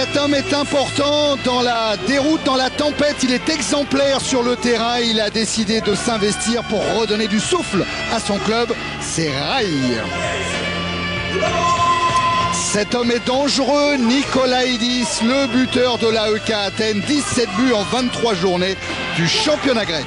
Cet homme est important dans la déroute, dans la tempête. Il est exemplaire sur le terrain. Il a décidé de s'investir pour redonner du souffle à son club. C'est Rai. Cet homme est dangereux. Nikolaïdis, le buteur de l'AEK Athènes. 17 buts en 23 journées du championnat grec.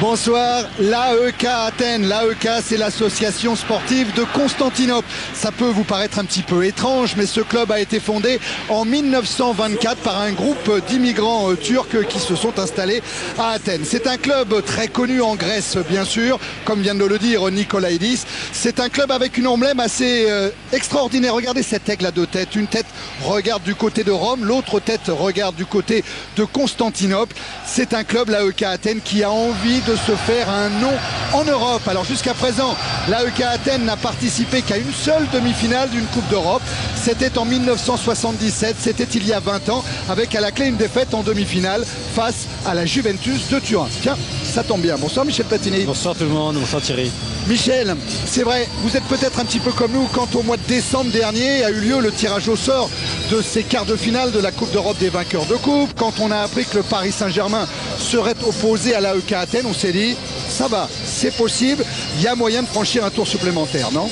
Bonsoir, l'AEK Athènes. L'AEK, c'est l'association sportive de Constantinople. Ça peut vous paraître un petit peu étrange, mais ce club a été fondé en 1924 par un groupe d'immigrants turcs qui se sont installés à Athènes. C'est un club très connu en Grèce, bien sûr, comme vient de le dire Nikolaïdis. C'est un club avec une emblème assez extraordinaire. Regardez cette aigle à deux têtes. Une tête regarde du côté de Rome, l'autre tête regarde du côté de Constantinople. C'est un club, l'AEK Athènes, qui a envie de se faire un nom en Europe. Alors jusqu'à présent, l'AEK Athènes n'a participé qu'à une seule demi-finale d'une Coupe d'Europe. C'était en 1977, c'était il y a 20 ans, avec à la clé une défaite en demi-finale face à la Juventus de Turin. Tiens, ça tombe bien. Bonsoir Michel Platini. Bonsoir tout le monde, bonsoir Thierry. Michel, c'est vrai, vous êtes peut-être un petit peu comme nous quand au mois de décembre dernier a eu lieu le tirage au sort de ces quarts de finale de la Coupe d'Europe des vainqueurs de coupe. Quand on a appris que le Paris Saint-Germain serait opposé à l'AEK Athènes, on s'est dit, ça va, c'est possible, il y a moyen de franchir un tour supplémentaire, non ?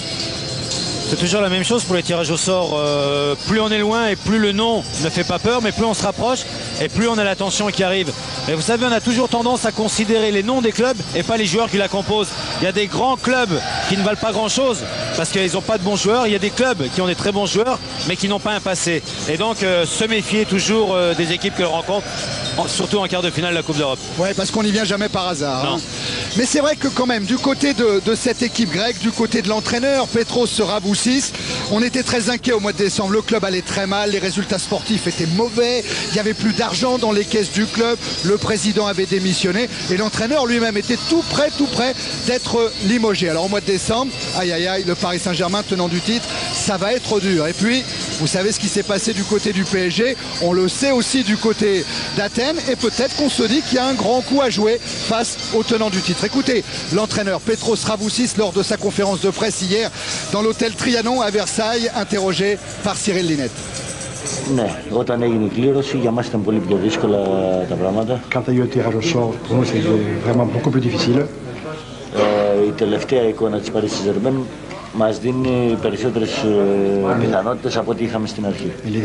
C'est toujours la même chose pour les tirages au sort. Plus on est loin et plus le nom ne fait pas peur, mais plus on se rapproche et plus on a la tension qui arrive. Mais vous savez, on a toujours tendance à considérer les noms des clubs et pas les joueurs qui la composent. Il y a des grands clubs qui ne valent pas grand-chose parce qu'ils n'ont pas de bons joueurs. Il y a des clubs qui ont des très bons joueurs mais qui n'ont pas un passé. Et donc se méfier toujours des équipes que l'on rencontre, surtout en quart de finale de la Coupe d'Europe. Ouais, parce qu'on n'y vient jamais par hasard. Hein. Mais c'est vrai que quand même, du côté de cette équipe grecque, du côté de l'entraîneur, Petros Saraboussis, on était très inquiet au mois de décembre. Le club allait très mal, les résultats sportifs étaient mauvais, il n'y avait plus d'argent dans les caisses du club, le président avait démissionné et l'entraîneur lui-même était tout près d'être limogé. Alors au mois de décembre, aïe aïe aïe, le Paris Saint-Germain tenant du titre, ça va être dur. Et puis, vous savez ce qui s'est passé du côté du PSG, on le sait aussi du côté d'Athènes et peut-être qu'on se dit qu'il y a un grand coup à jouer face au tenant du titre. Écoutez, l'entraîneur Petros Saraboussis lors de sa conférence de presse hier dans l'hôtel Trianon à Versailles, interrogé par Cyril Linette. Ναι, όταν έγινε η κλήρωση για μας ήταν πολύ πιο δύσκολα τα πράγματα. Quand il y a eu le tirage au sort, pour nous c'est vraiment beaucoup plus difficile. Η τελευταία εικόνα της Paris Saint-Germain μας δίνει περισσότερες πιθανότητες από ό,τι είχαμε στην αρχή. Les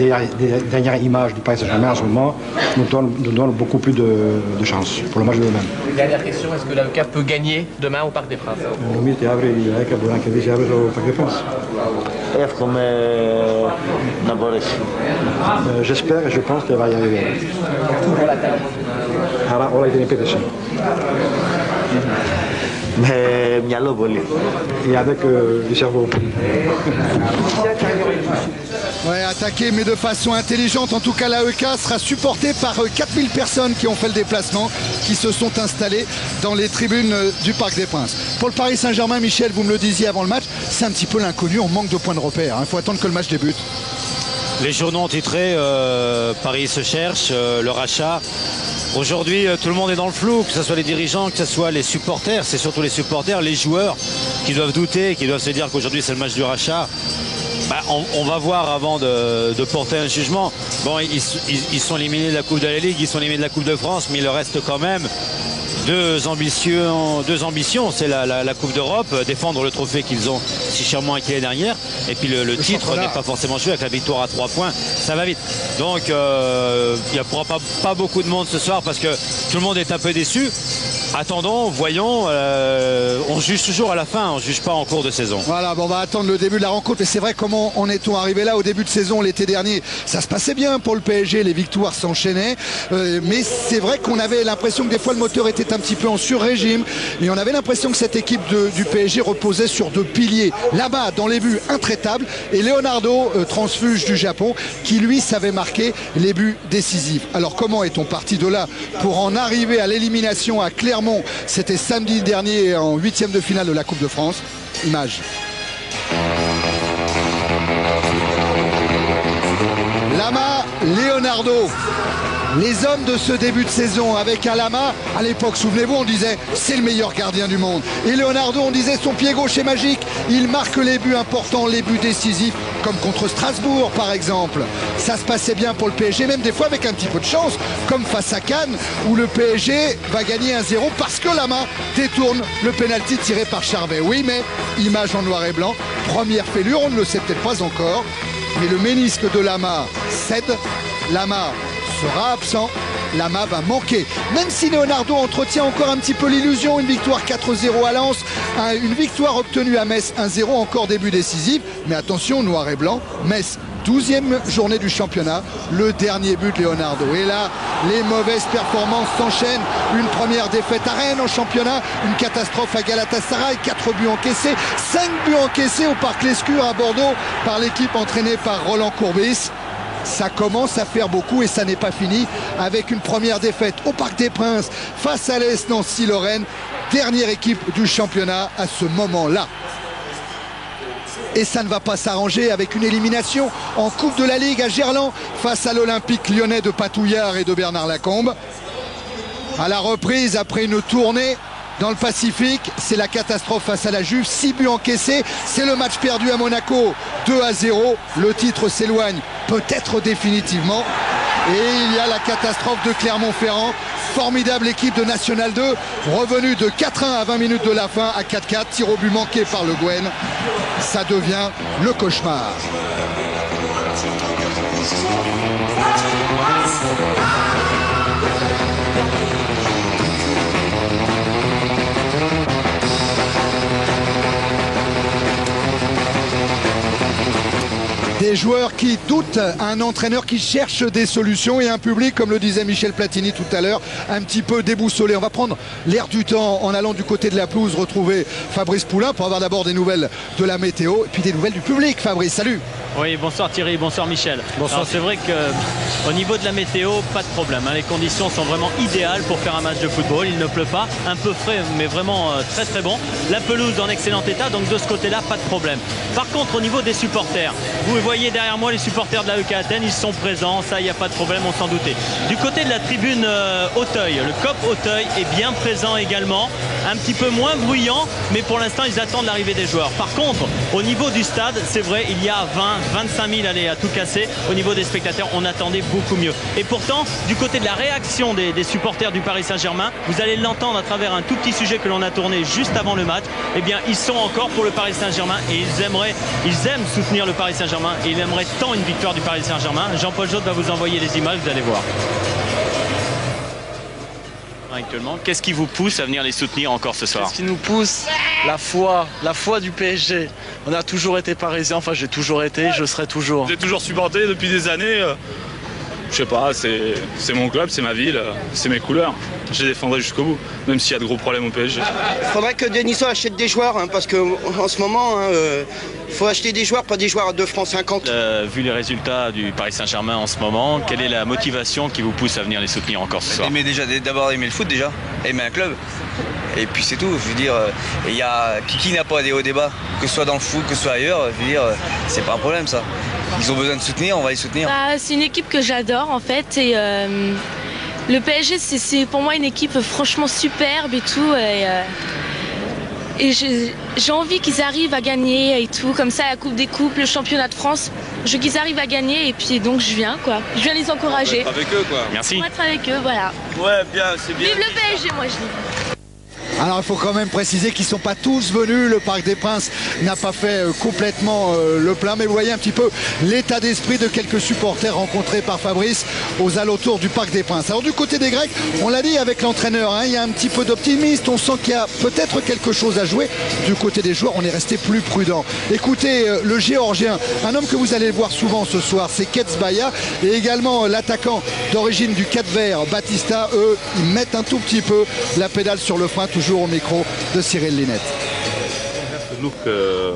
dernières images du Paris Saint-Germain en ce moment nous donnent beaucoup plus de chance pour le match de demain. Dernière question, est-ce que l'AEK peut gagner demain au Parc des Princes? Νομίζετε αύριο η ΑΕΚ μπορεί να κερδίσει αύριο στο Parc des Princes? Εύχομαι να μπορέσει. J'espère et je pense qu'elle va y arriver. Άρα όλα είναι επίθεση. Με μυαλό πολύ. Et avec du cerveau. Ouais, attaqué mais de façon intelligente. En tout cas, l'AEK sera supporté par 4000 personnes qui ont fait le déplacement, qui se sont installées dans les tribunes du Parc des Princes. Pour le Paris Saint-Germain, Michel, vous me le disiez avant le match, c'est un petit peu l'inconnu, on manque de points de repère. Il faut attendre que le match débute. Les journaux ont titré Paris se cherche, le rachat. Aujourd'hui, tout le monde est dans le flou, que ce soit les dirigeants, que ce soit les supporters. C'est surtout les supporters, les joueurs qui doivent douter, qui doivent se dire qu'aujourd'hui c'est le match du rachat. Bah, on va voir avant de porter un jugement. Bon, ils sont éliminés de la Coupe de la Ligue, ils sont éliminés de la Coupe de France, mais il leur reste quand même deux ambitions. C'est la Coupe d'Europe, défendre le trophée qu'ils ont si chèrement acquis l'année dernière. Et puis le titre n'est pas forcément joué avec la victoire à 3 points. Ça va vite. Donc il n'y aura pas beaucoup de monde ce soir parce que tout le monde est un peu déçu. Attendons, voyons, on juge toujours à la fin, on ne juge pas en cours de saison. Voilà, bon, on va attendre le début de la rencontre. Mais c'est vrai, comment en est-on arrivé là au début de saison l'été dernier? Ça se passait bien pour le PSG, les victoires s'enchaînaient. Mais c'est vrai qu'on avait l'impression que des fois le moteur était un petit peu en sur-régime. Et on avait l'impression que cette équipe du PSG reposait sur 2 piliers. Là-bas, dans les buts, intraitables. Et Leonardo, transfuge du Japon, qui lui savait marquer les buts décisifs. Alors comment est-on parti de là pour en arriver à l'élimination à Clermont? C'était samedi dernier en 8e de finale de la Coupe de France. Image. Lama Leonardo. Les hommes de ce début de saison avec un Lama, à l'époque, souvenez-vous, on disait c'est le meilleur gardien du monde. Et Leonardo, on disait son pied gauche est magique. Il marque les buts importants, les buts décisifs, comme contre Strasbourg par exemple. Ça se passait bien pour le PSG, même des fois avec un petit peu de chance, comme face à Cannes, où le PSG va gagner 1-0 parce que Lama détourne le pénalty tiré par Charvet. Oui, mais image en noir et blanc, première fêlure, on ne le sait peut-être pas encore, mais le ménisque de Lama cède. Lama sera absent, Lama va manquer. Même si Leonardo entretient encore un petit peu l'illusion, une victoire 4-0 à Lens, une victoire obtenue à Metz 1-0, encore début décisif. Mais attention, noir et blanc, Metz, 12e journée du championnat, le dernier but de Leonardo. Et là, les mauvaises performances s'enchaînent. Une première défaite à Rennes en championnat, une catastrophe à Galatasaray, 4 buts encaissés, 5 buts encaissés au Parc Lescure à Bordeaux par l'équipe entraînée par Roland Courbis. Ça commence à faire beaucoup et ça n'est pas fini avec une première défaite au Parc des Princes face à l'AS Nancy-Lorraine, dernière équipe du championnat à ce moment-là. Et ça ne va pas s'arranger avec une élimination en Coupe de la Ligue à Gerland face à l'Olympique lyonnais de Patouillard et de Bernard Lacombe. À la reprise, après une tournée dans le Pacifique, c'est la catastrophe face à la Juve, 6 buts encaissés, c'est le match perdu à Monaco, 2-0, le titre s'éloigne peut-être définitivement. Et il y a la catastrophe de Clermont-Ferrand, formidable équipe de National 2, revenue de 4-1 à 20 minutes de la fin à 4-4, tir au but manqué par Le Guen, ça devient le cauchemar. Des joueurs qui doutent, un entraîneur qui cherche des solutions et un public, comme le disait Michel Platini tout à l'heure, un petit peu déboussolé. On va prendre l'air du temps en allant du côté de la pelouse retrouver Fabrice Poulain pour avoir d'abord des nouvelles de la météo et puis des nouvelles du public. Fabrice, salut. Oui, bonsoir Thierry, bonsoir Michel. Bonsoir. C'est vrai qu'au niveau de la météo, pas de problème. Les conditions sont vraiment idéales pour faire un match de football. Il ne pleut pas, un peu frais, mais vraiment très très bon. La pelouse en excellent état, donc de ce côté-là, pas de problème. Par contre, au niveau des supporters, vous voyez derrière moi les supporters de l'AEK Athènes, ils sont présents, ça, il n'y a pas de problème, on s'en doutait. Du côté de la tribune Auteuil, le COP Auteuil est bien présent également, un petit peu moins bruyant, mais pour l'instant, ils attendent l'arrivée des joueurs. Par contre, au niveau du stade, c'est vrai, il y a 25 000 allez à tout casser. Au niveau des spectateurs, on attendait beaucoup mieux. Et pourtant, du côté de la réaction des supporters du Paris Saint-Germain, vous allez l'entendre à travers un tout petit sujet que l'on a tourné juste avant le match. Eh bien, ils sont encore pour le Paris Saint-Germain et ils aiment soutenir le Paris Saint-Germain et ils aimeraient tant une victoire du Paris Saint-Germain. Jean-Paul Jotte va vous envoyer les images, vous allez voir. Actuellement, qu'est-ce qui vous pousse à venir les soutenir encore ce soir? Qu'est-ce qui nous pousse? La foi du PSG. On a toujours été parisiens, enfin j'ai toujours été, je serai toujours. J'ai toujours supporté depuis des années. Je sais pas, c'est mon club, c'est ma ville, c'est mes couleurs. Je les défendrai jusqu'au bout, même s'il y a de gros problèmes au PSG. Il faudrait que Denisot achète des joueurs, parce qu'en ce moment, il faut acheter des joueurs, pas des joueurs à 2 francs 50. Vu les résultats du Paris Saint-Germain en ce moment, quelle est la motivation qui vous pousse à venir les soutenir encore ce soir? D'abord aimer le foot déjà, aimer un club. Et puis c'est tout, je veux dire, qui n'a pas des hauts débats, que ce soit dans le foot, que ce soit ailleurs, je veux dire, c'est pas un problème ça. Ils ont besoin de soutenir, on va les soutenir. C'est une équipe que j'adore en fait et le PSG c'est pour moi une équipe franchement superbe et tout et j'ai envie qu'ils arrivent à gagner et tout, comme ça la Coupe des Coupes, le championnat de France, je veux qu'ils arrivent à gagner et puis donc je viens les encourager. Pour être avec eux quoi. Merci. Pour être avec eux, voilà. Ouais, bien, c'est bien. Vive le PSG, moi je dis. Alors il faut quand même préciser qu'ils ne sont pas tous venus, le Parc des Princes n'a pas fait complètement le plein, mais vous voyez un petit peu l'état d'esprit de quelques supporters rencontrés par Fabrice aux alentours du Parc des Princes. Alors du côté des Grecs, on l'a dit avec l'entraîneur, il y a un petit peu d'optimisme, on sent qu'il y a peut-être quelque chose à jouer. Du côté des joueurs, on est resté plus prudent. Écoutez, le Géorgien, un homme que vous allez voir souvent ce soir, c'est Ketsbaya, et également l'attaquant d'origine du Cap-Vert, Batista, eux, ils mettent un tout petit peu la pédale sur le frein, toujours au micro de Cyril Linette.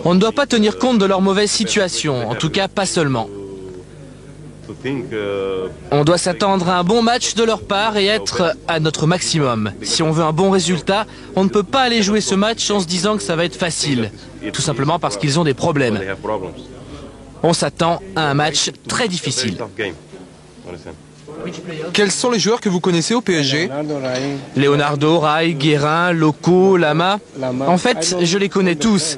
On ne doit pas tenir compte de leur mauvaise situation, en tout cas pas seulement. On doit s'attendre à un bon match de leur part et être à notre maximum. Si on veut un bon résultat, on ne peut pas aller jouer ce match en se disant que ça va être facile, tout simplement parce qu'ils ont des problèmes. On s'attend à un match très difficile. Quels sont les joueurs que vous connaissez au PSG? Leonardo, Rai, Guérin, Loco, Lama. En fait, je les connais tous.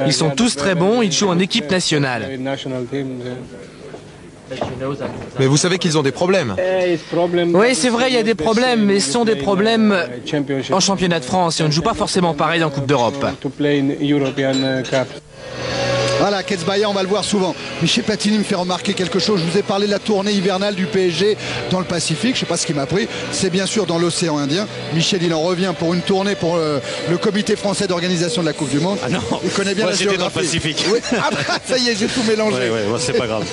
Ils sont tous très bons, ils jouent en équipe nationale. Mais vous savez qu'ils ont des problèmes. Oui, c'est vrai, il y a des problèmes, mais ce sont des problèmes en championnat de France et on ne joue pas forcément pareil en Coupe d'Europe. Voilà, Ketsbaya, on va le voir souvent. Michel Platini me fait remarquer quelque chose. Je vous ai parlé de la tournée hivernale du PSG dans le Pacifique. Je ne sais pas ce qui m'a pris. C'est bien sûr dans l'océan Indien. Michel, il en revient pour une tournée pour le comité français d'organisation de la Coupe du Monde. Ah non, il connaît bien la géographie. Dans le Pacifique. Oui. Ah bah, ça y est, j'ai tout mélangé. Oui, c'est pas grave.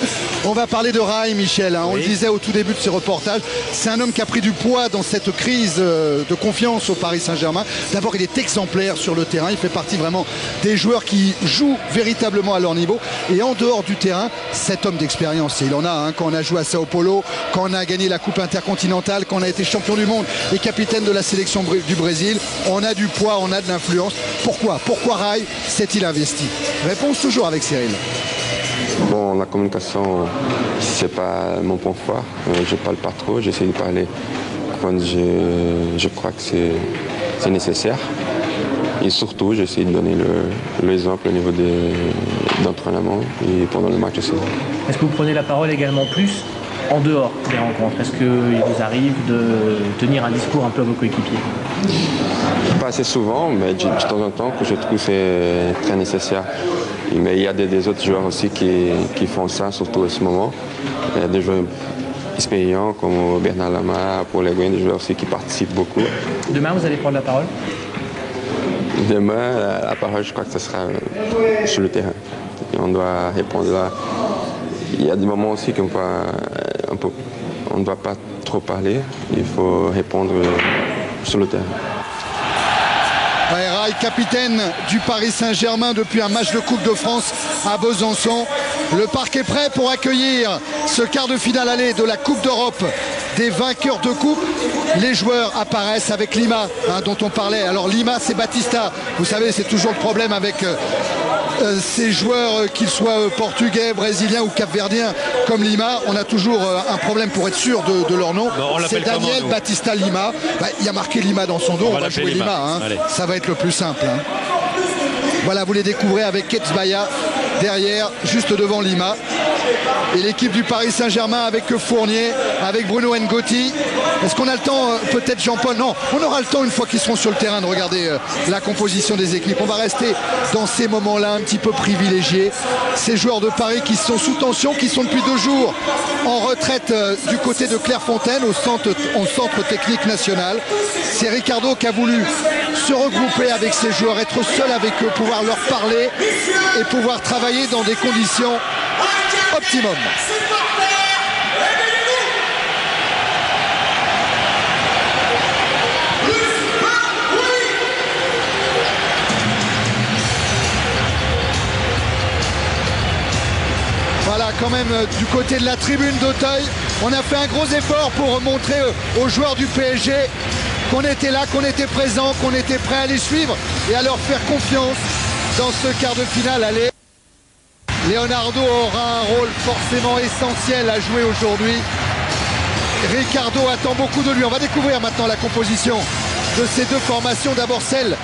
On va parler de Rai, Michel. On le disait au tout début de ces reportages. C'est un homme qui a pris du poids dans cette crise de confiance au Paris Saint-Germain. D'abord, il est exemplaire sur le terrain. Il fait partie vraiment des joueurs qui jouent véritablement à leur niveau. Et en dehors du terrain, cet homme d'expérience, et il en a, quand on a joué à Sao Paulo, quand on a gagné la Coupe intercontinentale, quand on a été champion du monde et capitaine de la sélection du Brésil, on a du poids, on a de l'influence. Pourquoi Rai s'est-il investi? Réponse toujours avec Cyril. Bon, la communication, c'est pas mon point fort. Je parle pas trop, j'essaie de parler quand je crois que c'est nécessaire. Et surtout, j'essaie de donner l'exemple au niveau d'entraînement et pendant le match aussi. Est-ce que vous prenez la parole également plus en dehors des rencontres? Est-ce qu'il vous arrive de tenir un discours un peu à vos coéquipiers? Pas assez souvent, mais de temps en temps, que je trouve que c'est très nécessaire. Mais il y a des autres joueurs aussi qui font ça, surtout à ce moment. Il y a des joueurs expérients comme Bernard Lama, Paul Leguen, des joueurs aussi qui participent beaucoup. Demain, vous allez prendre la parole? Demain, la parole, je crois que ce sera sur le terrain. Et on doit répondre là. Il y a des moments aussi qu'on on ne doit pas trop parler. Il faut répondre sur le terrain. Rai, capitaine du Paris Saint-Germain depuis un match de Coupe de France à Besançon. Le parc est prêt pour accueillir ce quart de finale aller de la Coupe d'Europe des vainqueurs de coupe. Les joueurs apparaissent avec Lima, dont on parlait. Alors Lima, c'est Batista. Vous savez, c'est toujours le problème avec ces joueurs, qu'ils soient portugais, brésiliens ou capverdiens comme Lima. On a toujours un problème pour être sûr de leur nom. C'est Daniel Batista Lima. Il y a marqué Lima dans son dos. On va jouer Lima. Ça va être le plus simple. Voilà, vous les découvrez avec Ketsbaya derrière, juste devant Lima. Et l'équipe du Paris Saint-Germain avec Fournier, avec Bruno Ngotti. Est-ce qu'on a le temps, peut-être Jean-Paul? Non, on aura le temps une fois qu'ils seront sur le terrain de regarder la composition des équipes. On va rester dans ces moments-là un petit peu privilégiés. Ces joueurs de Paris qui sont sous tension, qui sont depuis 2 jours en retraite du côté de Clairefontaine au centre technique national. C'est Ricardo qui a voulu se regrouper avec ces joueurs, être seul avec eux, pouvoir leur parler et pouvoir travailler dans des conditions optimum. Voilà, quand même, du côté de la tribune d'Auteuil, on a fait un gros effort pour montrer aux joueurs du PSG qu'on était là, qu'on était présent, qu'on était prêt à les suivre et à leur faire confiance dans ce quart de finale aller. Leonardo aura un rôle forcément essentiel à jouer aujourd'hui. Ricardo attend beaucoup de lui. On va découvrir maintenant la composition de ces deux formations. D'abord celle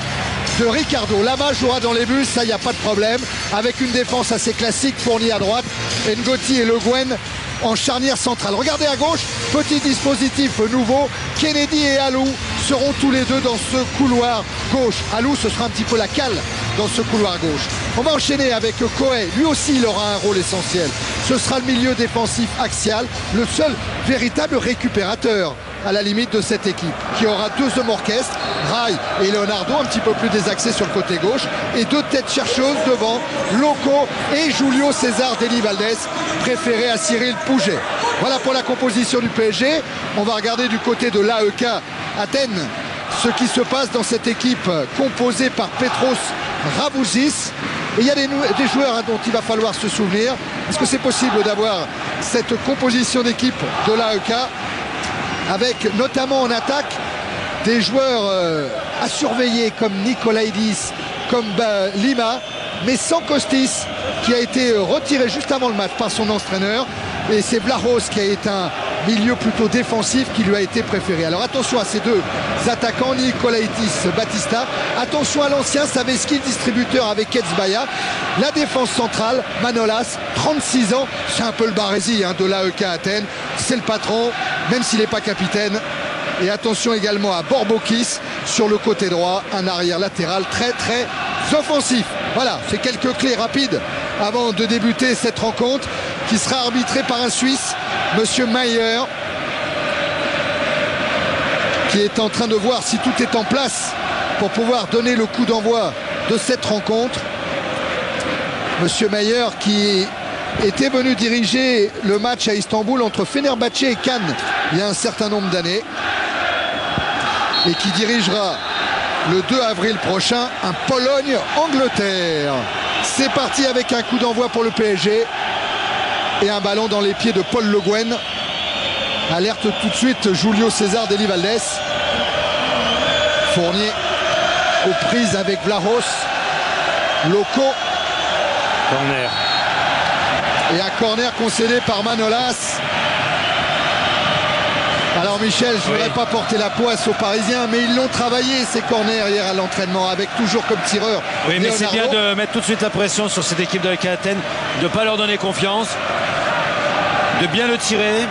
de Ricardo. Lama jouera dans les buts, ça il n'y a pas de problème. Avec une défense assez classique, Fournier à droite. Ngotti et Le Guen en charnière centrale. Regardez à gauche, petit dispositif nouveau. Kennedy et Alou seront tous les deux dans ce couloir gauche. Alou, ce sera un petit peu la cale dans ce couloir gauche. On va enchaîner avec Koé. Lui aussi, il aura un rôle essentiel. Ce sera le milieu défensif axial, le seul véritable récupérateur à la limite de cette équipe, qui aura 2 hommes orchestres, Rai et Leonardo, un petit peu plus désaxés sur le côté gauche, et 2 têtes chercheuses devant, Loco et Julio César Deli Valdés, préféré à Cyril Pouget. Voilà pour la composition du PSG. On va regarder du côté de l'AEK Athènes ce qui se passe dans cette équipe composée par Petros Rabouzis. Et il y a des joueurs dont il va falloir se souvenir. Est-ce que c'est possible d'avoir cette composition d'équipe de l'AEK avec notamment en attaque des joueurs à surveiller comme Nikolaïdis, comme Lima, mais sans Kostis qui a été retiré juste avant le match par son entraîneur. Et c'est Vlahos qui est un milieu plutôt défensif qui lui a été préféré. Alors attention à ces deux attaquants, Nicolaitis, Batista. Attention à l'ancien Saveski, le distributeur avec Ketsbaya. La défense centrale, Manolas, 36 ans. C'est un peu le Baresi de l'AEK Athènes. C'est le patron, même s'il n'est pas capitaine. Et attention également à Borbokis sur le côté droit, un arrière latéral très très offensif. Voilà, c'est quelques clés rapides avant de débuter cette rencontre qui sera arbitrée par un Suisse, Monsieur Mayer, qui est en train de voir si tout est en place pour pouvoir donner le coup d'envoi de cette rencontre. Monsieur Mayer qui était venu diriger le match à Istanbul entre Fenerbahçe et Cannes il y a un certain nombre d'années et qui dirigera le 2 avril prochain un Pologne-Angleterre. C'est parti avec un coup d'envoi pour le PSG et un ballon dans les pieds de Paul Le Guen. Alerte tout de suite Julio César Deli Valdés. Fournier aux prises avec Vlahos. Loco. Corner. Et un corner concédé par Manolas. Alors Michel, je ne voudrais pas porter la poisse aux Parisiens, mais ils l'ont travaillé ces corners hier à l'entraînement, avec toujours comme tireur. Oui, mais Leonardo. c'est bien de mettre tout de suite la pression sur cette équipe de l'AEK Athènes, de ne pas leur donner confiance, de bien le tirer.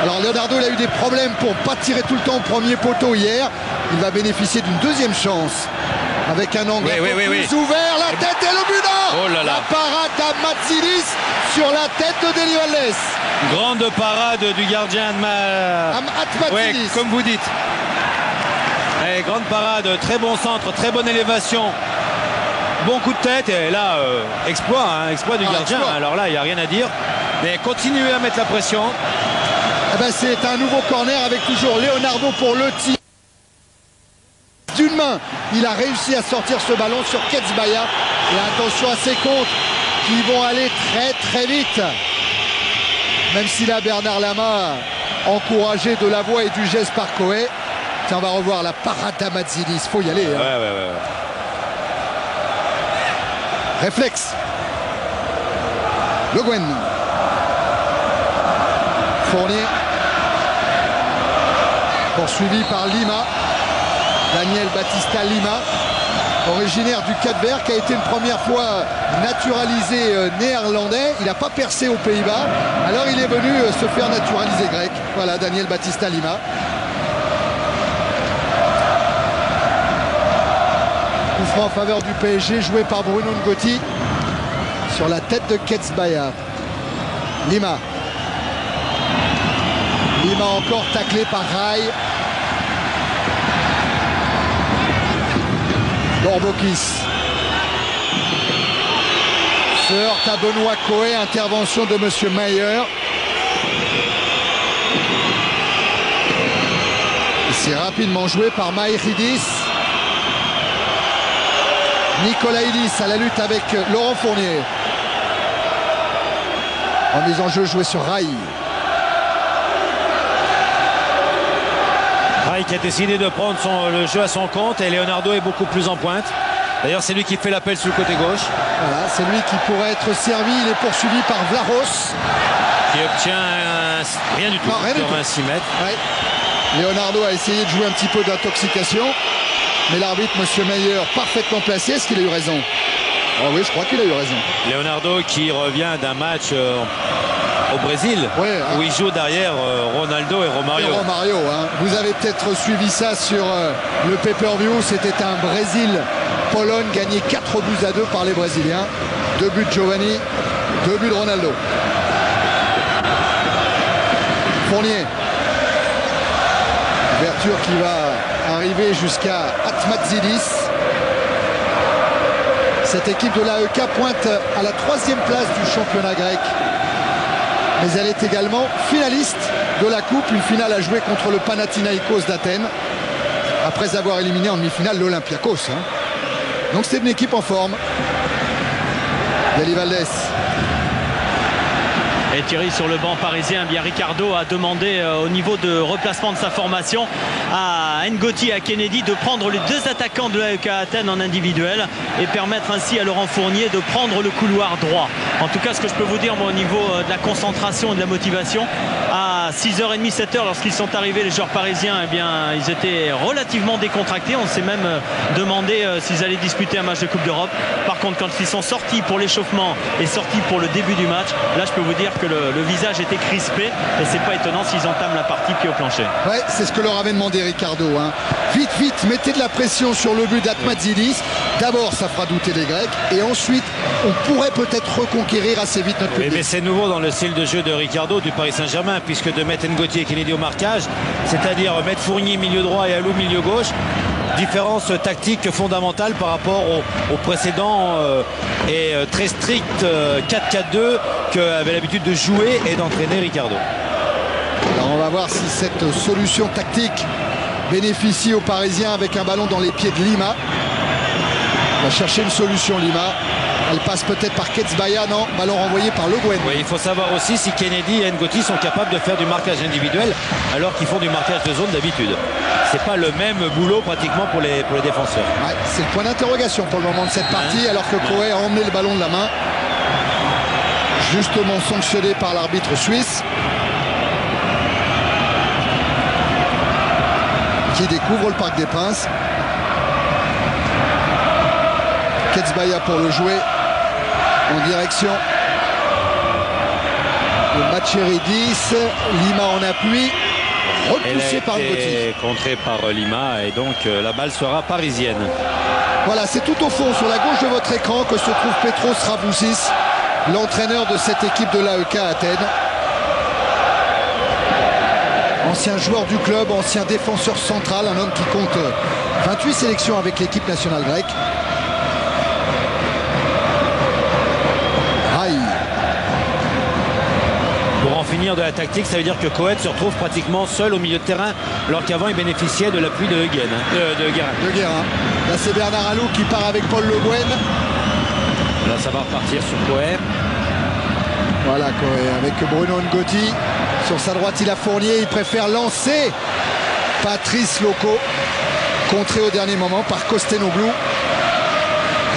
Alors Leonardo, il a eu des problèmes pour ne pas tirer tout le temps au premier poteau hier. Il va bénéficier d'une deuxième chance avec un angle plus ouvert, la tête et le but. Oh là là. La parade d'Amatsilis sur la tête de Deli Valdés. Grande parade du gardien ouais, comme vous dites. Allez, grande parade, très bon centre, très bonne élévation. Bon coup de tête et là, exploit du gardien. Exploit. Alors là, il n'y a rien à dire. Mais continuez à mettre la pression. Eh ben, c'est un nouveau corner avec toujours Leonardo pour le tir. D'une main, il a réussi à sortir ce ballon sur Ketsbaya. Et attention à ses contres qui vont aller très très vite. Même si là, Bernard Lama, encouragé de la voix et du geste par Koé. Tiens, on va revoir la parade d'Amatsilis. Il faut y aller. Ouais. Réflexe. Le Guen. Fournier. Poursuivi par Lima. Daniel Batista Lima, originaire du Cap-Vert, qui a été une première fois naturalisé néerlandais. Il n'a pas percé aux Pays-Bas. Alors il est venu se faire naturaliser grec. Voilà, Daniel Batista Lima. Coup franc en faveur du PSG, joué par Bruno Ngotti sur la tête de Ketsbaya. Lima. Lima encore taclé par Rai. Borbokis se heurte à Benoît Koé, intervention de Monsieur Mayer. C'est rapidement joué par Maïridis. Nicolaïdis à la lutte avec Laurent Fournier. En mise en jeu joué sur Rai. Rai qui a décidé de prendre le jeu à son compte et Leonardo est beaucoup plus en pointe. D'ailleurs, c'est lui qui fait l'appel sur le côté gauche. Voilà, c'est lui qui pourrait être servi. Il est poursuivi par Vlahos. Qui obtient rien du tout, sur 26 mètres. Ouais. Leonardo a essayé de jouer un petit peu d'intoxication. Mais l'arbitre, Monsieur Mayer, parfaitement placé. Est-ce qu'il a eu raison? Oh oui, je crois qu'il a eu raison. Leonardo qui revient d'un match au Brésil, où il joue derrière Ronaldo et Romario. Vous avez peut-être suivi ça sur le pay-per-view. C'était un Brésil-Pologne gagné 4-2 par les Brésiliens. 2 buts de Giovanni, 2 buts de Ronaldo. Fournier. Ouverture qui va arriver jusqu'à Atmatzidis. Cette équipe de l'AEK pointe à la 3e place du championnat grec. Mais elle est également finaliste de la Coupe, une finale à jouer contre le Panathinaïkos d'Athènes, après avoir éliminé en demi-finale l'Olympiakos. Donc c'est une équipe en forme. Deli Valdés. Et Thierry sur le banc parisien, bien Ricardo a demandé au niveau de replacement de sa formation à Ngotti et à Kennedy de prendre les 2 attaquants de l'AEK Athènes en individuel et permettre ainsi à Laurent Fournier de prendre le couloir droit. En tout cas, ce que je peux vous dire moi, au niveau de la concentration et de la motivation, à à 6h30, 7h, lorsqu'ils sont arrivés, les joueurs parisiens, eh bien, ils étaient relativement décontractés. On s'est même demandé s'ils allaient disputer un match de Coupe d'Europe. Par contre, quand ils sont sortis pour l'échauffement et sortis pour le début du match, là, je peux vous dire que le visage était crispé et c'est pas étonnant s'ils entament la partie pied au plancher. Ouais, c'est ce que leur avait demandé Ricardo. Hein. Vite, vite, mettez de la pression sur le but d'Atmatzidis. D'abord, ça fera douter les Grecs et ensuite, on pourrait peut-être reconquérir assez vite notre public. Mais c'est nouveau dans le style de jeu de Ricardo du Paris Saint-Germain, puisque de mettre N'Goti et Kennedy au marquage, c'est-à-dire mettre Fournier milieu droit et Alou milieu gauche, différence tactique fondamentale par rapport au précédent et très strict 4-4-2 qu'avait l'habitude de jouer et d'entraîner Ricardo. Alors on va voir si cette solution tactique bénéficie aux Parisiens avec un ballon dans les pieds de Lima. On va chercher une solution Lima. Elle passe peut-être par Ketsbaya, non, ballon renvoyé par Le Guen. Oui, il faut savoir aussi si Kennedy et N'Goti sont capables de faire du marquage individuel alors qu'ils font du marquage de zone d'habitude. C'est pas le même boulot pratiquement pour les défenseurs. Ouais, c'est le point d'interrogation pour le moment de cette partie, alors que Coé a emmené le ballon de la main. Justement sanctionné par l'arbitre suisse, qui découvre le Parc des Princes. Ketsbaya pour le jouer en direction de Matcheridis. Lima en appui, repoussé par N'Goti. Contré par Lima et donc la balle sera parisienne. Voilà, c'est tout au fond sur la gauche de votre écran que se trouve Petros Ravousis, l'entraîneur de cette équipe de l'AEK Athènes. Ancien joueur du club, ancien défenseur central, un homme qui compte 28 sélections avec l'équipe nationale grecque. Pour en finir de la tactique, ça veut dire que Coët se retrouve pratiquement seul au milieu de terrain, alors qu'avant il bénéficiait de l'appui de Guérin. Là c'est Bernard Alou qui part avec Paul Le Guen. Là ça va repartir sur Coët. Voilà Coët avec Bruno N'Goti. Sur sa droite il a Fournier, il préfère lancer Patrice Loco, contré au dernier moment par Kostenoglou.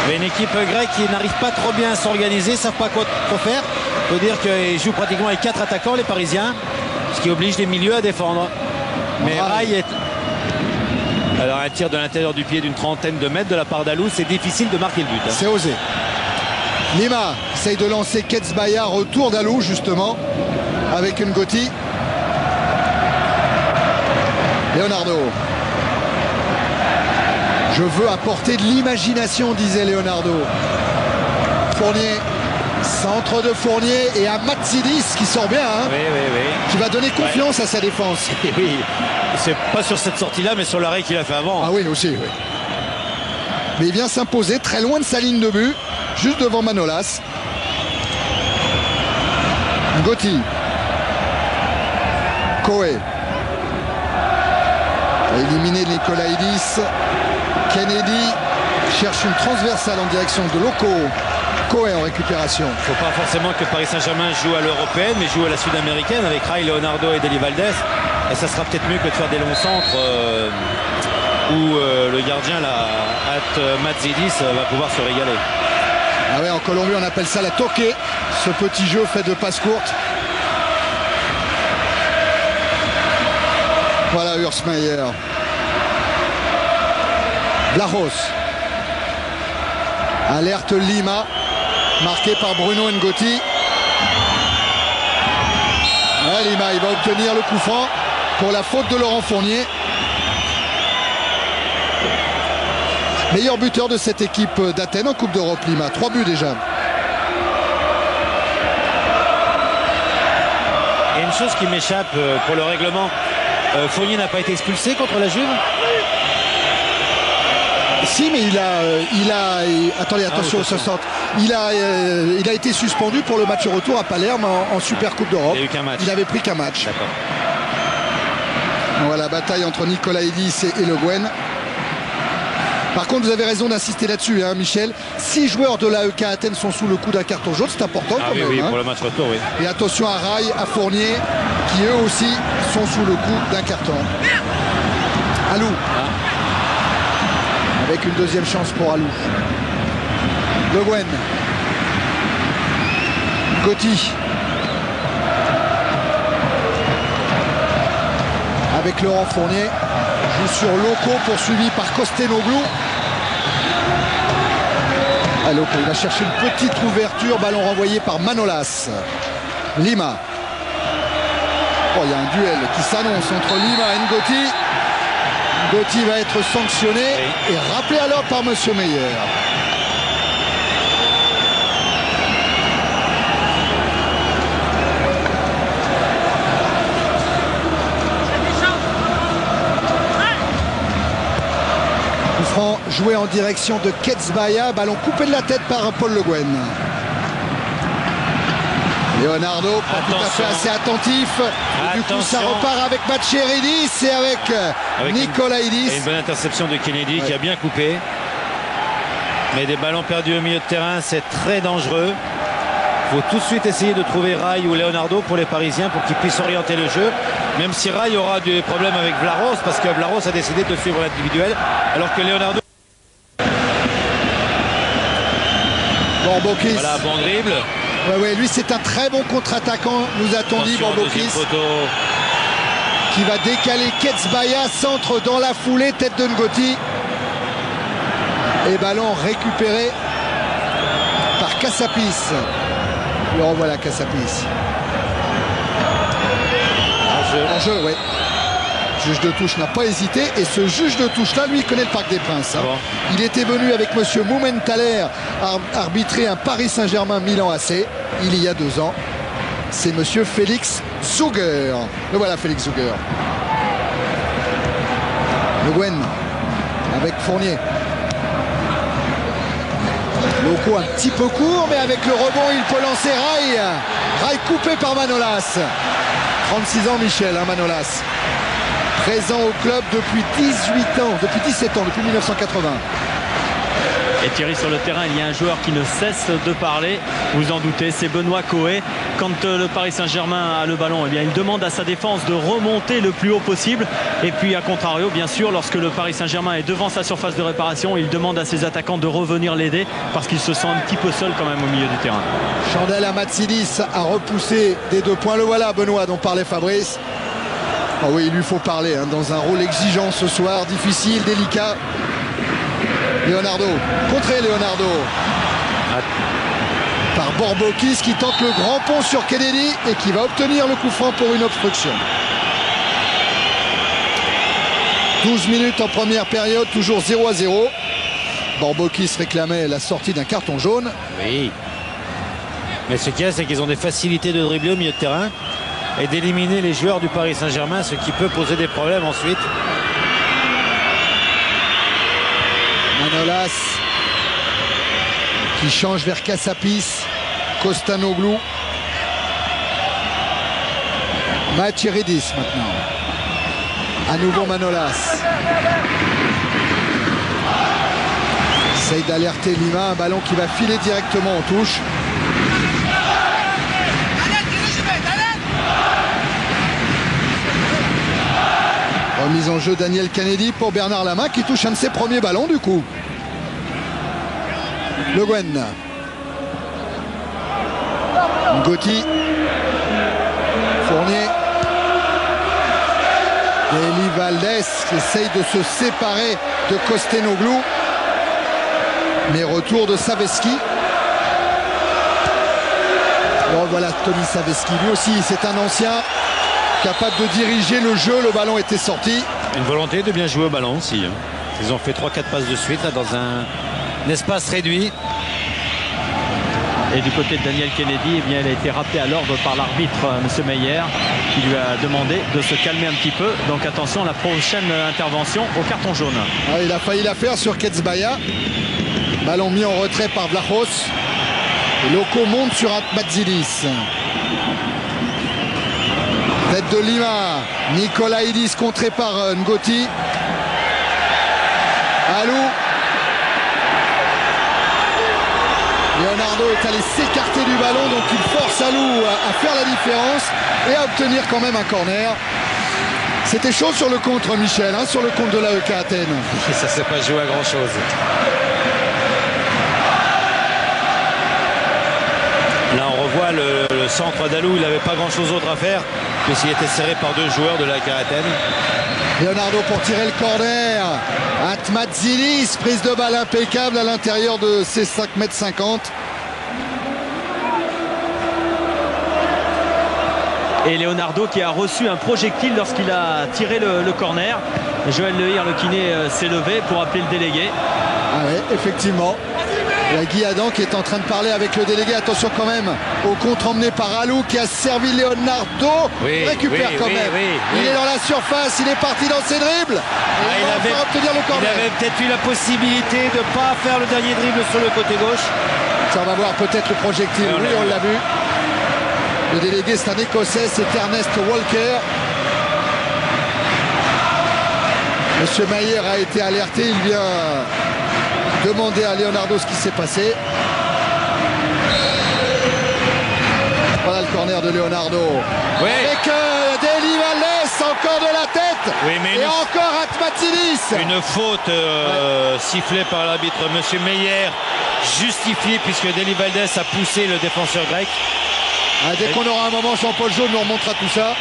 Mais une équipe grecque qui n'arrive pas trop bien à s'organiser, ne savent pas quoi faire. Il faut dire qu'ils jouent pratiquement avec 4 attaquants, les Parisiens, ce qui oblige les milieux à défendre. Mais Rai est... Alors un tir de l'intérieur du pied d'une trentaine de mètres de la part d'Alou, c'est difficile de marquer le but. C'est osé. Lima essaye de lancer Ketsbaya, retour d'Alou justement, avec N'Goti. Leonardo. Je veux apporter de l'imagination, disait Leonardo. Fournier, centre de Fournier et Atmatzidis qui sort bien, hein, qui va donner confiance à sa défense. Oui, c'est pas sur cette sortie-là, mais sur l'arrêt qu'il a fait avant. Ah oui, aussi, oui. Mais il vient s'imposer très loin de sa ligne de but, juste devant Manolas. N'Goti. Coé. A éliminé Nikolaïdis. Kennedy cherche une transversale en direction de Loco. Coé en récupération. Il ne faut pas forcément que Paris Saint-Germain joue à l'européenne, mais joue à la sud-américaine avec Rai, Leonardo et Deli Valdés. Et ça sera peut-être mieux que de faire des longs centres où le gardien, Atmatzidis, va pouvoir se régaler. Ah ouais, en Colombie, on appelle ça la toqué, ce petit jeu fait de passes courtes. Voilà Ursmayer. Blachos. Alerte Lima, marqué par Bruno N'Goti. Ouais, Lima, il va obtenir le coup franc pour la faute de Laurent Fournier. Meilleur buteur de cette équipe d'Athènes en Coupe d'Europe, Lima. 3 buts déjà. Il y a une chose qui m'échappe pour le règlement. Fournier n'a pas été expulsé contre la Juve? Si, mais attendez, attention, ça sort. Il a été suspendu pour le match retour à Palerme en Super Coupe d'Europe. Il avait pris qu'un match. Voilà, bataille entre Nikolaïdis et Le Guen. Par contre, vous avez raison d'insister là-dessus, hein, Michel. 6 joueurs de l'AEK Athènes sont sous le coup d'un carton jaune, c'est important quand même. Oui, hein. Pour le match retour, oui. Et attention à Rai, à Fournier, qui eux aussi sont sous le coup d'un carton. Alou. Avec une deuxième chance pour Alou. Le Guen. N'Goti. avec Laurent Fournier. Joue sur Loco, poursuivi par Kostenoglu. Loco, il va chercher une petite ouverture, ballon renvoyé par Manolas. Lima. Oh, il y a un duel qui s'annonce entre Lima et Ngoti. Ngoti va être sanctionné et rappelé à l'ordre par Monsieur Meyer. Franc joué en direction de Ketsbaya, ballon coupé de la tête par Paul Le Guen. Leonardo, pas tout à fait assez attentif. Et du coup, ça repart avec Matcheridis et avec Nikolaïdis. Et une bonne interception de Kennedy qui a bien coupé. Mais des ballons perdus au milieu de terrain, c'est très dangereux. Il faut tout de suite essayer de trouver Rai ou Leonardo pour les Parisiens pour qu'ils puissent orienter le jeu. Même si Rai aura des problèmes avec Vlaros parce que Vlaros a décidé de suivre l'individuel alors que Leonardo... Borbokis. Voilà, bon dribble. Ouais, lui c'est un très bon contre-attaquant, nous a-t-on dit. Borbokis qui va décaler Ketsbaya, centre dans la foulée, tête de Ngoti. Et ballon récupéré par Kassapis. Le revoilà Kassapis. En jeu, oui. Juge de touche n'a pas hésité. Et ce juge de touche-là, lui, il connaît le Parc des Princes. Hein. Bon. Il était venu avec monsieur Mumenthaler arbitrer un Paris Saint-Germain Milan AC il y a 2 ans. C'est monsieur Félix Zuger. Le voilà, Félix Zuger. Le Guen avec Fournier. Loco un petit peu court, mais avec le rebond, il peut lancer Rai. Rai coupé par Manolas. 36 ans, Michel, hein, Manolas. Présent au club depuis 17 ans, depuis 1980. Et Thierry, sur le terrain, il y a un joueur qui ne cesse de parler. Vous en doutez, c'est Benoît Coé. Quand le Paris Saint-Germain a le ballon, eh bien, il demande à sa défense de remonter le plus haut possible. Et puis, à contrario, bien sûr, lorsque le Paris Saint-Germain est devant sa surface de réparation, il demande à ses attaquants de revenir l'aider parce qu'il se sent un petit peu seul quand même au milieu du terrain. Chandel Amatsidis a repoussé des 2 points. Le voilà, Benoît, dont parlait Fabrice. Oh oui, il lui faut parler, hein, dans un rôle exigeant ce soir, difficile, délicat. Leonardo, contré Leonardo. Par Borbokis qui tente le grand pont sur Kennedy et qui va obtenir le coup franc pour une obstruction. 12 minutes en première période, toujours 0-0. Borbokis réclamait la sortie d'un carton jaune. Oui. Mais ce qu'il y a, c'est qu'ils ont des facilités de dribbler au milieu de terrain et d'éliminer les joueurs du Paris Saint-Germain, ce qui peut poser des problèmes ensuite. Manolas qui change vers Kassapis. Kostanoglu. Matcheridis maintenant. À nouveau Manolas. Essaye d'alerter Lima. Un ballon qui va filer directement en touche. Remise en jeu Daniel Kennedy pour Bernard Lama qui touche un de ses premiers ballons du coup. Le Guen. Ngoti. Fournier. Eli Valdés qui essaye de se séparer de Kostenoglu. Mais retour de Saveski. Bon, voilà Tony Saveski. Lui aussi, c'est un ancien capable de diriger le jeu. Le ballon était sorti. Une volonté de bien jouer au ballon aussi. Ils ont fait 3-4 passes de suite là, dans un espace réduit. Et du côté de Daniel Kennedy, eh bien, il a été rappelé à l'ordre par l'arbitre, M. Meyer, qui lui a demandé de se calmer un petit peu. Donc attention, la prochaine intervention au carton jaune. Ah, il a failli la faire sur Ketsbaya. Ballon mis en retrait par Vlachos. Et Loco monte sur Matzidis. Tête de Lima. Nikolaïdis contré par Ngoti. Alou. Leonardo est allé s'écarter du ballon, donc il force Alou à faire la différence et à obtenir quand même un corner. C'était chaud sur le contre, Michel, hein, sur le compte de l'AEK Athènes. Ça ne s'est pas joué à grand chose. Là on revoit le centre d'Alou, il n'avait pas grand chose d'autre à faire, puisqu'il était serré par 2 joueurs de l'AEK Athènes. Leonardo pour tirer le corner. Atmatsilis, prise de balle impeccable à l'intérieur de ses 5,50 m. Et Leonardo qui a reçu un projectile lorsqu'il a tiré le corner. Joël Lehir, le kiné, s'est levé pour appeler le délégué. Ah oui, effectivement. Il y a Guy Adam qui est en train de parler avec le délégué. Attention quand même au contre emmené par Alou qui a servi Leonardo. Oui, récupère quand même. Il est dans la surface, il est parti dans ses dribbles. Il avait peut-être eu la possibilité de ne pas faire le dernier dribble sur le côté gauche. Ça, on va voir peut-être le projectile. Oui, on l'a vu. Le délégué, c'est un Écossais, c'est Ernest Walker. Monsieur Mayer a été alerté, il vient demander à Leonardo ce qui s'est passé. Voilà le corner de Leonardo. Oui. Avec Deli Valdés, encore de la tête. Oui, mais et encore Atmatsilis. Une faute sifflée par l'arbitre Monsieur Meyer, justifiée puisque Deli Valdés a poussé le défenseur grec. Dès qu'on aura un moment, Jean-Paul Jaune nous remontera tout ça.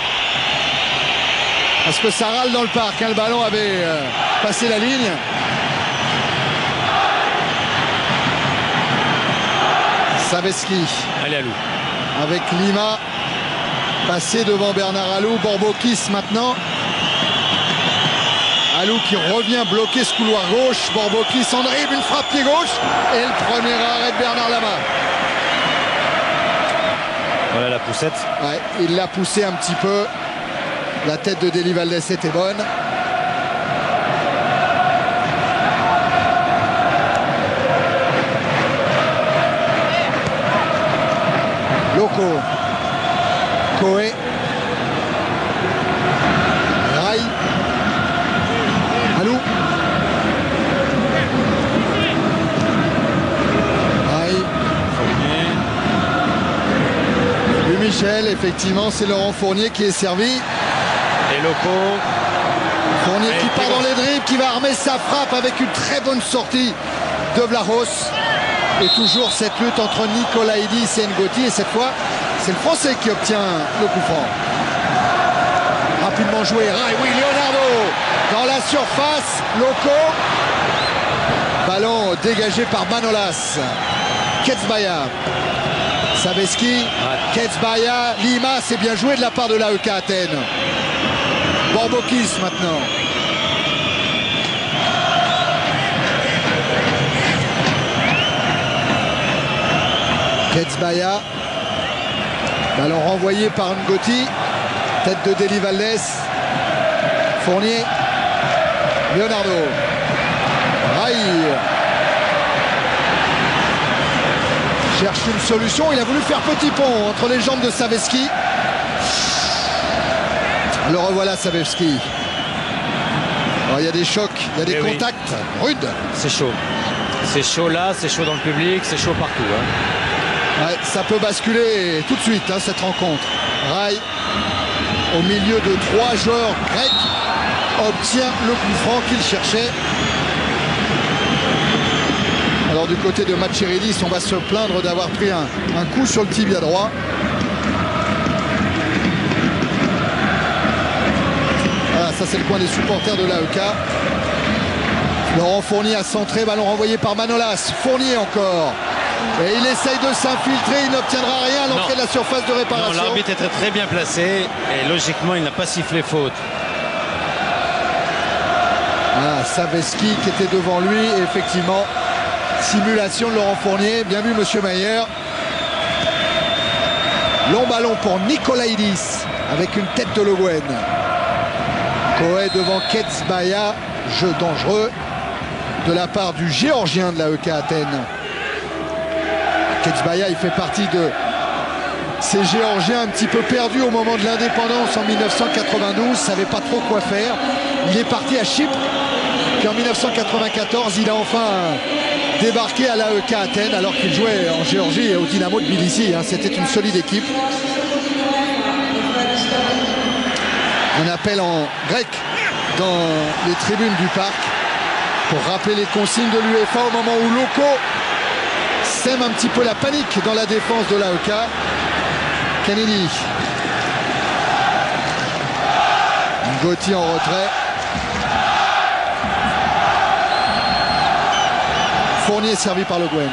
Parce que ça râle dans le parc, hein, le ballon avait passé la ligne. Saveski. Allez, Alou. Avec Lima. Passé devant Bernard Alou. Borbokis maintenant. Alou qui revient bloquer ce couloir gauche. Borbokis en dribble, une frappe pied gauche. Et le premier arrêt de Bernard Lama. Voilà la poussette. Ouais, il l'a poussé un petit peu. La tête de Deli Valdés était bonne. Loco. Koé. Rai. Alou. Rai. Michel, effectivement, c'est Laurent Fournier qui est servi. Et Loco. Fournier qui part dans les dribbles, qui va armer sa frappe avec une très bonne sortie de Vlahos. Et toujours cette lutte entre Nikolaïdis et Ngoti. Et cette fois, c'est le Français qui obtient le coup franc. Rapidement joué. Oui, Leonardo dans la surface. Loco. Ballon dégagé par Manolas. Ketsbaya. Saveski, Ketsbaya, Lima, c'est bien joué de la part de l'AEK Athènes. Borbokis maintenant. Ketsbaya. Ballon renvoyé par Ngoti. Tête de Deli Valdés. Fournier. Leonardo. Rai. Cherche une solution, il a voulu faire petit pont entre les jambes de Saveski. Le revoilà Saveski. Il y a des chocs, il y a des contacts rudes. C'est chaud. C'est chaud là, c'est chaud dans le public, c'est chaud partout. Hein. Ouais, ça peut basculer tout de suite hein, cette rencontre. Rai, au milieu de 3 joueurs grecs, obtient le coup franc qu'il cherchait. Alors du côté de Matchiridis, on va se plaindre d'avoir pris un coup sur le tibia droit. Voilà, ça c'est le coin des supporters de l'AEK. Laurent Fournier a centré, ballon renvoyé par Manolas. Fournier encore. Et il essaye de s'infiltrer, il n'obtiendra rien à l'entrée de la surface de réparation. L'arbitre était très bien placé et logiquement il n'a pas sifflé faute. Ah, Saveski qui était devant lui, et effectivement. Simulation de Laurent Fournier, bien vu Monsieur Mayer. Long ballon pour Nikolaïdis avec une tête de Le Guen. Koé devant Ketsbaya, jeu dangereux de la part du Géorgien de l'AEK Athènes. Ketsbaya, il fait partie de ces Géorgiens un petit peu perdus au moment de l'indépendance en 1992, ne savait pas trop quoi faire. Il est parti à Chypre, puis en 1994, il a enfin débarqué à l'AEK Athènes alors qu'il jouait en Géorgie et au Dynamo de Tbilissi. C'était une solide équipe. Un appel en grec dans les tribunes du parc pour rappeler les consignes de l'UEFA au moment où Loco sème un petit peu la panique dans la défense de l'AEK. Kennedy. Ngoti en retrait. Fournier servi par Le Guen.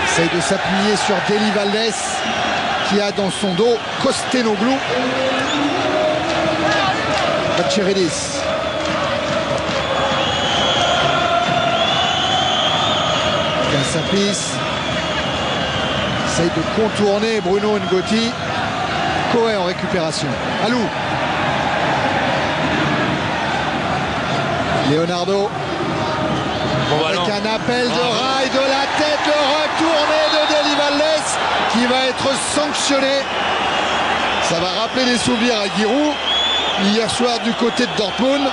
Essaye de s'appuyer sur Deli Valdés qui a dans son dos Costenoglou. Bachiridis. Kassapis. Essaye de contourner Bruno Ngoti. Koé en récupération. Alou. Leonardo. Avec un appel de rail de la tête, le retourné de Deli Valdés qui va être sanctionné. Ça va rappeler des souvenirs à Giroud hier soir du côté de Dortmund.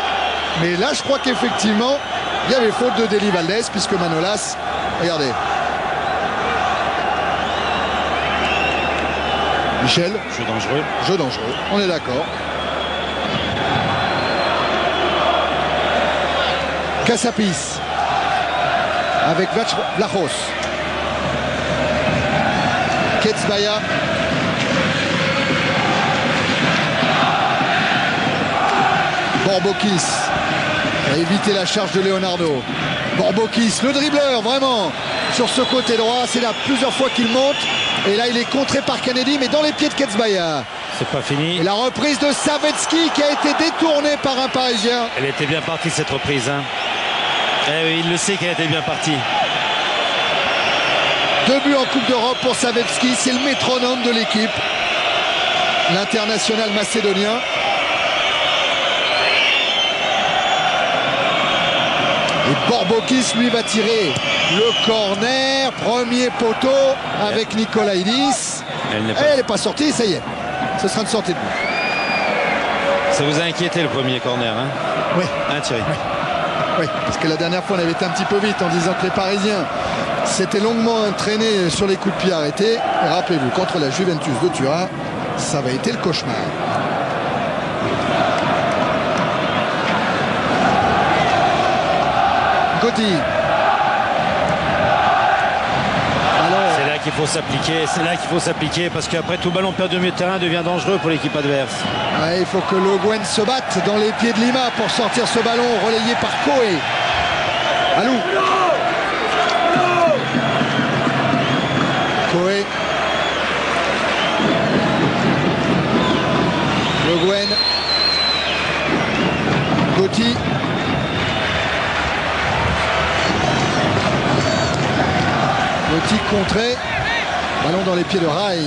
Mais là, je crois qu'effectivement, il y avait faute de Deli Valdés puisque Manolas, regardez. Michel. Jeu dangereux. Jeu dangereux, on est d'accord. Kassapis avec Vlachos. Ketsbaya. Borbokis a évité la charge de Leonardo. Borbokis, le dribbleur vraiment sur ce côté droit. C'est là plusieurs fois qu'il monte. Et là il est contré par Kennedy mais dans les pieds de Ketsbaya. C'est pas fini. Et la reprise de Savetsky qui a été détournée par un Parisien. Elle était bien partie cette reprise. Hein. Eh oui, il le sait qu'elle était bien partie. 2 buts en Coupe d'Europe pour Savetsky. C'est le métronome de l'équipe. L'international macédonien. Et Borbokis lui va tirer le corner. Premier poteau avec Nikolaïdis. Elle n'est pas sortie, ça y est. Ce sera une sortie de but. Ça vous a inquiété le premier corner, hein? Oui. Hein, Thierry? Oui. Oui, parce que la dernière fois on avait été un petit peu vite en disant que les Parisiens s'étaient longuement entraînés sur les coups de pied arrêtés. Et rappelez-vous, contre la Juventus de Turin, ça avait été le cauchemar. Gotti. C'est là qu'il faut s'appliquer, c'est là qu'il faut s'appliquer parce qu'après tout ballon perdu au milieu de terrain devient dangereux pour l'équipe adverse. Ouais, il faut que Le Guen se batte dans les pieds de Lima pour sortir ce ballon relayé par Koé. Alou. Koé. Le Guen. Gotti. Gotti contré. Ballon dans les pieds de Rai.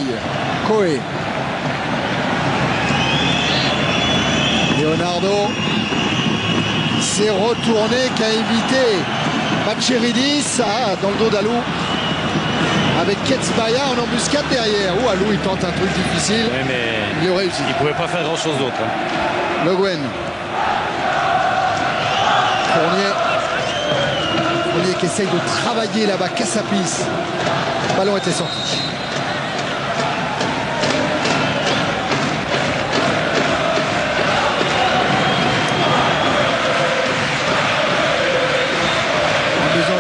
Koé. Leonardo s'est retourné, qu'a évité Bachiridis dans le dos d'Alou avec Ketsbaya en embuscade derrière. Ou Alou il tente un truc difficile. Oui, mais il a réussi. Il ne pouvait pas faire grand chose d'autre. Hein. Le Guen. Fournier qui essaye de travailler là-bas. Kassapis. Le ballon était sorti.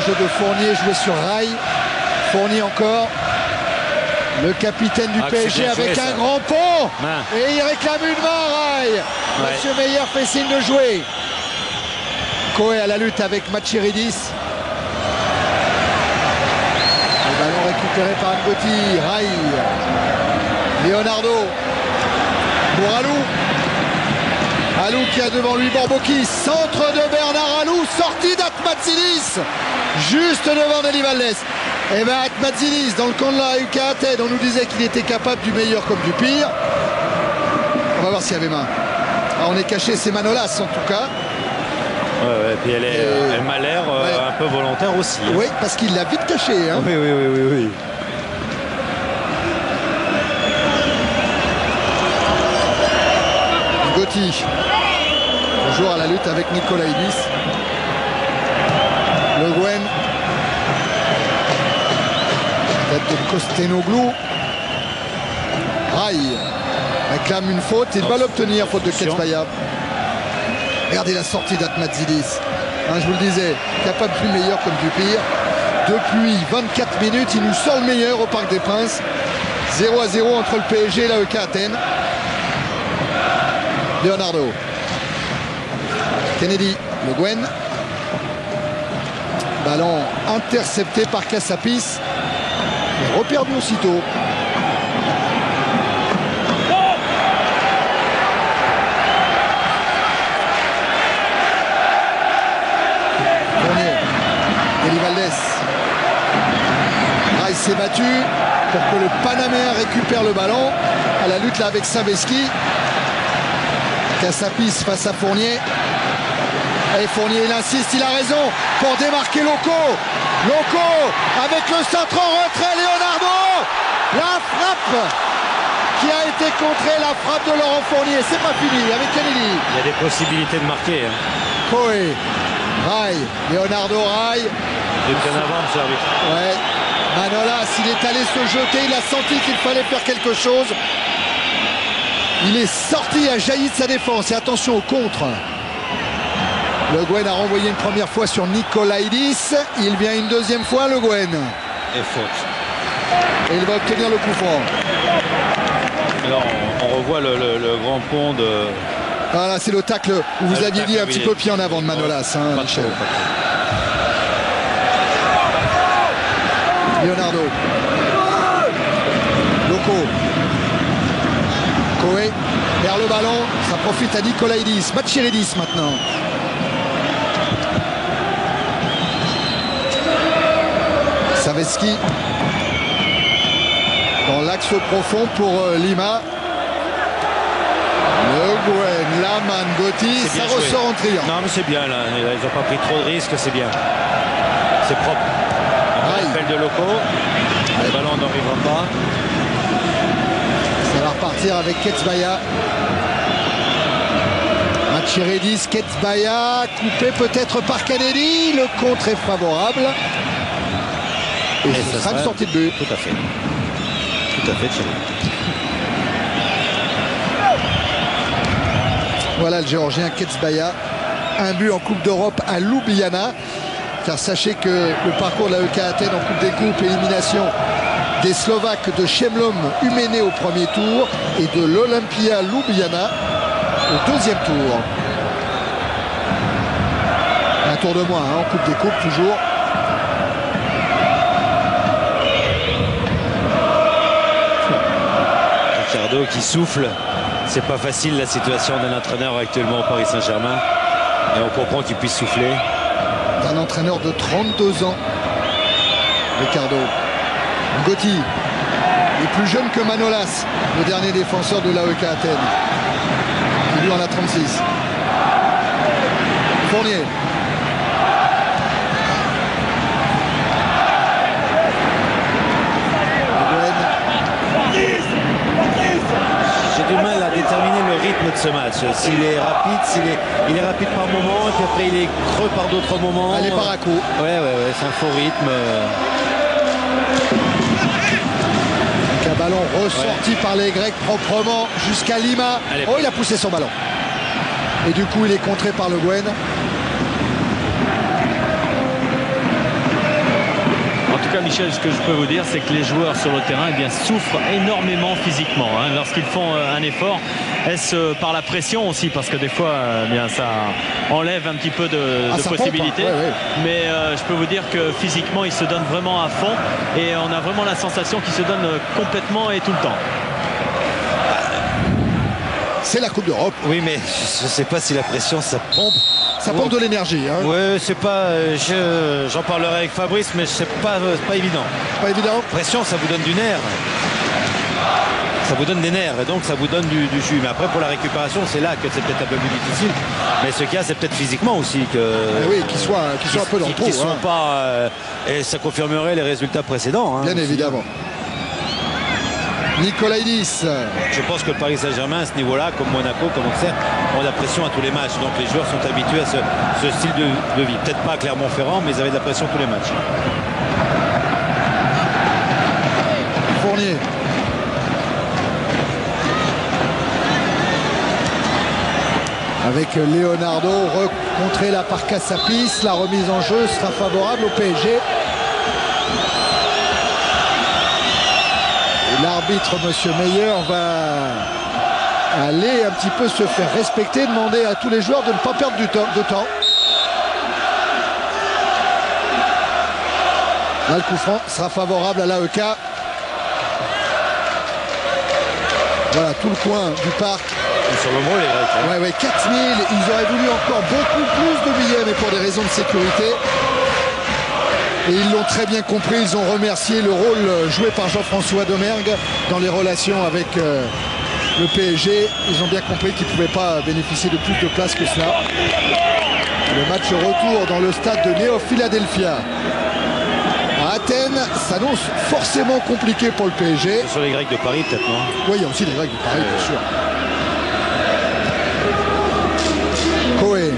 Jeu de Fournier joué sur Rai. Fournier encore. Le capitaine du PSG avec un grand pont. Et il réclame une main, Rai. Monsieur Meyer fait signe de jouer. Koé à la lutte avec Bachiridis. Le ballon récupéré par Ngoti. Rai. Leonardo. Pour Alou. Alou qui a devant lui Borbokis. Centre de Bernard Alou. Sortie d'Atmatsilis. Juste devant Deli Valdés. Et bien Atmatsilis dans le camp de la UK Athènes, on nous disait qu'il était capable du meilleur comme du pire. On va voir s'il y avait main. Alors on est caché, c'est Manolas en tout cas. Ouais, et puis elle m'a l'air un peu volontaire aussi. Hein. Oui, parce qu'il l'a vite caché. Hein. Oui. Gotti. Toujours à la lutte avec Nikolaïdis. Le Guen. Tête de Costenoglou. Rai réclame une faute. Il va l'obtenir, faute de Ketsbaya. Regardez la sortie d'Atmatsilis. Hein, je vous le disais, capable du meilleur comme du pire. Depuis 24 minutes, il nous sort le meilleur au Parc des Princes. 0-0 entre le PSG et la EK Athènes. Leonardo. Kennedy. Le Guen. Ballon intercepté par Cassapis. Et reperdu aussitôt. Eli Valdés. Rice s'est battu pour que le Panaméen récupère le ballon. À la lutte là avec Saveski. Cassapis face à Fournier. Et Fournier il insiste, il a raison pour démarquer Loco. Loco avec le centre en retrait, Leonardo. La frappe qui a été contrée, la frappe de Laurent Fournier. C'est pas fini avec Kennedy. Il y a des possibilités de marquer. Coé. Rai, Leonardo Rai. Et bien avant, monsieur l'arbitre. Ouais. Manolas, il est allé se jeter, il a senti qu'il fallait faire quelque chose. Il est sorti, il a jailli de sa défense. Et attention au contre. Le Guen a renvoyé une première fois sur Nikolaïdis. Il vient une deuxième fois, Le Guen. Et faute. Et il va obtenir le coup franc. Alors, on revoit le grand pont de... Voilà, c'est le tacle où vous aviez dit un petit peu pied en avant de Manolas, hein, Michel. Leonardo. Loco. Coé perd le ballon. Ça profite à Nikolaïdis. Matchiridis maintenant. Saveski. Dans l'axe profond pour Lima. Le Guen, Laman, Gotti, ça ressort en triangle. Non mais c'est bien là, ils n'ont pas pris trop de risques, c'est bien. C'est propre. Appel de Loco, le ballon n'arrivera pas. Ça va repartir avec Ketsbaya. Matchiridis, Ketsbaya, coupé peut-être par Kennedy. Le contre est favorable. Et ce sera une sortie de but. Tout à fait. Tout à fait, Thierry. Voilà le Géorgien Ketsbaya, un but en Coupe d'Europe à Ljubljana. Car sachez que le parcours de la EK Athènes en Coupe des Coupes, élimination des Slovaques de Šemlom Humenné au premier tour et de l'Olympia Ljubljana au deuxième tour. Un tour de moins hein, en Coupe des Coupes toujours. Ricardo qui souffle. C'est pas facile la situation d'un entraîneur actuellement au Paris Saint-Germain. Et on comprend qu'il puisse souffler. Un entraîneur de 32 ans, Ricardo. Gotti est plus jeune que Manolas, le dernier défenseur de l'AEK Athènes. Il lui en a 36. Fournier. J'ai du mal à déterminer le rythme de ce match. S'il est rapide, il est rapide par moment, et puis après il est creux par d'autres moments. Allez par à coup. Ouais, c'est un faux rythme. Un ballon ressorti par les Grecs proprement jusqu'à Lima. Oh, il a poussé son ballon. Et du coup, il est contré par Le Guen. En tout cas, Michel, ce que je peux vous dire, c'est que les joueurs sur le terrain souffrent énormément physiquement lorsqu'ils font un effort. Est-ce par la pression aussi, parce que des fois ça enlève un petit peu de possibilités, pompe, hein. Mais je peux vous dire que physiquement ils se donnent vraiment à fond et on a vraiment la sensation qu'ils se donnent complètement et tout le temps. C'est la Coupe d'Europe. Oui, mais je ne sais pas si la pression ça pompe. Ça pompe de l'énergie. Hein. Oui, c'est pas. J'en parlerai avec Fabrice, mais c'est pas évident. Pas évident. Pression, ça vous donne du nerf. Ça vous donne des nerfs et donc ça vous donne du jus. Mais après, pour la récupération, c'est là que c'est peut-être un peu plus difficile. Mais ce qu'il y a, c'est peut-être physiquement aussi que. Oui, qu'ils soient un peu dans le trou. Qu'ils sont pas. Et ça confirmerait les résultats précédents. Bien évidemment. Nikolaïdis. Je pense que le Paris Saint-Germain, à ce niveau-là, comme Monaco, comme Auxerre, ont la pression à tous les matchs. Donc les joueurs sont habitués à ce style de vie. Peut-être pas à Clermont-Ferrand, mais ils avaient de la pression tous les matchs. Fournier. Avec Leonardo, recontré là par Cassapis. La remise en jeu sera favorable au PSG. L'arbitre, monsieur Meyer, va aller un petit peu se faire respecter, demander à tous les joueurs de ne pas perdre de temps. Là, le coup franc sera favorable à l'AEK. Voilà, tout le coin du parc. Et sur le mot, les Grecs. Ouais, 4000. Ils auraient voulu encore beaucoup plus de billets, mais pour des raisons de sécurité. Et ils l'ont très bien compris. Ils ont remercié le rôle joué par Jean-François Domergue dans les relations avec le PSG. Ils ont bien compris qu'ils ne pouvaient pas bénéficier de plus de place que cela. Le match retour dans le stade de Neo Philadelphia. À Athènes, s'annonce forcément compliqué pour le PSG. C'est sur les Grecs de Paris, peut-être, non? Oui, il y a aussi les Grecs de Paris, bien sûr. Koé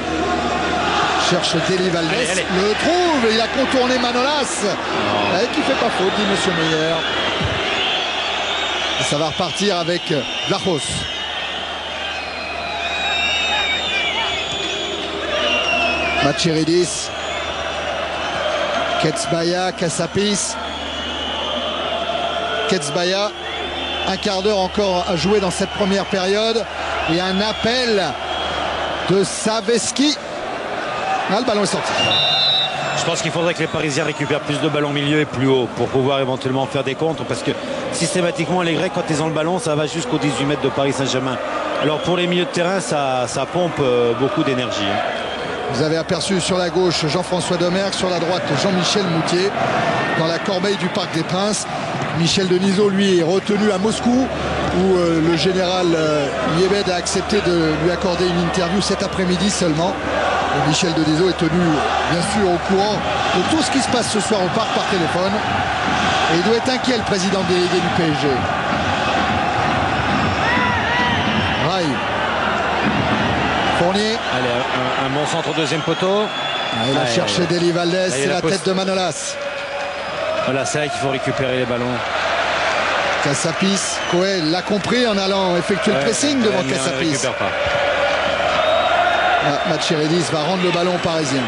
cherche Deli Valdés, le trouve, il a contourné Manolas. Qui fait pas faute, dit Monsieur Meyer. Et ça va repartir avec Vlachos. Machiridis, Ketsbaya, Kassapis. Ketsbaya, un quart d'heure encore à jouer dans cette première période. Et un appel de Saveski. Ah, le ballon est sorti. Je pense qu'il faudrait que les Parisiens récupèrent plus de ballons milieu et plus haut pour pouvoir éventuellement faire des contres, parce que systématiquement les Grecs, quand ils ont le ballon, ça va jusqu'aux 18 mètres de Paris Saint-Germain. Alors pour les milieux de terrain, ça pompe beaucoup d'énergie. Vous avez aperçu sur la gauche Jean-François Domergue, sur la droite Jean-Michel Moutier, dans la corbeille du Parc des Princes. Michel Denisot, lui, est retenu à Moscou, où le général Yebed a accepté de lui accorder une interview cet après-midi seulement. Et Michel Denisot est tenu, bien sûr, au courant de tout ce qui se passe ce soir au Parc par téléphone. Et il doit être inquiet, le président délégué du PSG. Rai. Fournier. Allez, un bon centre au deuxième poteau. Il a cherché Deli Valdés, c'est la tête de Manolas. Voilà, c'est là qu'il faut récupérer les ballons. Kassapis, Koé l'a compris en allant effectuer le pressing devant Kassapis. Machiridis va rendre le ballon parisien.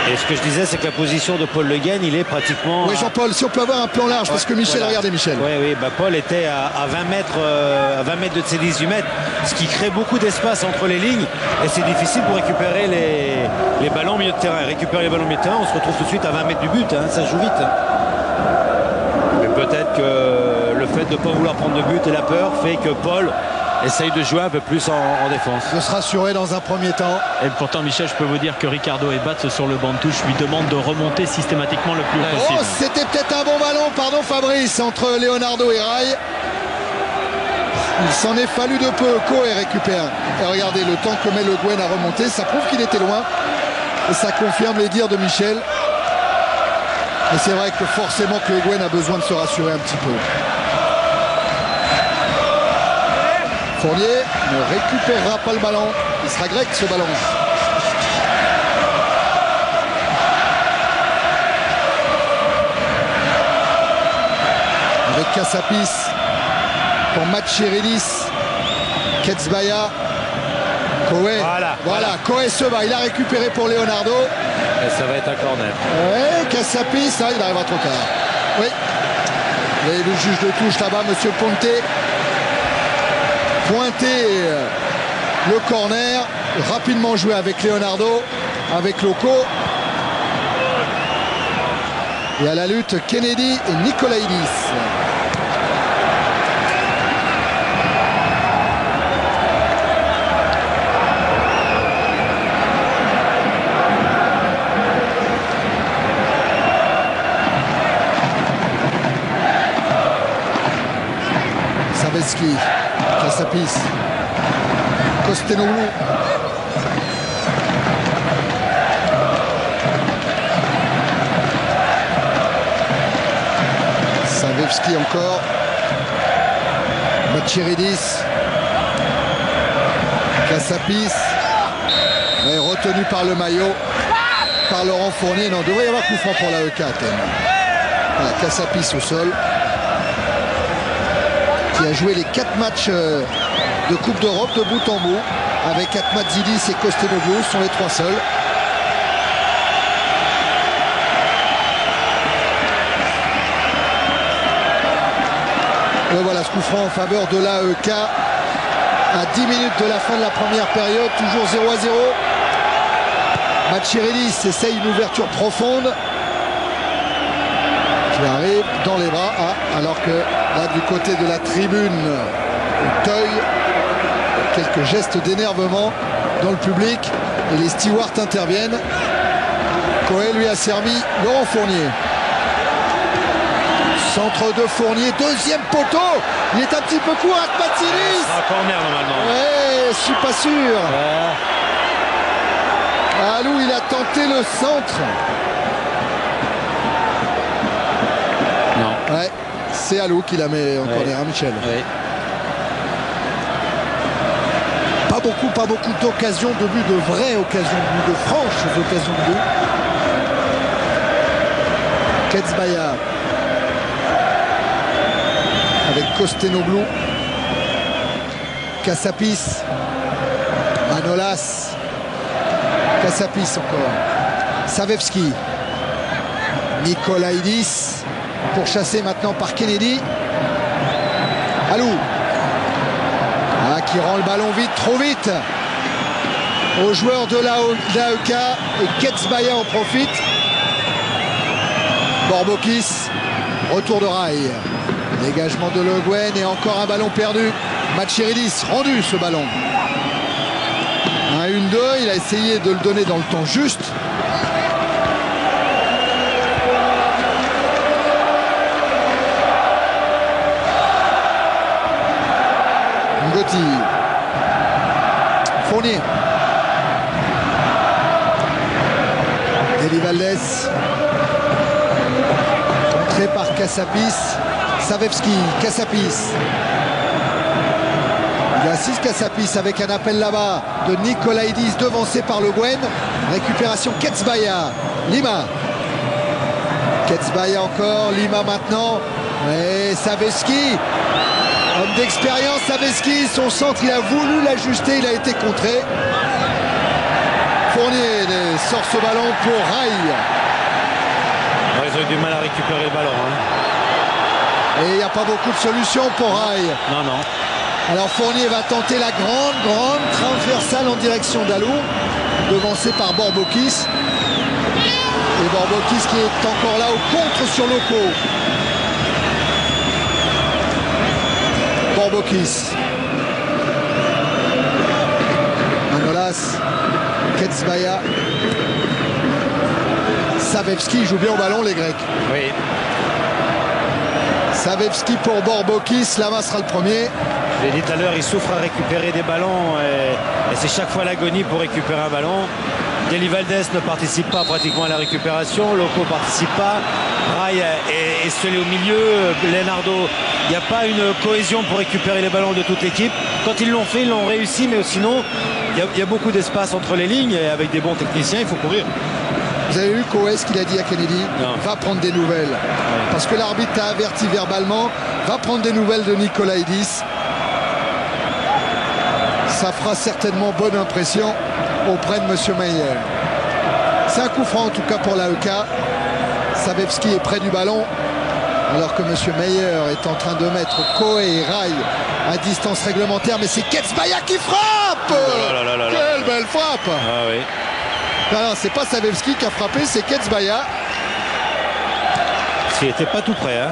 Et ce que je disais, c'est que la position de Paul Le Guen, il est pratiquement... Oui, Jean-Paul, si on peut avoir un plan large, parce que Michel, voilà. Regardez Michel. Oui, Paul était à 20 mètres de ses 18 mètres, ce qui crée beaucoup d'espace entre les lignes, et c'est difficile pour récupérer les ballons au milieu de terrain. Récupérer les ballons au milieu de terrain, on se retrouve tout de suite à 20 mètres du but, ça joue vite. Mais peut-être que le fait de ne pas vouloir prendre de but et la peur fait que Paul essaye de jouer un peu plus en défense. De se rassurer dans un premier temps. Et pourtant, Michel, je peux vous dire que Ricardo et Batz sur le banc de touche lui demandent de remonter systématiquement le plus haut possible. Oh, c'était peut-être un bon ballon, pardon Fabrice, entre Leonardo et Rai. Il s'en est fallu de peu. Koé récupère. Et regardez le temps que met Le Guen à remonter. Ça prouve qu'il était loin. Et ça confirme les dires de Michel. Et c'est vrai que forcément que Le Guen a besoin de se rassurer un petit peu. Fournier ne récupérera pas le ballon. Il sera grec ce ballon. Avec Kassapis pour Machiridis, Ketsbaya, Koé. Voilà. Koé se bat. Il a récupéré pour Leonardo. Et ça va être un corner. Ouais, Kassapis, il arrivera trop tard. Oui. Et le juge de touche là-bas, Monsieur Ponte. Pointer le corner, rapidement joué avec Leonardo, avec Loco. Et à la lutte, Kennedy et Nikolaïdis. Saveski. Kassapis, Kostenoglou, Savevski encore, Machiridis, Kassapis, est retenu par le maillot, par Laurent Fournier. Non, il devrait y avoir coup franc pour l'AEK Athènes. Voilà, Kassapis au sol, qui a joué les 4 matchs de Coupe d'Europe de bout en bout, avec Atmadzidis et Kostenoglou, sont les 3 seuls. Et voilà ce coup franc en faveur de l'AEK à 10 minutes de la fin de la première période, toujours 0-0. Machiridis essaye une ouverture profonde. qui arrive dans les bras. Alors que là, du côté de la tribune, Teuil, quelques gestes d'énervement dans le public et les stewards interviennent. Coé lui a servi Laurent Fournier. Centre de Fournier, deuxième poteau. Il est un petit peu court, Akhmatilis. Un corner normalement. Ouais, je suis pas sûr. Alou, il a tenté le centre. Non. Ouais, c'est Alou qui la met en corner, hein, Michel. Ouais. Pas beaucoup d'occasions de but, de vraies occasions de but, de franches occasions de but. Ketsbaya avec Kostenoglou, Kassapis, Manolas, Kassapis encore, Savevski, Nikolaïdis, pourchassé maintenant par Kennedy. Alou, qui rend le ballon vite, trop vite aux joueurs de l'AEK, et Ketsbaya en profite. Borbokis, retour de rail, dégagement de Le Guen et encore un ballon perdu. Machiridis rendu ce ballon. Un 1-2, il a essayé de le donner dans le temps juste. Ngoti, Fournier, Deli Valdez, contré par Kassapis, Savevski, Kassapis. Il assiste Kassapis avec un appel là-bas de Nikolaïdis devancé par Le Guen. Récupération Ketsbaya, Lima. Ketsbaya encore, Lima maintenant. Et Savevski. Homme d'expérience, Savevski, son centre, il a voulu l'ajuster, il a été contré. Fournier sort ce ballon pour Rail. Ouais, ils ont eu du mal à récupérer le ballon. Hein. Et il n'y a pas beaucoup de solutions pour Rail. Non, non. Alors Fournier va tenter la grande transversale en direction d'Alou, devancé par Borbokis. Et Borbokis qui est encore là au contre sur Loco. Borbokis, Manolas, Ketsbaya, Savevski joue bien au ballon, les Grecs. Oui. Savevski pour Borbokis, Lama sera le premier. Je l'ai dit tout à l'heure, il souffre à récupérer des ballons et c'est chaque fois l'agonie pour récupérer un ballon. Deli Valdez ne participe pas pratiquement à la récupération, Loco ne participe pas, Rai est scellé au milieu, Leonardo, il n'y a pas une cohésion pour récupérer les ballons de toute l'équipe. Quand ils l'ont fait, ils l'ont réussi, mais sinon, il y a beaucoup d'espace entre les lignes et avec des bons techniciens, il faut courir. Vous avez vu Coé, ce qu'il a dit à Kennedy? Non. Va prendre des nouvelles. Ouais. Parce que l'arbitre t'a averti verbalement, va prendre des nouvelles de Nikolaïdis. Ça fera certainement bonne impression auprès de M. Meyer. C'est un coup franc en tout cas pour l'AEK. Savevski est près du ballon alors que M. Meyer est en train de mettre Coé et Rai à distance réglementaire, mais c'est Ketsbaya qui frappe. Quelle belle frappe. Ah oui. Non, c'est pas Savevski qui a frappé, c'est Ketsbaya. Il n'était pas tout près. Hein.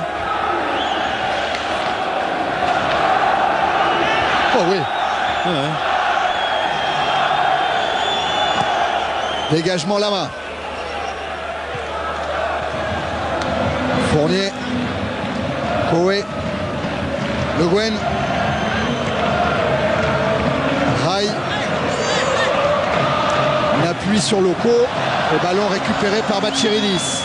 Oh oui. Ah ouais. Dégagement Lama. Fournier. Coé. Le Guen. Rai. Un appui sur Loco. Le ballon récupéré par Machiridis.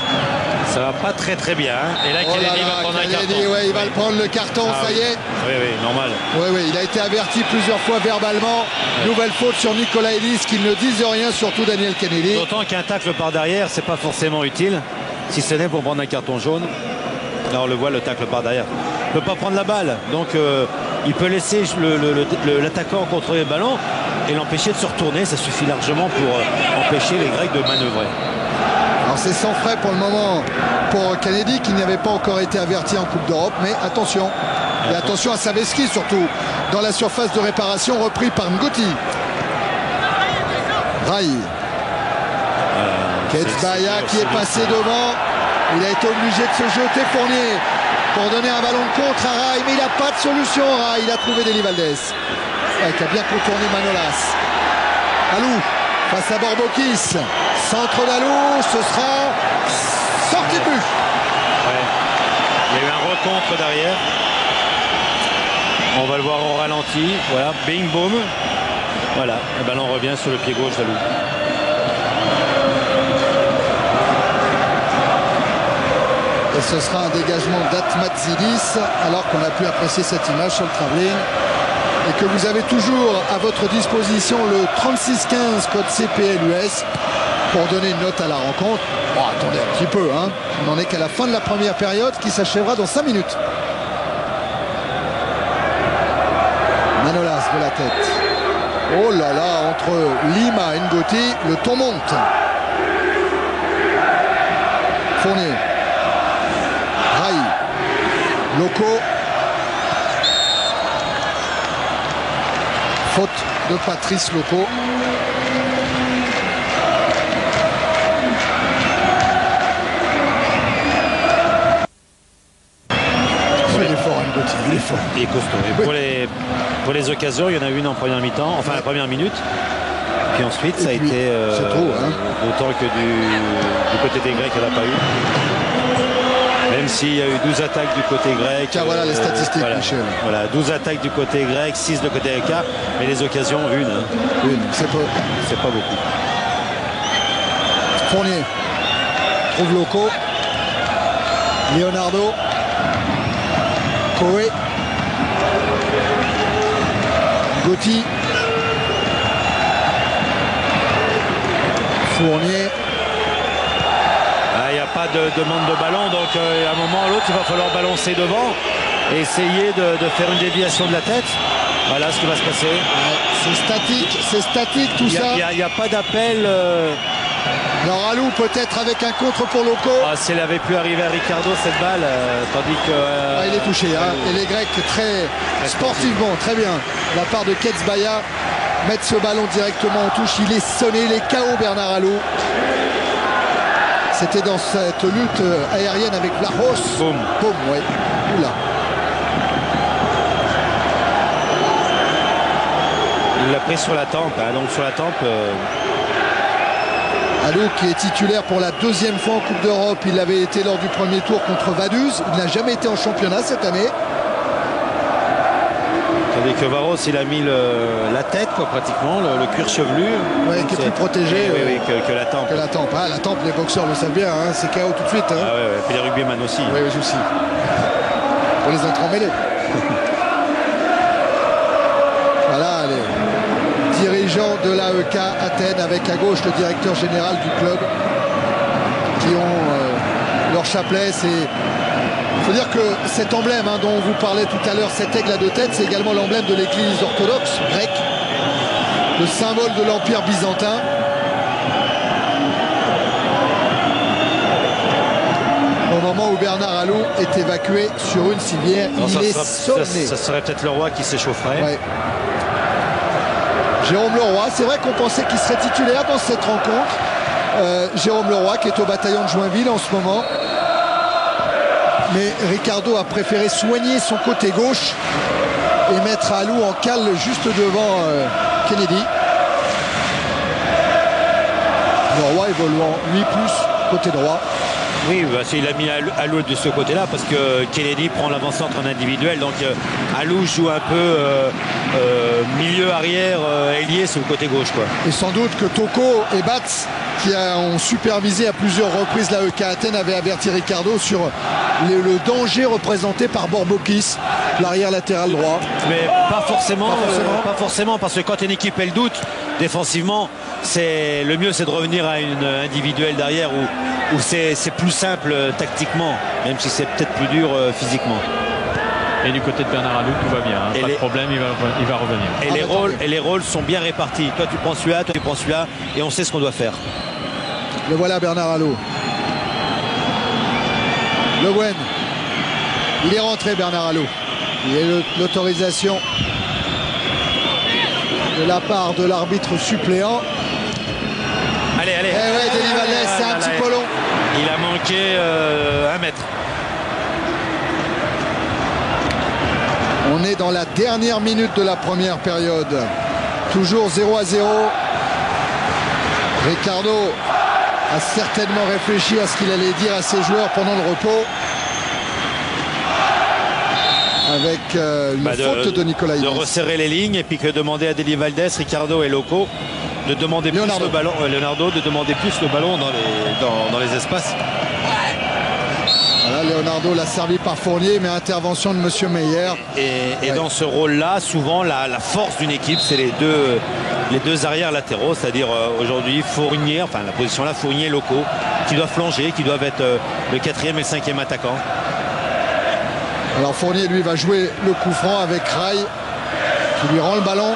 Ça va pas très bien. Hein. Et là, Oh Kennedy va prendre un carton. Ouais, il va le prendre le carton, ça y est. Oui, normal. Oui, il a été averti plusieurs fois verbalement. Nouvelle faute sur Nikolaïdis qui ne disent rien, surtout Daniel Kennedy. D'autant qu'un tacle par derrière, c'est pas forcément utile, si ce n'est pour prendre un carton jaune. Là, on le voit, le tacle par derrière. Il ne peut pas prendre la balle, donc il peut laisser l'attaquant contrôler le ballon et l'empêcher de se retourner. Ça suffit largement pour empêcher les Grecs de manœuvrer. Alors c'est sans frais pour le moment pour Kennedy qui n'avait pas encore été averti en Coupe d'Europe, mais attention. Et attention à Savevski surtout dans la surface de réparation, repris par Ngoti. Rai. Ketsbaya qui est passé devant. Il a été obligé de se jeter Fournier pour donner un ballon de contre à Rai, mais il n'a pas de solution. Rai, il a trouvé Deli Valdés qui a bien contourné Manolas. Alou face à Borbokis. Centre d'Alou, ce sera sortie de but. Ouais. Il y a eu un recontre derrière. On va le voir au ralenti. Voilà, bing boom. Voilà, le ballon revient sur le pied gauche d'Alou. Et ce sera un dégagement d'Atmatzidis, alors qu'on a pu apprécier cette image sur le travelling. Et que vous avez toujours à votre disposition le 3615 code CPLUS pour donner une note à la rencontre. Bon, attendez un petit peu, hein. On n'en est qu'à la fin de la première période qui s'achèvera dans 5 minutes. Manolas de la tête. Oh là là, entre Lima et Ngoti, le ton monte. Fournier. Rai. Loco. Faute de Patrice Loco. Il est fort, Ngoti, il est fort. Il est costaud. Et pour les occasions, il y en a une en première mi-temps, enfin la première minute. Puis ensuite, ça a été autant que du côté des Grecs, il n'y en a pas eu. Même s'il y a eu 12 attaques du côté grec. Car voilà les statistiques, Michel. Voilà, 12 attaques du côté grec, 6 du côté grec, mais les occasions, une. Hein. Une, c'est pas beaucoup. Fournier trouve Loco. Leonardo. Koé. Gotti. Fournier. Il n'y a pas de demande de ballon, donc à un moment ou l'autre, il va falloir balancer devant et essayer de faire une déviation de la tête. Voilà ce qui va se passer. Ouais, c'est statique tout ça. Il n'y a pas d'appel. Alors Alou peut-être avec un contre pour Loco. Si elle avait pu arriver à Ricardo cette balle, tandis que... il est touché, hein. Et les Grecs très sportivement, très bien. La part de Ketsbaya, mettre ce ballon directement en touche, il est sonné, il est KO Bernard Alou. C'était dans cette lutte aérienne avec Vlahos. Boum. Boum, ouais. Oula. Il l'a pris sur la tempe, hein. Donc sur la tempe... Alou qui est titulaire pour la deuxième fois en Coupe d'Europe. Il avait été lors du premier tour contre Vaduz. Il n'a jamais été en championnat cette année. Tandis que Varos, il a mis la tête, quoi, pratiquement, le cuir chevelu. Oui, qui est plus protégé que la tempe. Que la tempe. La tempe, les boxeurs le savent bien, hein. C'est KO tout de suite. Hein. Et puis les rugbyman aussi. Oui, aussi. Pour les entrées mêlées. Voilà, les dirigeants de l'AEK Athènes avec à gauche le directeur général du club qui ont leur chapelet. Il faut dire que cet emblème dont on vous parlait tout à l'heure, cet aigle à deux têtes, c'est également l'emblème de l'église orthodoxe grecque, le symbole de l'empire byzantin. Au moment où Bernard Alou est évacué sur une civière, il est sonné. Ça serait peut-être le roi qui s'échaufferait. Ouais. Jérôme Leroy, c'est vrai qu'on pensait qu'il serait titulaire dans cette rencontre. Jérôme Leroy qui est au bataillon de Joinville en ce moment. Mais Ricardo a préféré soigner son côté gauche et mettre Alou en cale juste devant Kennedy. Leroy évoluant lui plus côté droit. Oui, il a mis Alou de ce côté-là parce que Kennedy prend l'avant-centre en individuel. Donc Alou joue un peu milieu arrière ailier sur le côté gauche, quoi. Et sans doute que Toko et Batz, qui ont supervisé à plusieurs reprises l'AEK Athènes, avaient averti Ricardo sur le danger représenté par Borbokis, l'arrière latéral droit. Mais pas forcément, parce que quand une équipe elle doute défensivement, le mieux c'est de revenir à une individuelle derrière où c'est plus simple tactiquement, même si c'est peut-être plus dur physiquement. Et du côté de Bernard Alou, tout va bien, hein. Pas de problème, il va revenir. Et les rôles sont bien répartis. Toi tu prends celui-là, toi tu prends celui-là, et on sait ce qu'on doit faire. Le voilà Bernard Alou. Le Gwen. Il est rentré Bernard Alou. Il y a l'autorisation de la part de l'arbitre suppléant. Allez. Deli Valdés, c'est un petit peu long. Il a manqué 1 mètre. On est dans la dernière minute de la première période. Toujours 0-0. Ricardo a certainement réfléchi à ce qu'il allait dire à ses joueurs pendant le repos. Avec une faute de Nicolas Ives. De resserrer les lignes et puis que demander à Deli Valdés, Ricardo et Loco de demander plus le ballon, Leonardo de demander plus le ballon dans les espaces. Voilà, Leonardo l'a servi par Fournier, mais intervention de Monsieur Meyer. Et dans ce rôle-là, souvent la force d'une équipe, c'est les deux arrières latéraux, c'est-à-dire aujourd'hui Fournier, enfin la position là, Fournier et Loco, qui doivent flanger, qui doivent être le 4e et le 5e attaquant. Alors Fournier, lui, va jouer le coup franc avec Rai, qui lui rend le ballon.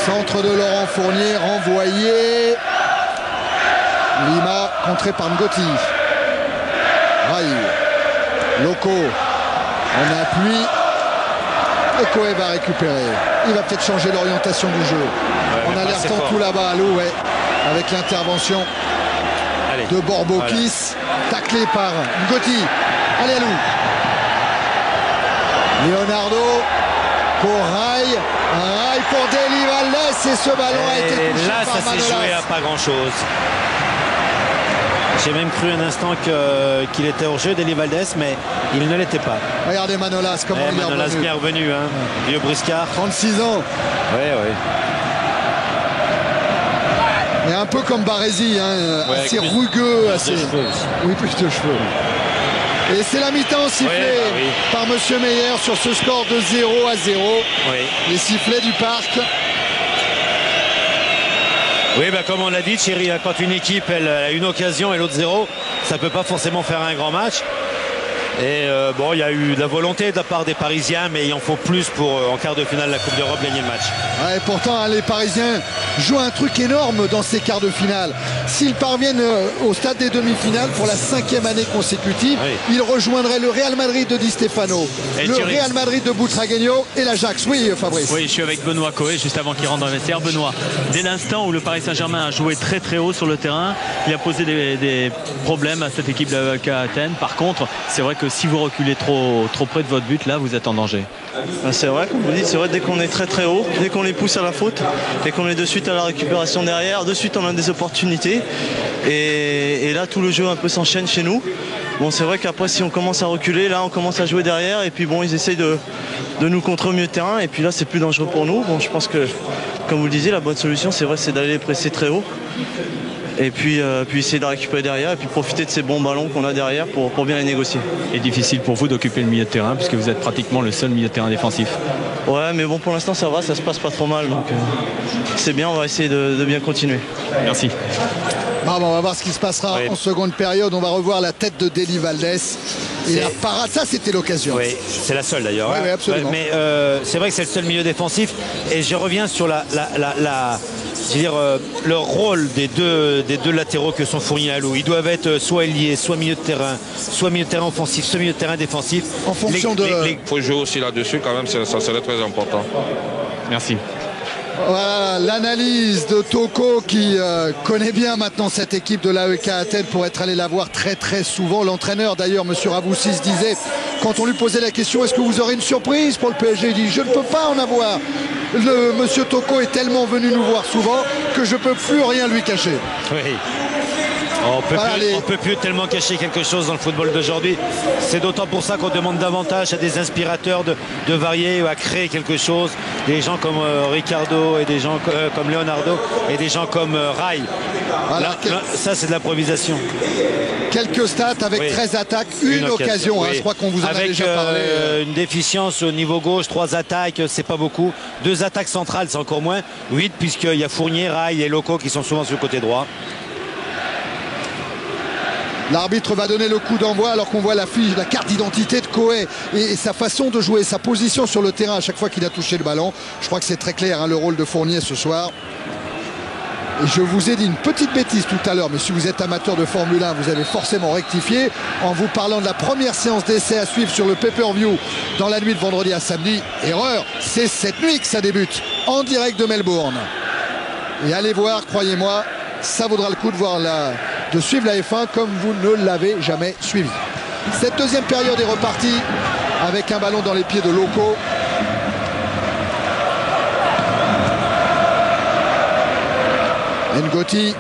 Centre de Laurent Fournier, renvoyé. Lima, contré par Ngoti. Rai, Loco, en appui. Et Koé va récupérer. Il va peut-être changer l'orientation du jeu. En alertant tout là-bas à Lou, avec l'intervention de Borbokis, taclé par Ngoti. Allez à Lou. Leonardo pour Rai. Rai pour Deli Valdés et ce ballon a été touché là, par ça s'est joué à pas grand-chose. J'ai même cru un instant qu'il était hors jeu, Deli Valdés, mais il ne l'était pas. Regardez Manolas, comment il est revenu. Manolas bien revenu, hein. Vieux briscard. 36 ans. Oui. Et un peu comme Baresi, hein, assez rugueux, assez. Oui, plus de cheveux. Et c'est la mi-temps sifflée par Monsieur Meyer sur ce score de 0-0. Les sifflets du parc. Oui, comme on l'a dit, Thierry, quand une équipe elle a une occasion et l'autre 0, ça ne peut pas forcément faire un grand match. Et il y a eu de la volonté de la part des Parisiens, mais il en faut plus pour, en quart de finale de la Coupe d'Europe, gagner le match. Ouais, pourtant, les Parisiens jouent un truc énorme dans ces quarts de finale. S'ils parviennent au stade des demi-finales pour la 5e année consécutive, ils rejoindraient le Real Madrid de Di Stefano, le Real Madrid de Butragueño et l'Ajax. Oui, Fabrice. Oui, je suis avec Benoît Coé juste avant qu'il rentre dans le vestiaire. Benoît, dès l'instant où le Paris Saint-Germain a joué très très haut sur le terrain, il a posé des problèmes à cette équipe de l'AEK Athènes. Par contre, c'est vrai que si vous reculez trop près de votre but, là, vous êtes en danger. C'est vrai, comme vous dites, c'est vrai, dès qu'on est très très haut, dès qu'on les pousse à la faute, dès qu'on est de suite à la récupération derrière, de suite on a des opportunités. Et là, tout le jeu un peu s'enchaîne chez nous. Bon, c'est vrai qu'après, si on commence à reculer, là, on commence à jouer derrière. Et puis bon, ils essayent de nous contrer au milieu de terrain. Et puis là, c'est plus dangereux pour nous. Bon, je pense que, comme vous le disiez, la bonne solution, c'est vrai, c'est d'aller presser très haut. Et puis essayer de récupérer derrière et puis profiter de ces bons ballons qu'on a derrière pour bien les négocier. Et difficile pour vous d'occuper le milieu de terrain puisque vous êtes pratiquement le seul milieu de terrain défensif. Ouais, mais bon, pour l'instant ça va, ça se passe pas trop mal, donc c'est bien, on va essayer de bien continuer. Merci. On va voir ce qui se passera en seconde période. On va revoir la tête de Deli Valdés. Et la parade, ça c'était l'occasion. Oui, c'est la seule d'ailleurs. Oui, absolument. Mais c'est vrai que c'est le seul milieu défensif. Et je reviens sur le rôle des deux latéraux que sont Fournier et Alou. Ils doivent être soit ailiers, soit milieu de terrain offensif, soit milieu de terrain défensif. En fonction Il faut jouer aussi là-dessus quand même, ça serait très important. Merci. Voilà l'analyse de Toko qui connaît bien maintenant cette équipe de l'AEK Athènes pour être allé la voir très très souvent. L'entraîneur d'ailleurs, Monsieur Ravoucis, disait quand on lui posait la question est-ce que vous aurez une surprise pour le PSG, il dit je ne peux pas en avoir. Monsieur Toko est tellement venu nous voir souvent que je ne peux plus rien lui cacher. Oui. On ne peut plus tellement cacher quelque chose dans le football d'aujourd'hui. C'est d'autant pour ça qu'on demande davantage à des inspirateurs de varier ou à créer quelque chose. Des gens comme Ricardo et des gens comme Leonardo et des gens comme Rai. Voilà, ça, c'est de l'improvisation. Quelques stats avec 13 attaques, une occasion. Je crois qu'on vous en a déjà parlé. Une déficience au niveau gauche, 3 attaques, c'est pas beaucoup. 2 attaques centrales, c'est encore moins. 8 puisqu'il y a Fournier, Rai et Loco qui sont souvent sur le côté droit. L'arbitre va donner le coup d'envoi alors qu'on voit la carte d'identité de Koé et sa façon de jouer, sa position sur le terrain à chaque fois qu'il a touché le ballon. Je crois que c'est très clair le rôle de Fournier ce soir. Et je vous ai dit une petite bêtise tout à l'heure, mais si vous êtes amateur de Formule 1, vous allez forcément rectifier en vous parlant de la première séance d'essai à suivre sur le pay-per-view dans la nuit de vendredi à samedi. Erreur, c'est cette nuit que ça débute en direct de Melbourne. Et allez voir, croyez-moi, ça vaudra le coup de suivre la F1 comme vous ne l'avez jamais suivi. Cette deuxième période est repartie avec un ballon dans les pieds de Loco. Ngoti.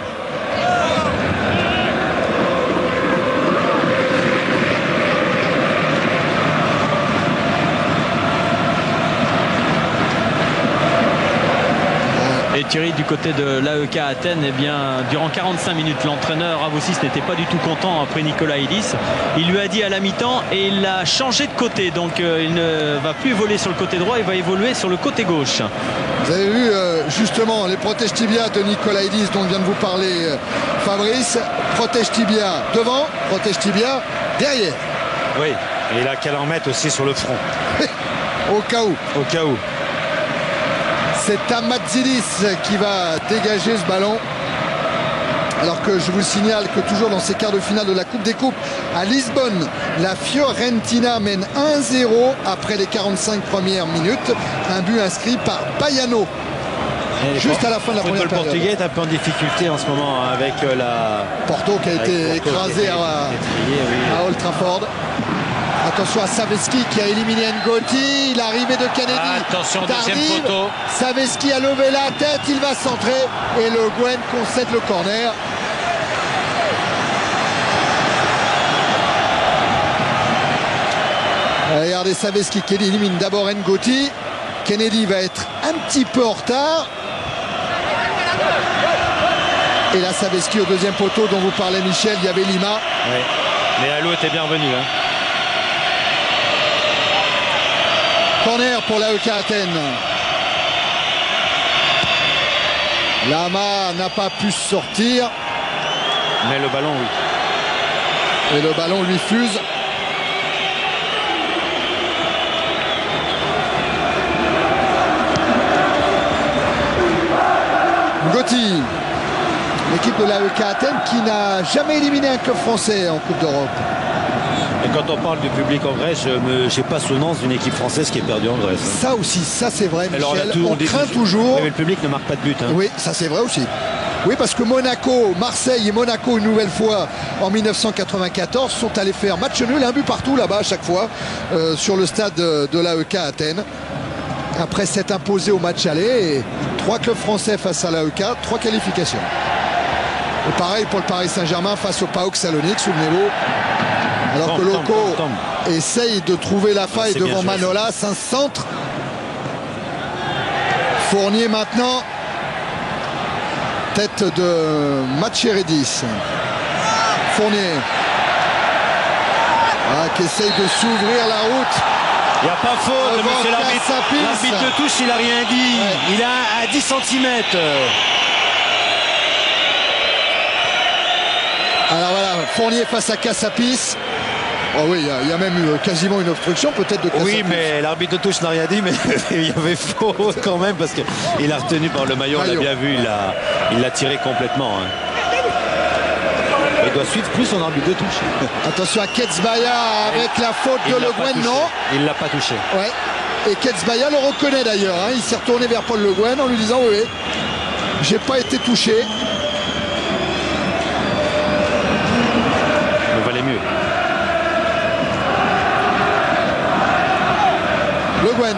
Et Thierry, du côté de l'AEK Athènes, eh bien, durant 45 minutes, l'entraîneur Avosis n'était pas du tout content après Nikolaïdis. Il lui a dit à la mi-temps et il a changé de côté. Donc il ne va plus voler sur le côté droit, il va évoluer sur le côté gauche. Vous avez vu justement les protèges tibia de Nikolaïdis dont vient de vous parler Fabrice. Protège tibia devant, protège tibia derrière. Oui, et il a qu'à en mettre aussi sur le front. Au cas où. Au cas où. C'est Amatzidis qui va dégager ce ballon. Alors que je vous signale que toujours dans ces quarts de finale de la Coupe des Coupes à Lisbonne, la Fiorentina mène 1-0 après les 45 premières minutes. Un but inscrit par Baiano. Juste à la fin de la première période. Le portugais est un peu en difficulté en ce moment avec la... Porto qui a été écrasé à Old Trafford. Attention à Saveski qui a éliminé Ngoti. L'arrivée de Kennedy. Attention, deuxième poteau. Saveski a levé la tête. Il va centrer. Et Le Guen concède le corner. Regardez Saveski qui élimine d'abord Ngoti. Kennedy va être un petit peu en retard. Et là Saveski au deuxième poteau dont vous parlez Michel. Il y avait Lima. Oui. Mais Alou était bien revenu. Corner pour l'AEK Athènes. Lama n'a pas pu sortir. Mais le ballon, oui. Et le ballon lui fuse. Ngoti. L'équipe de l'AEK Athènes qui n'a jamais éliminé un club français en Coupe d'Europe. Et quand on parle du public en Grèce, je n'ai pas souvenance d'une équipe française qui est perdue en Grèce. Ça aussi, ça c'est vrai, Michel. Alors, on craint toujours. Mais le public ne marque pas de but. Oui, ça c'est vrai aussi. Oui, parce que Monaco, Marseille et Monaco, une nouvelle fois, en 1994, sont allés faire match nul, un but partout là-bas à chaque fois, sur le stade de l'AEK Athènes. Après s'être imposé au match aller, et 3 clubs français face à l'AEK, 3 qualifications. Et pareil pour le Paris Saint-Germain face au PAOK Salonique, souvenez-vous. Alors que Loco essaye de trouver la faille devant Manolas, un centre. Fournier maintenant. Tête de Matcheridis. Fournier. Qui essaye de s'ouvrir la route. Il n'y a pas faute, monsieur l'arbitre. L'arbitre de touche, il n'a rien dit. Ouais. Il a à 10 cm. Alors voilà, Fournier face à Cassapis. Oh oui, il y a même eu quasiment une obstruction peut-être de Cassapis. Oui, mais l'arbitre de touche n'a rien dit, mais il y avait faute quand même parce qu'il a retenu par le maillot, on l'a bien vu, il l'a tiré complètement. Il doit suivre plus son arbitre de touche. Attention à Ketsbaya avec la faute de Le Guen, non. Il ne l'a pas touché. Ouais. Et Ketsbaya le reconnaît d'ailleurs. Il s'est retourné vers Paul Le Guen en lui disant oui, j'ai pas été touché. Il valait mieux. Le Guen.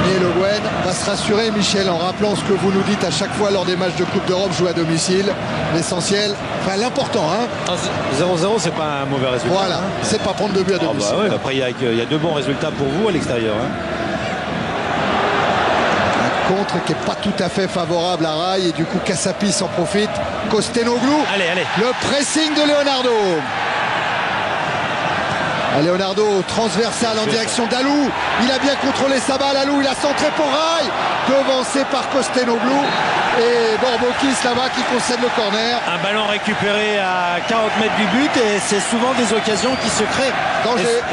Et Le Guen va se rassurer, Michel, en rappelant ce que vous nous dites à chaque fois lors des matchs de Coupe d'Europe joués à domicile. L'essentiel, enfin l'important. 0-0, c'est pas un mauvais résultat. Voilà, c'est pas prendre de but à domicile. Bah ouais, après, il y a 2 bons résultats pour vous à l'extérieur. Un contre qui n'est pas tout à fait favorable à Rai et du coup Cassapis en profite. Costenoglou. Allez. Le pressing de Leonardo. Leonardo transversal en direction d'Alou. Il a bien contrôlé sa balle. Alou, il a centré pour Rai. Devancé par Costenoglou. Et Borbokis là-bas qui concède le corner. Un ballon récupéré à 40 mètres du but et c'est souvent des occasions qui se créent.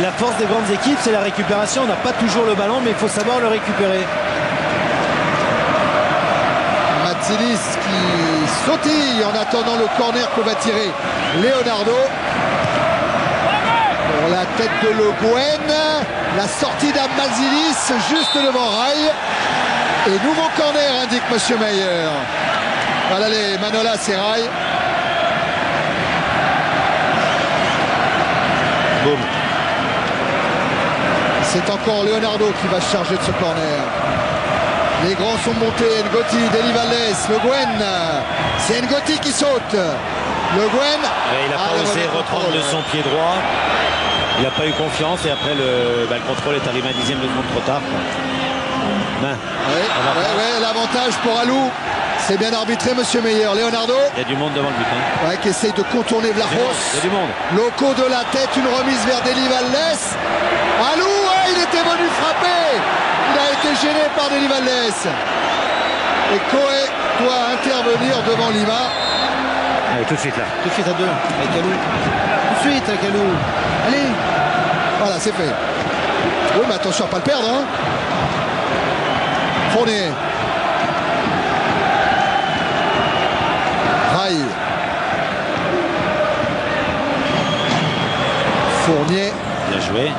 La force des grandes équipes, c'est la récupération. On n'a pas toujours le ballon, mais il faut savoir le récupérer. Matsidis qui sautille en attendant le corner que va tirer Leonardo. la tête de Le Guen. La sortie d'Amazilis juste devant Rai. Et nouveau corner, indique Monsieur Meyer. Voilà les Manolas et Rai. Boum. C'est encore Leonardo qui va se charger de ce corner. Les grands sont montés. Ngoti, Deli Valdés, Le Guen. C'est Ngoti qui saute. Le Guen. Et il n'a pas osé reprendre de son pied droit. Il n'a pas eu confiance et après le contrôle est arrivé un dixième de seconde trop tard. L'avantage pour Alou. C'est bien arbitré, Monsieur Meyer. Leonardo. Il y a du monde devant le but. Ouais, qui essaye de contourner Vlahos. Il y a du monde. Loco de la tête, une remise vers Deli Valdés. Alou, il était venu frapper. Il a été gêné par Deli Valdés. Et Koé doit intervenir devant Lima. Allez, tout de suite là. Tout de suite à deux, avec Alou. Tout de suite avec Alou. Allez. Voilà, c'est fait. Oui, mais attention à ne pas le perdre. Fournier. Rai. Fournier. Bien joué.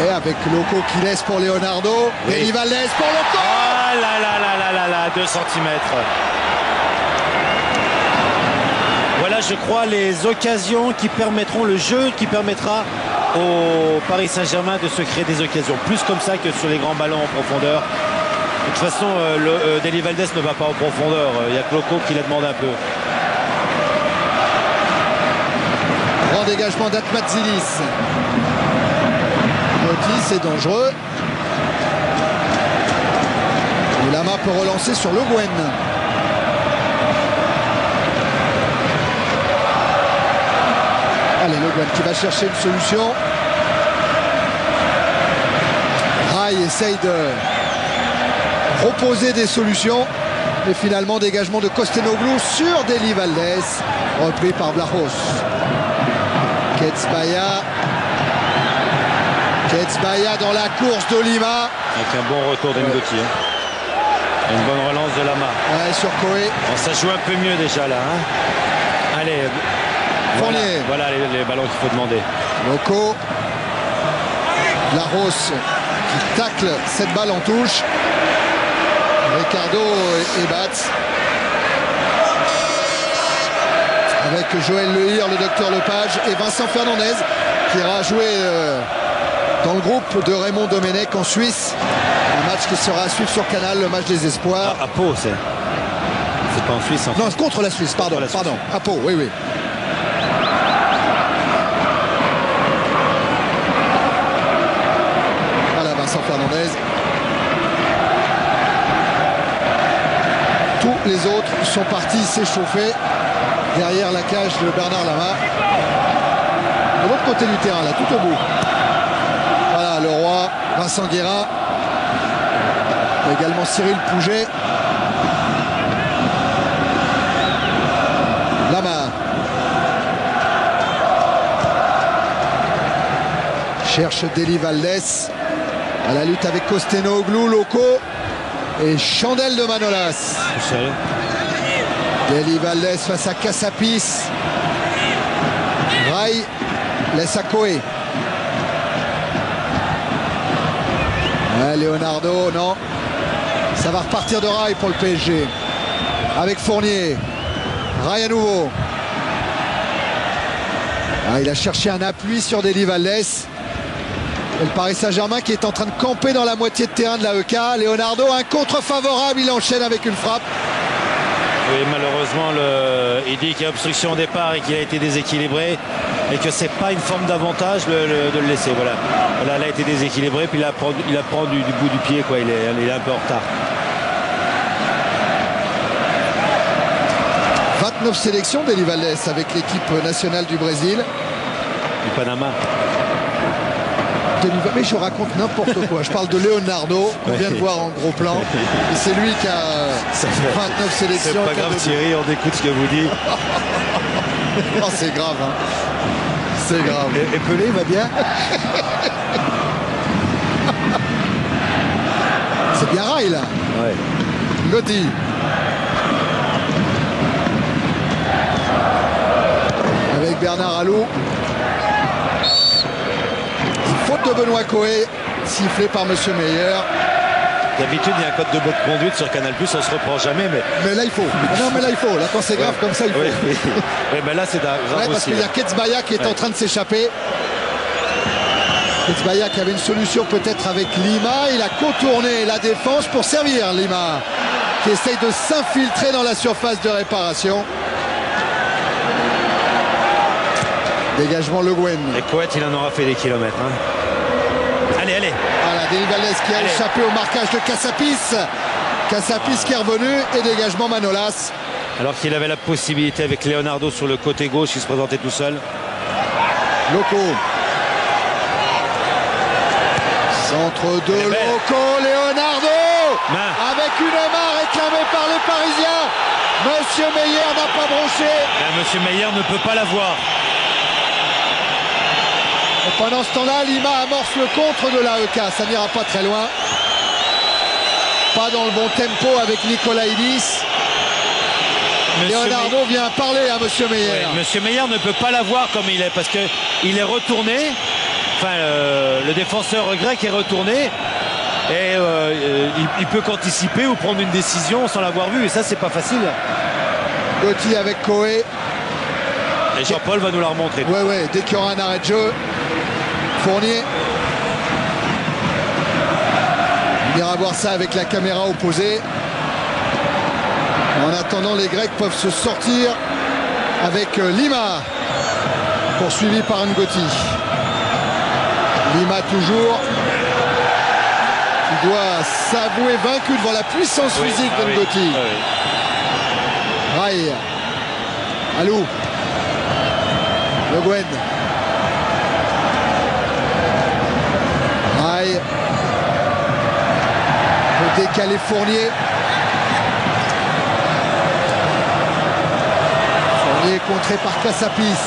Et avec Loco qui laisse pour Leonardo. Oui. Et il va laisser pour Loco. Ah là, 2 cm. Voilà, je crois, les occasions qui permettront, le jeu qui permettra au Paris Saint-Germain de se créer des occasions. Plus comme ça que sur les grands ballons en profondeur. De toute façon, Deli Valdés ne va pas en profondeur. Il y a que Loco qui la demande un peu. Grand dégagement d'Atmatzilis. Ngoti, c'est dangereux. Et Lama peut relancer sur Le Guen. Allez, Le Guen qui va chercher une solution. Rai essaye de proposer des solutions. Et finalement, dégagement de Costinoglu sur Deli Valdés. Repris par Vlahos. Ketsbaya. Ketsbaya dans la course de Lima. Avec un bon retour d'Ngoti. Une bonne relance de Lama. Ouais, sur Koé. Bon, ça joue un peu mieux déjà là. Allez. Fournier. Voilà les ballons qu'il faut demander. Loco. Vlahos qui tacle cette balle en touche. Ricardo et Batz. Avec Joël Lehir, le docteur Lepage et Vincent Fernandez qui ira jouer dans le groupe de Raymond Domenech en Suisse. Un match qui sera à suivre sur Canal, le match des espoirs. À Pau, c'est pas en Suisse. Non, c'est contre la Suisse, pardon. À Pau, oui. Voilà Vincent Fernandez. Tous les autres sont partis s'échauffer derrière la cage de Bernard Lama. De l'autre côté du terrain, là, tout au bout. Voilà, le roi, Vincent Guérin. Également Cyril Pouget. Lama. Cherche Deli Valdés. À la lutte avec Costinoglu, Loco. Et chandelle de Manolas. Deli Valdés face à Cassapis. Rai laisse à Koé. Leonardo, non. Ça va repartir de Rai pour le PSG. Avec Fournier. Rai à nouveau. Il a cherché un appui sur Deli Valdés. Et le Paris Saint-Germain qui est en train de camper dans la moitié de terrain de l'AEK. Leonardo, un contre favorable, il enchaîne avec une frappe. Oui, malheureusement, il dit qu'il y a obstruction au départ et qu'il a été déséquilibré et que c'est pas une forme d'avantage de le laisser. Voilà, là, il a été déséquilibré, puis il apprend du bout du pied, quoi. Il est un peu en retard. 29 sélections Deli Valdés avec l'équipe nationale du Brésil. Du Panama. Mais je raconte n'importe quoi. Je parle de Leonardo qu'on vient de voir en gros plan. Et c'est lui qui a 29 sélections. C'est pas grave Thierry, on écoute ce que vous dites. Oh, c'est grave. C'est grave. Et Pelé va bien. C'est bien Rai là. Ouais. Ngoti. Avec Bernard Alou. de Benoît Coé, sifflé par Monsieur Meyer. D'habitude, il y a un code de bonne conduite sur Canal+, on se reprend jamais, mais là il faut. Non, mais là il faut. Là quand c'est grave comme ça, il faut. Oui, mais là c'est grave aussi. Parce qu'il y a Ketsbaya qui est en train de s'échapper. Ketsbaya qui avait une solution peut-être avec Lima. Il a contourné la défense pour servir Lima, qui essaye de s'infiltrer dans la surface de réparation. Dégagement Le Guen. Et Coët, il en aura fait des kilomètres. Hein. Allez. Voilà, Deli Valdés qui a échappé au marquage de Casapis. Casapis qui est revenu et dégagement Manolas. Alors qu'il avait la possibilité avec Leonardo sur le côté gauche, il se présentait tout seul. Loco. Centre de Loco, Leonardo. Avec une main réclamée par les Parisiens. Monsieur Meyer n'a pas bronché. Monsieur Meyer ne peut pas l'avoir. Et pendant ce temps-là, Lima amorce le contre de l'AEK. Ça n'ira pas très loin. Pas dans le bon tempo avec Nikolaïdis. Leonardo vient parler à Monsieur Meyer. Oui, Monsieur Meyer ne peut pas l'avoir comme il est parce qu'il est retourné. Enfin, le défenseur grec est retourné. Et il peut qu'anticiper ou prendre une décision sans l'avoir vu. Et ça, c'est pas facile. Gauthier avec Coé. Et Jean-Paul va nous la remontrer. Oui, dès qu'il y aura un arrêt de jeu. Fournier. On ira voir ça avec la caméra opposée. En attendant, les Grecs peuvent se sortir avec Lima, poursuivi par Ngoti. Lima toujours, qui doit s'avouer vaincu devant la puissance physique de Ngoti. Rai. Alou. Le Guen. Rai. Peut décaler Fournier. Fournier contré par Casapis.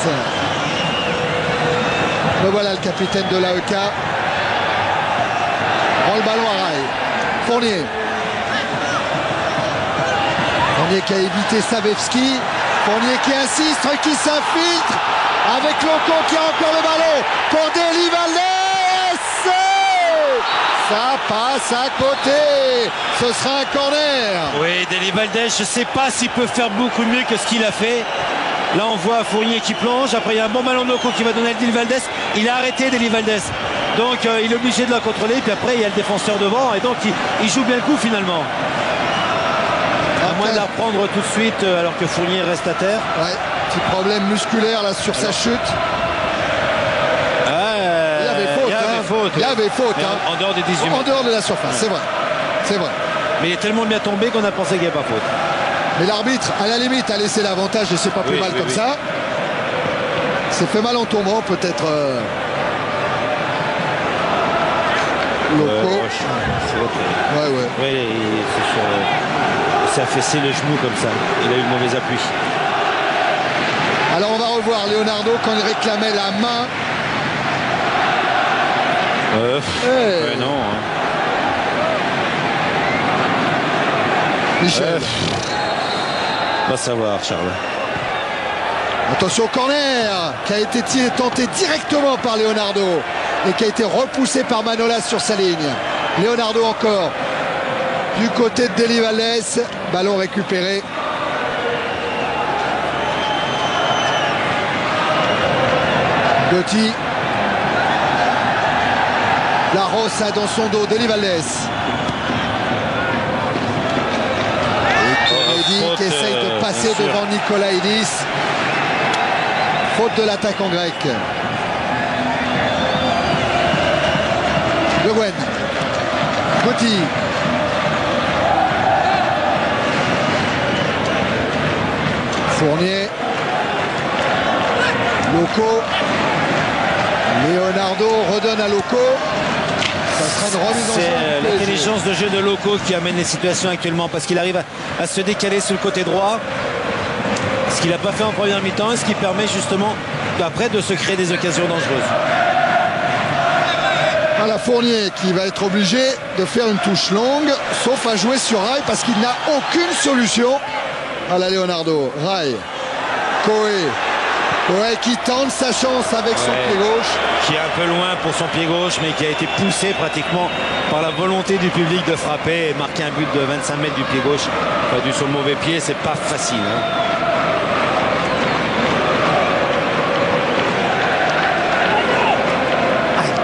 Me voilà le capitaine de l'AEK. Prend le ballon à Rai. Fournier. Fournier qui a évité Savevski. Fournier qui insiste, qui s'infiltre. Avec Loco qui a encore le ballon pour Deli Valdés. Ça passe à côté. Ce sera un corner. Oui, Deli Valdés, je ne sais pas s'il peut faire beaucoup mieux que ce qu'il a fait. Là, on voit Fournier qui plonge. Après, il y a un bon ballon de Loco qui va donner à Deli Valdés. Il a arrêté Deli Valdés. Donc, il est obligé de la contrôler. Puis après, il y a le défenseur devant. Et donc, il joue bien le coup finalement. À moins de la reprendre tout de suite alors que Fournier reste à terre. Ouais, petit problème musculaire là sur sa chute. Il y avait faute. En dehors des 18 mètres. En dehors de la surface, c'est vrai. C'est vrai. Mais il est tellement bien tombé qu'on a pensé qu'il n'y avait pas faute. Mais l'arbitre, à la limite, a laissé l'avantage et c'est pas plus mal comme ça. C'est fait mal en tombant, peut-être. Loco. Ouais, il s'est affaissé le genou comme ça. Il a eu le mauvais appui. Alors on va revoir Leonardo quand il réclamait la main. Non. Hein. Michel. Va savoir, Charles. Attention au corner qui a été tenté directement par Leonardo et qui a été repoussé par Manolas sur sa ligne. Leonardo encore du côté de Deli Valdés. Ballon récupéré. Gotti. La Rossa dans son dos, Deli Valdés. Et Kennedy qui essaye de passer devant Nikolaïdis. Faute de l'attaquant grec. Le Guen. Gotti. Fournier. Loco. Leonardo redonne à Loco. Ça sera une remise en jeu. C'est l'intelligence de jeu de Loco qui amène les situations actuellement parce qu'il arrive à se décaler sur le côté droit. Ce qu'il n'a pas fait en première mi-temps et ce qui permet justement après de se créer des occasions dangereuses. Voilà Fournier qui va être obligé de faire une touche longue, sauf à jouer sur Rai parce qu'il n'a aucune solution. Voilà Leonardo, Rai, Coé, Ouais, qui tente sa chance avec son pied gauche. Qui est un peu loin pour son pied gauche, mais qui a été poussé pratiquement par la volonté du public de frapper et marquer un but de 25 mètres du pied gauche. Pas du sur le mauvais pied, c'est pas facile.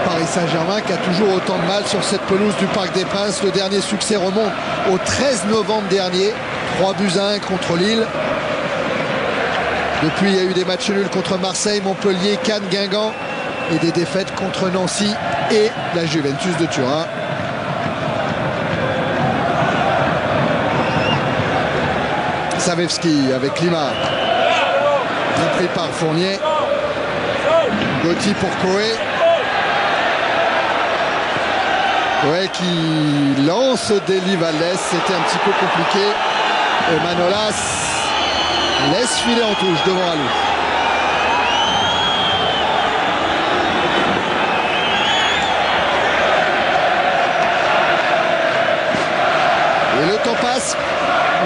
Paris Saint-Germain qui a toujours autant de mal sur cette pelouse du Parc des Princes. Le dernier succès remonte au 13 novembre dernier. 3-1 contre Lille. Depuis, il y a eu des matchs nuls contre Marseille, Montpellier, Cannes, Guingamp et des défaites contre Nancy et la Juventus de Turin. Savevski avec Lima. Compris par Fournier. Gauthier pour Coé. Coé qui lance Deli Valdés. C'était un petit peu compliqué. Et Manolas laisse filer en touche devant Alou. Et le temps passe.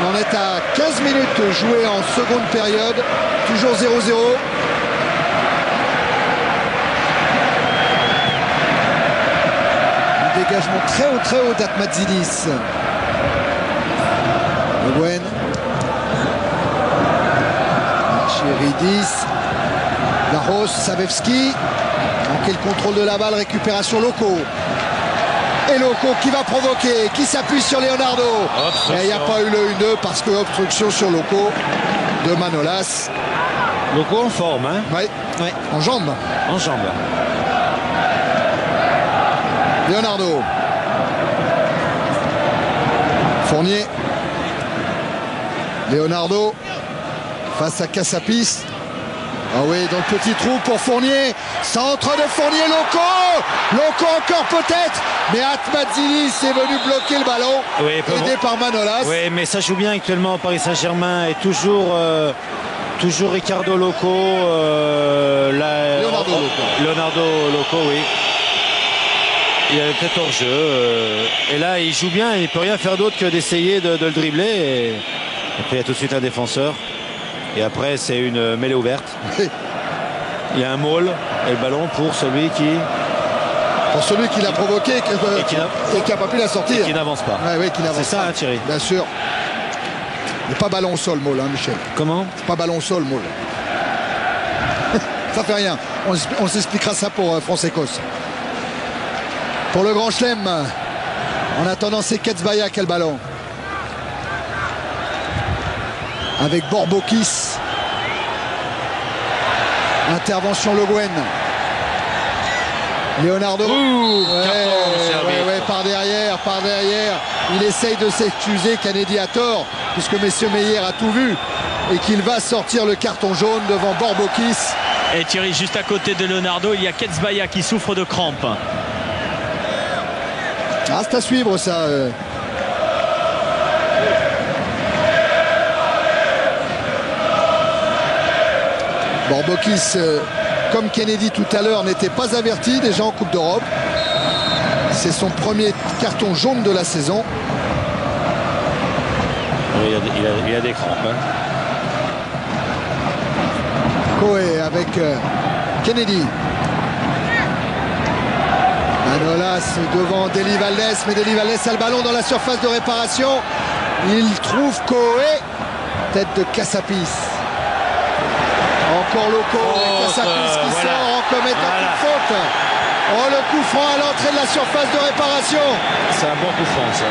On en est à 15 minutes jouées en seconde période. Toujours 0-0. Un dégagement très haut d'Atmadzilis. Le Gwen. Chiridis, Laros, Savevski, manqué le contrôle de la balle, récupération Loco. Et Loco qui va provoquer, qui s'appuie sur Leonardo. Et il n'y a pas eu le 1-2 parce que obstruction sur Loco de Manolas. Loco en forme, hein? Oui, en jambe. En jambe. Leonardo. Fournier. Leonardo. Face à Cassapis. Ah oui, dans le petit trou pour Fournier. Centre de Fournier, Loco. Loco encore peut-être. Mais Atmadzilis est venu bloquer le ballon. Oui, aidé par Manolas. Oui, mais ça joue bien actuellement au Paris Saint-Germain. Et toujours Ricardo Loco. Leonardo Loco, oui. Il a peut-être hors jeu. Et là, il joue bien. Il ne peut rien faire d'autre que d'essayer de le dribbler. Et puis il y a tout de suite un défenseur. Et après, c'est une mêlée ouverte. Il y a un maul et le ballon pour celui qui... Pour celui qui l'a provoqué et qui n'a pas pu la sortir. Et qui n'avance pas. Ouais, qui n'avance pas. C'est ça, hein, Thierry. Bien sûr. Mais pas ballon au sol, maul, hein, Michel. Comment? Pas ballon au sol, maul. Ça fait rien. On s'expliquera ça pour France-Écosse. Pour le Grand Chelem, en attendant, c'est Ketsbaya qui a le ballon. Avec Borbokis. Intervention Le Guen. Leonardo. Par derrière. Il essaye de s'excuser, Kennedy a tort, puisque messieurs Meyer a tout vu et qu'il va sortir le carton jaune devant Borbokis. Et Thierry, juste à côté de Leonardo, il y a Ketsbaya qui souffre de crampes. Ah, c'est à suivre ça. Borbokis, comme Kennedy tout à l'heure, n'était pas averti déjà en Coupe d'Europe. C'est son premier carton jaune de la saison. Oui, il a des crampes. Hein. Coé avec Kennedy. Manolas devant Deli Valdés, mais Deli Valdés a le ballon dans la surface de réparation. Il trouve Coé. Tête de Cassapis. Encore Loco et Cassapis qui sort en commettant une faute. Oh, le coup franc à l'entrée de la surface de réparation. C'est un bon coup franc, ça.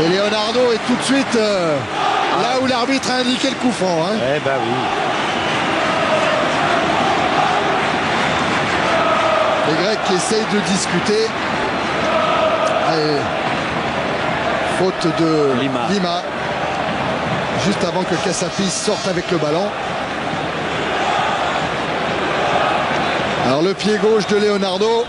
Et Leonardo est tout de suite là où l'arbitre a indiqué le coup franc. Hein. Eh ben oui. Les Grecs qui essayent de discuter. Allez. Faute de Lima. Juste avant que Cassapis sorte avec le ballon. Alors le pied gauche de Leonardo.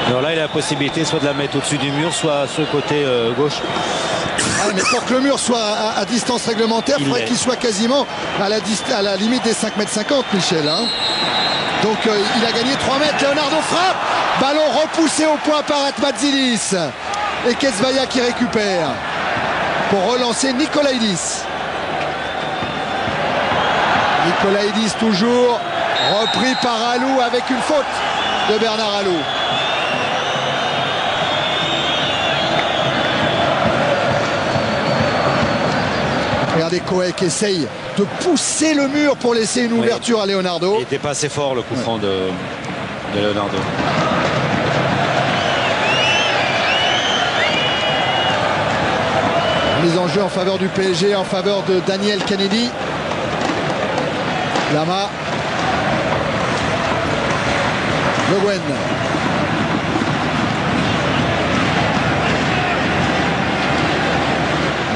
Alors là, il a la possibilité soit de la mettre au-dessus du mur, soit sur le côté gauche. Ah, mais pour que le mur soit à distance réglementaire, il faudrait qu'il soit quasiment à la limite des 5,50 m, Michel. Hein. Donc il a gagné 3 mètres. Leonardo frappe. Ballon repoussé au point par Atmadzilis. Et Ketsbaya qui récupère pour relancer Nikolaïdis. Nikolaïdis toujours repris par Alou avec une faute de Bernard Alou. Regardez Coé qui essaye de pousser le mur pour laisser une ouverture à Leonardo. Il n'était pas assez fort le coup franc de Leonardo. Mise en jeu en faveur du PSG, en faveur de Daniel Kennedy. Lama. Le Guen.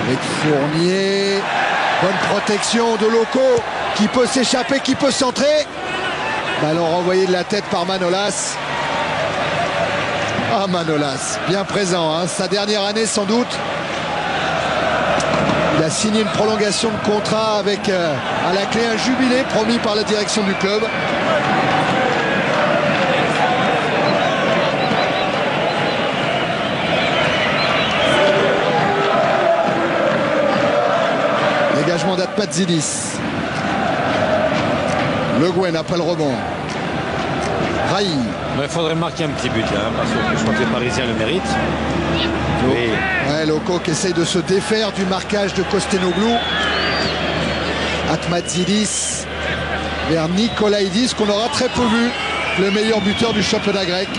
Avec Fournier. Bonne protection de Loco qui peut s'échapper, qui peut centrer. Ballon renvoyé de la tête par Manolas. Ah, Manolas, bien présent, hein. Sa dernière année sans doute. Il a signé une prolongation de contrat avec à la clé un jubilé promis par la direction du club. Dégagement d'Atmatzidis. Le Guen après le rebond. Raï. Il faudrait marquer un petit but là, hein, parce que je crois que les Parisiens le méritent. Ouais, Loco qui essaye de se défaire du marquage de Kostenoglou. Atmatzidis vers Nikolaïdis qu'on aura très peu vu, le meilleur buteur du championnat grec.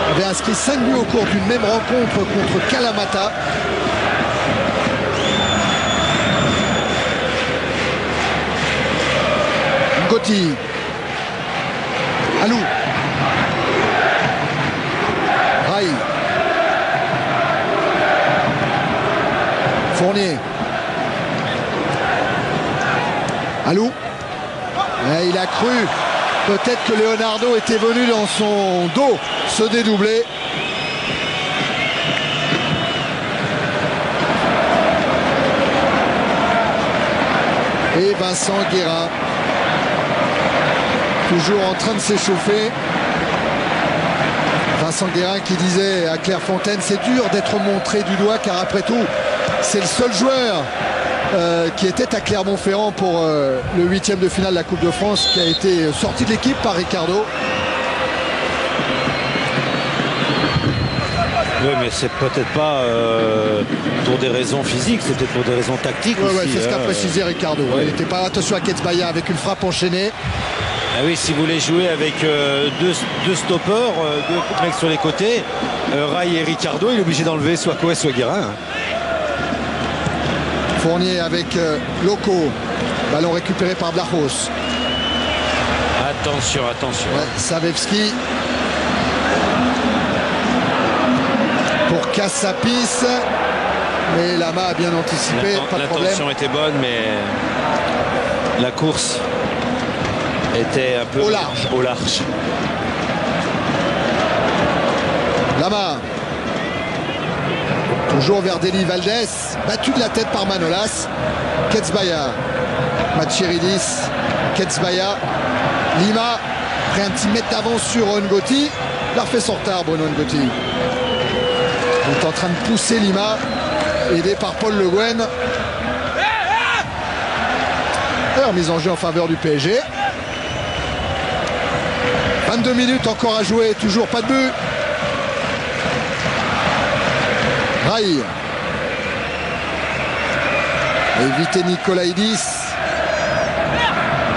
Il avait inscrit 5 buts au cours d'une même rencontre contre Kalamata. Gotti. Alou. Raï. Fournier. Alou. Et il a cru peut-être que Leonardo était venu dans son dos se dédoubler. Et Vincent Guérin toujours en train de s'échauffer. Vincent Guérin qui disait à Clairefontaine, c'est dur d'être montré du doigt car après tout c'est le seul joueur qui était à Clermont-Ferrand pour le 8e de finale de la Coupe de France, qui a été sorti de l'équipe par Ricardo. Oui, mais c'est peut-être pas pour des raisons physiques, c'est peut-être pour des raisons tactiques aussi. Ouais, c'est ce qu'a précisé Ricardo. Ouais. Il n'était pas attention à Ketsbaya avec une frappe enchaînée. Ah oui, si vous voulez jouer avec deux stoppers, deux mecs sur les côtés, Raï et Ricardo, il est obligé d'enlever soit Coé, soit Guérin. Fournier avec Loco. Ballon récupéré par Blachos. Attention, attention. Ouais, Savevski. Pour Kassapis. Mais Lama a bien anticipé, pas de problème. L'intention était bonne, mais la course était un peu au large. Lama. Toujours vers Deli Valdés. Battu de la tête par Manolas. Ketsbaya. Machiridis. Ketsbaya. Lima. Après un petit mètre d'avance sur Ngotti. Il a refait son retard, Bruno Ngotti. Il est en train de pousser Lima. Aidé par Paul Le Guen. Alors, mise en jeu en faveur du PSG. 22 minutes encore à jouer, toujours pas de but. Raï. Éviter Nikolaïdis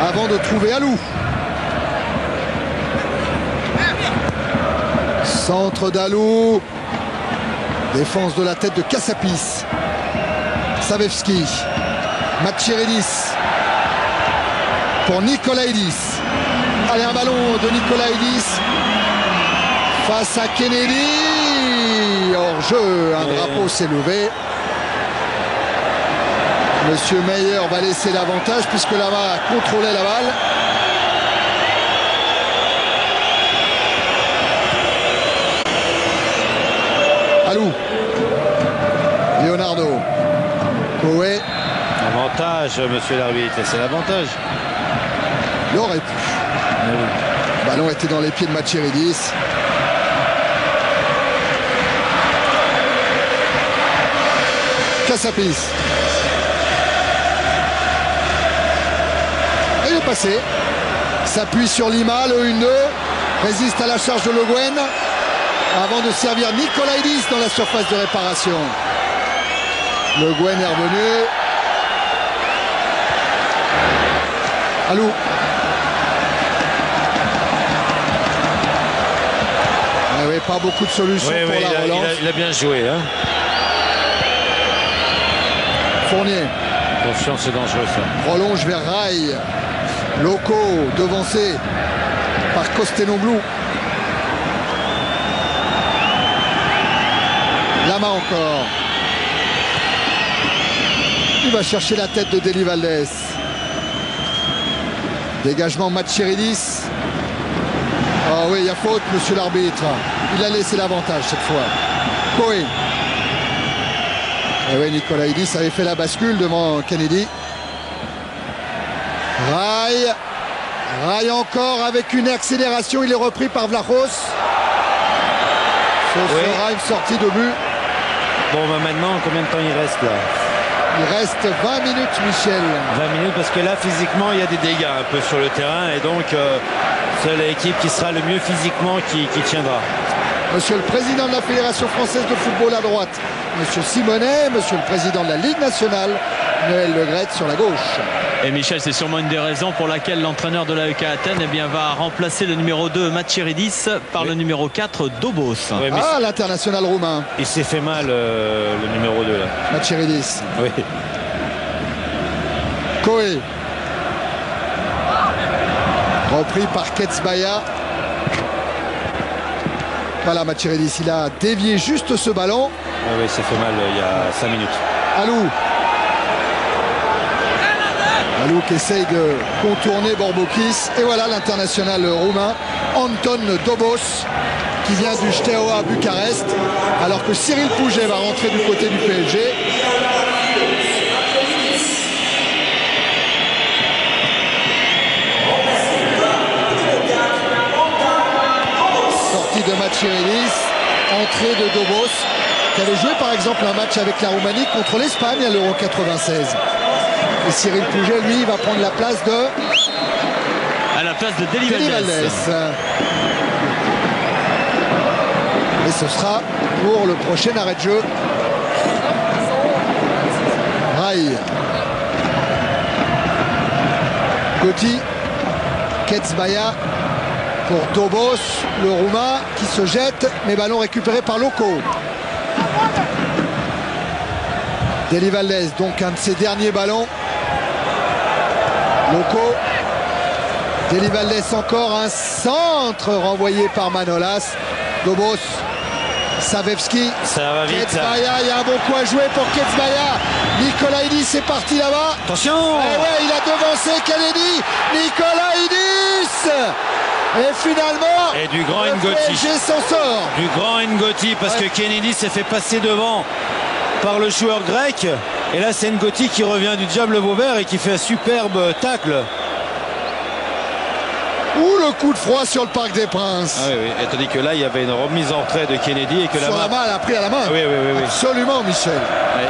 avant de trouver Alou. Centre d'Alou. Défense de la tête de Kassapis. Savevski. Machiridis. Pour Nikolaïdis. Allez, un ballon de Nikolaïdis face à Kennedy. Hors jeu, un drapeau s'est levé. Monsieur Meyer va laisser l'avantage puisque Lama contrôlait la balle. Alou. Leonardo. Coé. Avantage, monsieur l'arbitre, c'est l'avantage. Il aurait pu. Le ballon était dans les pieds de Machiridis. Cassapis. Il est passé. S'appuie sur Lima, le 1-2. Résiste à la charge de Le Guen. Avant de servir Nikolaïdis dans la surface de réparation. Le Guen est revenu. Alou. Ah oui, pas beaucoup de solutions pour la relance. Il a bien joué. Hein. Fournier. Attention, c'est dangereux ça. Prolonge vers Rail. Loco devancé par Costenoglou. Lama encore. Il va chercher la tête de Deli Valdés. Dégagement Matchiridis. Ah oui, il y a faute, monsieur l'arbitre. Il a laissé l'avantage cette fois. Cohen. Et oui, Nikolaïdis avait fait la bascule devant Kennedy. Rail. Rail encore avec une accélération. Il est repris par Vlachos. Ce sera une sortie de but. Bon, bah maintenant, combien de temps il reste là? Il reste 20 minutes, Michel. 20 minutes, parce que là, physiquement, il y a des dégâts un peu sur le terrain. Et donc, c'est l'équipe qui sera le mieux physiquement qui tiendra. Monsieur le président de la Fédération française de football à droite, monsieur Simonet, monsieur le président de la Ligue nationale, Noël Le Graët sur la gauche. Et Michel, c'est sûrement une des raisons pour laquelle l'entraîneur de l'AEK Athènes va remplacer le numéro 2 Matchiridis par le numéro 4 Dobos. Oui, l'international roumain. Il s'est fait mal le numéro 2 là. Matchiridis. Oui. Koé. Repris par Ketsbaya. Voilà, Matchiridis, il a dévié juste ce ballon. Oui, ça fait mal il y a 5 minutes. Alou. Alou qui essaye de contourner Borbokis. Et voilà l'international roumain, Anton Dobos, qui vient du Steaua Bucarest. Alors que Cyril Pouget va rentrer du côté du PSG. Sortie de Matchiridis, entrée de Dobos, qui avait joué par exemple un match avec la Roumanie contre l'Espagne à l'Euro 96. Et Cyril Pouget, lui, va prendre la place de... À la place de Deli Valdés. Et ce sera pour le prochain arrêt de jeu. Rail. Gotti. Ketsbaya pour Dobos, le Roumain, qui se jette, mais ballon récupéré par Loco. Deli Valdés, donc un de ses derniers ballons. Loco. Deli Valdés encore un centre renvoyé par Manolas. Dobos. Savevski. Ça va vite. Ketsbaya, il y a un bon coup à jouer pour Ketsbaya. Nikolaïdis est parti là-bas. Attention. Et ouais, il a devancé Kennedy. Nikolaïdis. Et finalement, et du grand le Ngoti. PSG s'en sort. Du grand Ngoti, parce que Kennedy s'est fait passer devant par le joueur grec. Et là, c'est Ngoti qui revient du Diable Vauvert et qui fait un superbe tacle. Ou le coup de froid sur le Parc des Princes. Ah oui, oui. Et tandis que là, il y avait une remise en retrait de Kennedy et que sur la main, elle a pris à la main. Oui, oui, oui, oui. Absolument, Michel. Oui.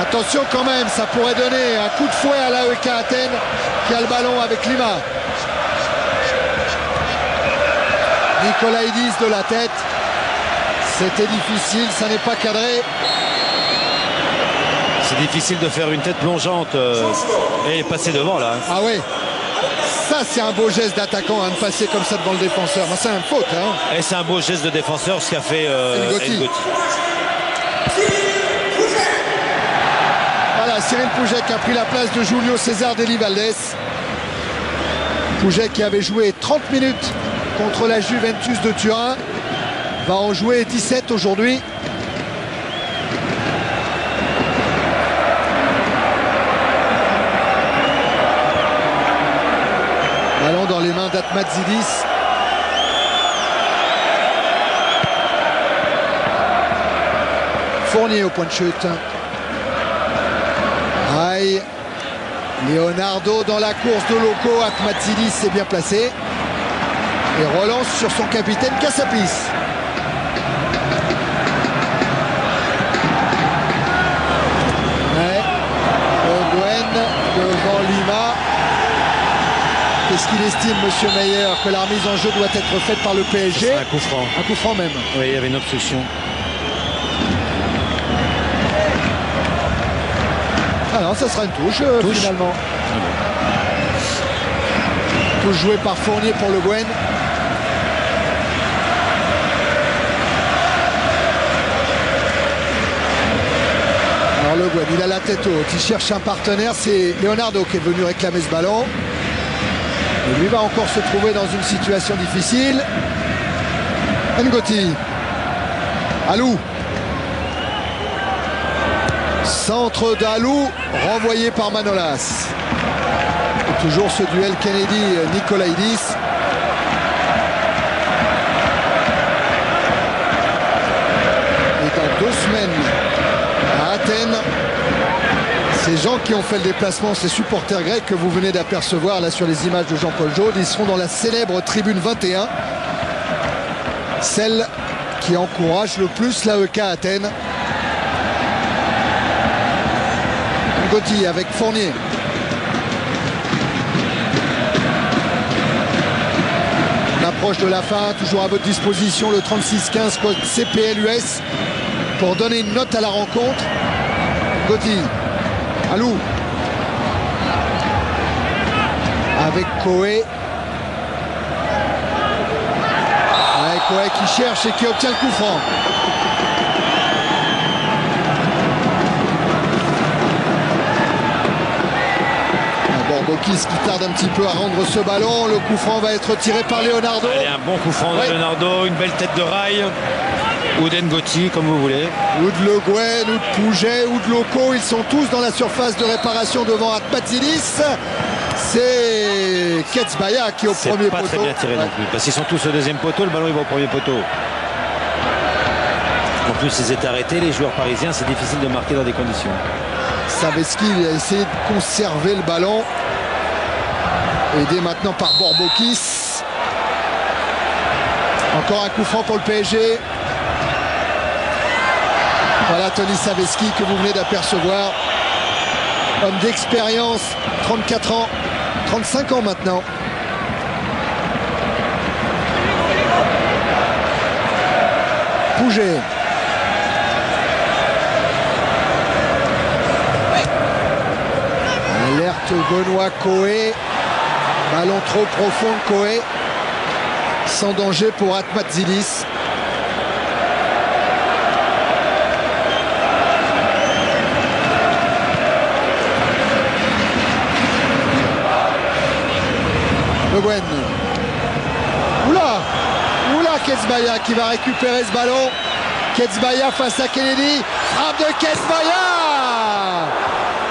Attention quand même, ça pourrait donner un coup de fouet à l'AEK Athènes qui a le ballon avec Lima. Nikolaïdis de la tête. C'était difficile, ça n'est pas cadré. C'est difficile de faire une tête plongeante et passer devant là. Ah oui. Ça, c'est un beau geste d'attaquant, de passer comme ça devant le défenseur. C'est un faute. Et c'est un beau geste de défenseur, ce qu'a fait Ngoti. Voilà, Cyril Pouget qui a pris la place de Julio César Deli Valdés. Pouget qui avait joué 30 minutes contre la Juventus de Turin va en jouer 17 aujourd'hui. Ballon dans les mains d'Atmatzidis. Fournier au point de chute. Aïe. Leonardo dans la course de Loco. Atmatzidis s'est bien placé. Et relance sur son capitaine Cassapis. Qu'est-ce qu'il estime, monsieur Meyer, que la remise en jeu doit être faite par le PSG? Un coup franc. Un coup franc même. Oui, il y avait une obstruction. Ah non, ça sera une touche. Finalement. Touche jouée par Fournier pour Le Guen. Alors Le Guen, il a la tête haute, il cherche un partenaire, c'est Leonardo qui est venu réclamer ce ballon. Et lui va encore se trouver dans une situation difficile. Ngoti. Alou. Centre d'Alou, renvoyé par Manolas. Et toujours ce duel Kennedy-Nikolaïdis. Et dans 2 semaines à Athènes, ces gens qui ont fait le déplacement, ces supporters grecs que vous venez d'apercevoir là sur les images de Jean-Paul Jaude, ils seront dans la célèbre tribune 21, celle qui encourage le plus l'AEK Athènes. Ngoti avec Fournier. On approche de la fin, toujours à votre disposition le 36-15 code CPL-US pour donner une note à la rencontre. Ngoti. Alou. Avec Koé. Koé qui cherche et qui obtient le coup franc. Borbokis qui tarde un petit peu à rendre ce ballon. Le coup franc va être tiré par Leonardo. Allez, un bon coup franc de Leonardo, une belle tête de rail. Ou d'Ngoti, comme vous voulez. Ou de Le Guen, ou de Pouget, ou de Loco. Ils sont tous dans la surface de réparation devant Atmatilis. C'est Ketsbaya qui est au premier poteau. C'est pas très bien tiré non plus. Parce qu'ils sont tous au deuxième poteau, le ballon il va au premier poteau. En plus, ils étaient arrêtés, les joueurs parisiens, c'est difficile de marquer dans des conditions. Saveski a essayé de conserver le ballon. Aidé maintenant par Borbokis. Encore un coup franc pour le PSG. Voilà Tony Saveski que vous venez d'apercevoir. Homme d'expérience, 34 ans, 35 ans maintenant. Pouget. Alerte Benoît Koé. Ballon trop profond de Koé. Sans danger pour Atmatilis. Le Guen. Oula, Ketsbaya qui va récupérer ce ballon. Ketsbaya face à Kennedy. Frappe de Ketsbaya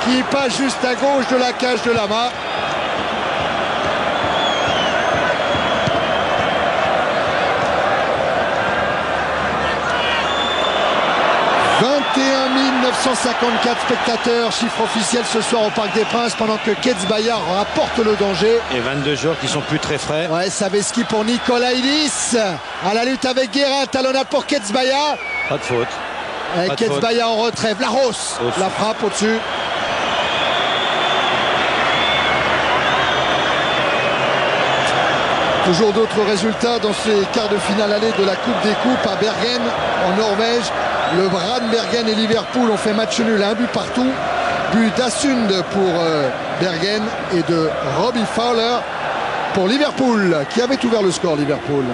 qui passe juste à gauche de la cage de Lama. « 954 spectateurs, chiffre officiel ce soir au Parc des Princes pendant que Ketsbaya rapporte le danger. » Et 22 joueurs qui sont plus très frais. Ouais, Saveski pour Nikolaïdis. À la lutte avec Guérin, talonnade pour Ketsbaya. Pas de faute. Ketsbaya en retrait. Vlahos, la frappe au-dessus. Toujours d'autres résultats dans ces quarts de finale aller de la Coupe des Coupes à Bergen, en Norvège. Le Brann Bergen et Liverpool ont fait match nul à 1 but partout. But d'Assund pour Bergen et de Robbie Fowler pour Liverpool, qui avait ouvert le score, Liverpool.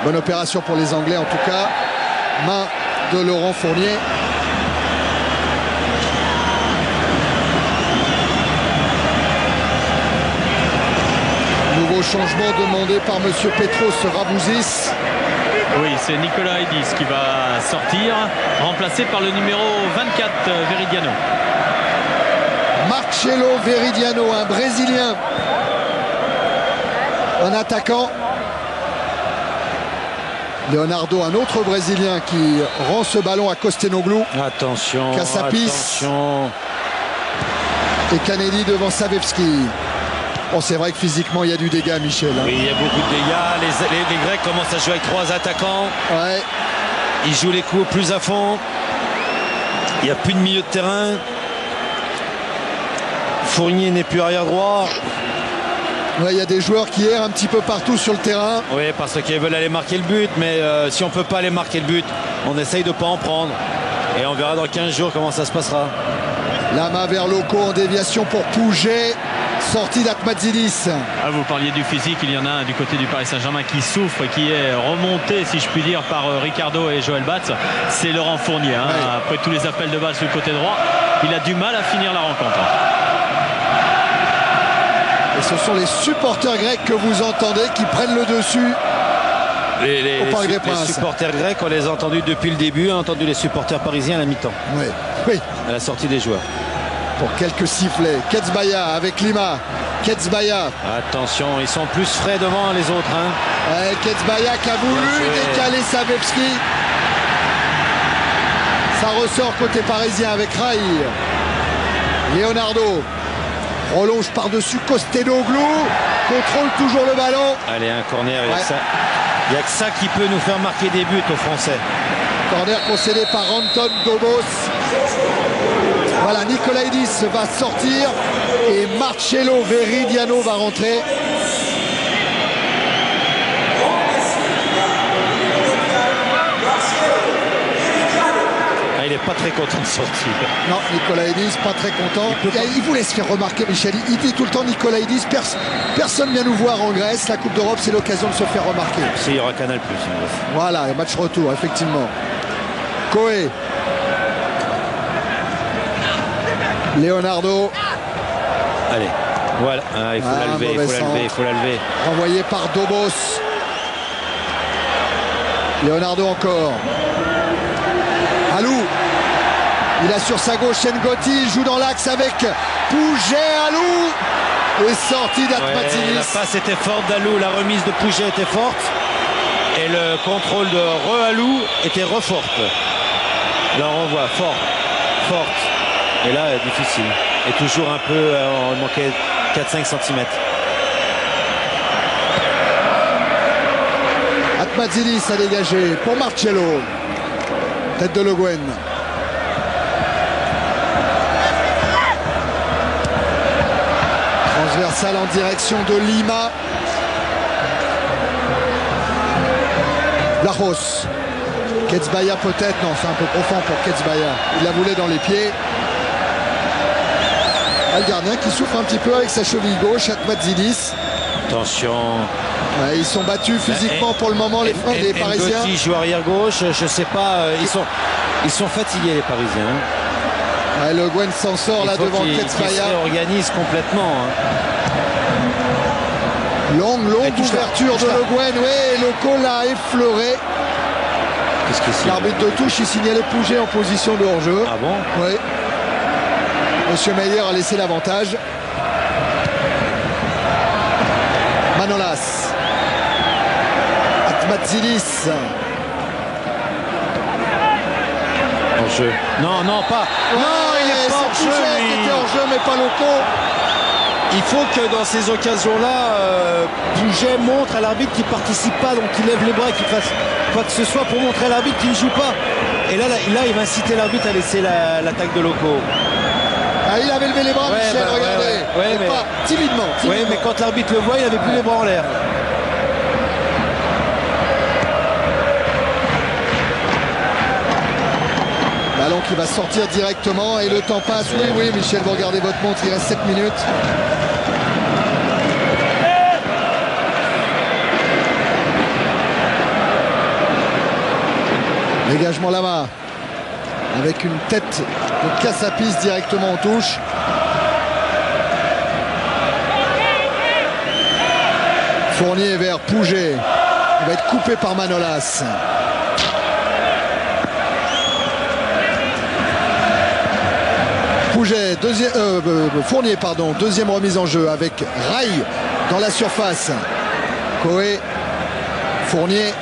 Bonne opération pour les Anglais en tout cas. Main de Laurent Fournier. Nouveau changement demandé par M. Petros Rabouzis. Oui, c'est Nikolaïdis qui va sortir, remplacé par le numéro 24, Veridiano. Marcelo Veridiano, un Brésilien, un attaquant. Leonardo, un autre Brésilien qui rend ce ballon à Costenoglou. Attention, Kassapis. attention. Et Kennedy devant Savevski. Bon, c'est vrai que physiquement, il y a du dégât, Michel. Hein. Oui, il y a beaucoup de dégâts. Les Grecs commencent à jouer avec 3 attaquants. Ouais. Ils jouent les coups plus à fond. Il n'y a plus de milieu de terrain. Fournier n'est plus arrière droit. Ouais, il y a des joueurs qui errent un petit peu partout sur le terrain. Oui, parce qu'ils veulent aller marquer le but, mais si on ne peut pas aller marquer le but, on essaye de ne pas en prendre. Et on verra dans 15 jours comment ça se passera. Lama vers Loco en déviation pour Pouget. Sortie d'Atmadzidis. Ah, vous parliez du physique, il y en a un du côté du Paris Saint-Germain qui souffre, qui est remonté, si je puis dire, par Ricardo et Joël Batz. C'est Laurent Fournier. Hein. Ouais. Après tous les appels de balle sur le côté droit, il a du mal à finir la rencontre. Et ce sont les supporters grecs que vous entendez qui prennent le dessus. Les supporters grecs, on les a entendus depuis le début, on a entendu les supporters parisiens à la mi-temps. Oui. Oui. À la sortie des joueurs. Pour quelques sifflets. Ketsbaya avec Lima. Ketsbaya. Attention, ils sont plus frais devant les autres. Hein. Ouais, Ketsbaya qui a voulu décaler Savevski. Ça ressort côté parisien avec Rai. Leonardo relonge par-dessus Costedoglou. Contrôle toujours le ballon. Allez, un corner. Il n'y a que ça qui peut nous faire marquer des buts aux Français. Corner concédé par Anton Dobos. Voilà, Nikolaïdis va sortir et Marcello Veridiano va rentrer. Il n'est pas très content de sortir. Non, Nikolaïdis, pas très content. Il voulait se faire remarquer, Michel. Il dit tout le temps Nikolaïdis. Personne vient nous voir en Grèce. La Coupe d'Europe, c'est l'occasion de se faire remarquer. Il y aura Canal+. Voilà, match retour, effectivement. Coé. Leonardo. Allez, voilà. Ah, il faut la lever, il faut la lever. Renvoyé par Dobos. Leonardo encore. Alou. Il a sur sa gauche Ngoti. Il joue dans l'axe avec Pouget. Alou. Et sortie d'Atmadzidis. La passe était forte d'Alou. La remise de Pouget était forte. Et le contrôle de Re-Alou était re-forte. Là, on renvoie forte. Et là, difficile. Et toujours un peu, on manquait 4-5 cm. Atmadzidis a dégagé pour Marcello. Tête de Le Guen. Transversale en direction de Lima. Lajos. Ketsbaya peut-être. Non, c'est un peu profond pour Ketsbaya. Il la voulait dans les pieds. Le gardien qui souffre un petit peu avec sa cheville gauche, Atmadzidis. Attention. Ouais, ils sont battus physiquement pour le moment, les Parisiens. Ngoti joue arrière gauche, je sais pas, ils sont fatigués les Parisiens. Ouais, Le Guen s'en sort là devant Ketsbaya. Il se réorganise complètement. Longue ouverture de Le Guen, oui, Loco l'a effleuré. L'arbitre de touche, il signalait Pouget en position de hors-jeu. Ah bon? Oui. Monsieur Meyer a laissé l'avantage. Manolas. Atmadzidis. Hors-jeu. Non, pas. Ouais, non, il est pas hors-jeu. Il était hors-jeu, mais pas Loco. Il faut que dans ces occasions-là, Pouget montre à l'arbitre qu'il ne participe pas, donc qu'il lève les bras et qu'il fasse quoi que ce soit pour montrer à l'arbitre qu'il ne joue pas. Et là, il va inciter l'arbitre à laisser l'attaque de Loco. Ah, il avait levé les bras, Michel, regardez. Ouais, mais pas timidement. Oui, mais quand l'arbitre le voit, il n'avait plus les bras en l'air. Ballon qui va sortir directement et le temps passe. Oui, Michel, vous regardez votre montre, il reste 7 minutes. Dégagement Lama. Avec une tête de Cassapis directement en touche. Fournier vers Pouget. Il va être coupé par Manolas. Pouget, Fournier, pardon, deuxième remise en jeu avec Rai dans la surface. Coé, Fournier.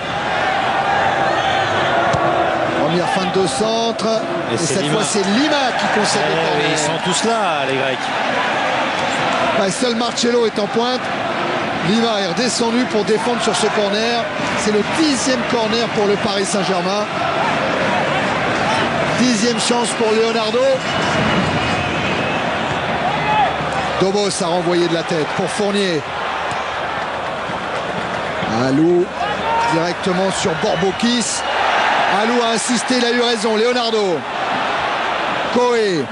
Première fin de centre. Et cette fois, c'est Lima qui concède le corner. Ils sont tous là, les Grecs. Seul Marcello est en pointe. Lima est redescendu pour défendre sur ce corner. C'est le 10e corner pour le Paris Saint-Germain. 10e chance pour Leonardo. Dobos a renvoyé de la tête pour Fournier. Alou directement sur Borbokis. Alou a insisté, il a eu raison. Leonardo. Coé.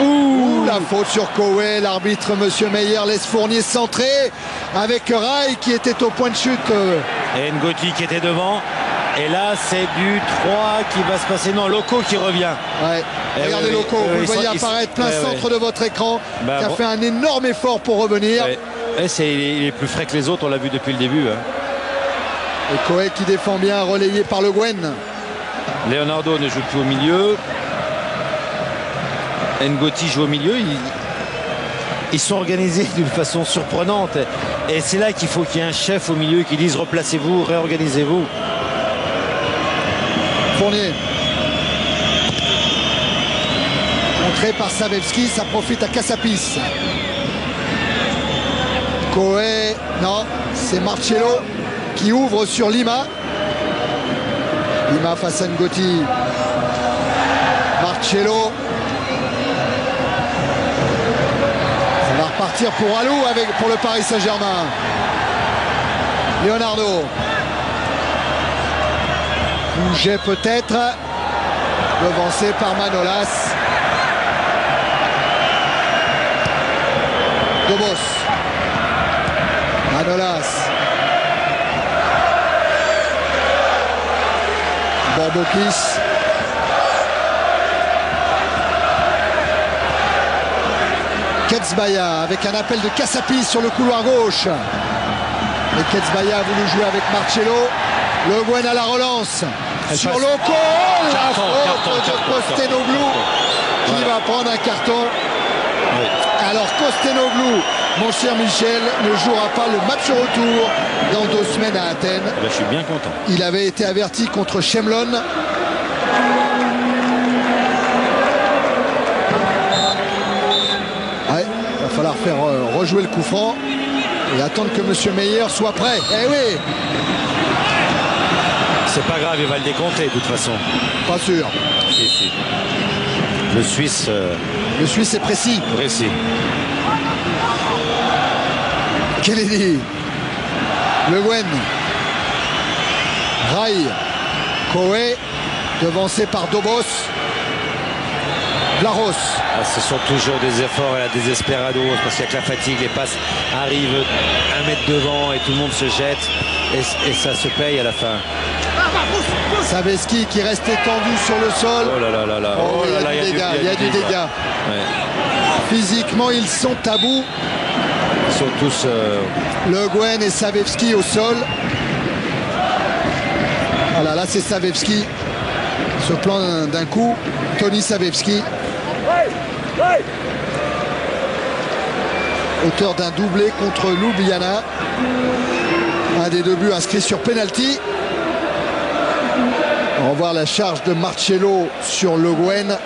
Ouh, la faute sur Coé. L'arbitre, monsieur Meyer, laisse Fournier centrer avec Rai qui était au point de chute. Et Ngoti qui était devant. Et là, c'est du 3 qui va se passer. Non, Loco qui revient. Ouais. Regardez Loco, vous le voyez apparaître plein centre de votre écran, qui a fait un énorme effort pour revenir. Il est plus frais que les autres, on l'a vu depuis le début. Hein. Et Coé qui défend bien, relayé par Le Guen. Leonardo ne joue plus au milieu. Ngoti joue au milieu. Ils sont organisés d'une façon surprenante. Et c'est là qu'il faut qu'il y ait un chef au milieu qui dise replacez-vous, réorganisez-vous. Fournier. Contré par Savevski, ça profite à Kassapis. Coé, non, c'est Marcello qui ouvre sur Lima. Lima face à Ngoti. Marcello. Ça va repartir pour Alou pour le Paris Saint-Germain. Leonardo. Bouget peut-être. Devancé par Manolas. Dobos. Manolas. Borbokis. Ketsbaya avec un appel de Kassapis sur le couloir gauche. Et Ketsbaya a voulu jouer avec Marcello. Le Guen à la relance. Sur Loco, la faute de Kostenoglou qui va prendre un carton. Oui. Alors Kostenoglou, mon cher Michel, ne jouera pas le match retour dans 2 semaines à Athènes. Là, je suis bien content. Il avait été averti contre Shemlon. Ouais, il va falloir faire rejouer le coup franc et attendre que M. Meyer soit prêt. Eh oui. C'est pas grave, il va le décompter de toute façon. Pas sûr. Si. Le Suisse... Le Suisse est précis. Précis. Kennedy. Le Guen. Rai. Coé. Devancé par Dobos. Laros. Ce sont toujours des efforts à la désesperado parce qu'avec la fatigue, les passes arrivent 1 mètre devant et tout le monde se jette et ça se paye à la fin. Savevski qui reste étendu sur le sol. Oh là là là là. Oh, il y a du dégât. Ouais. Physiquement, ils sont à bout. Ils sont tous... Le Guen et Savevski au sol. Voilà, là c'est Savevski. Ce plan d'un coup. Tony Savevski. Auteur d'un doublé contre Ljubljana. Un des 2 buts inscrits sur penalty. On va voir la charge de Marcello sur Le Guen.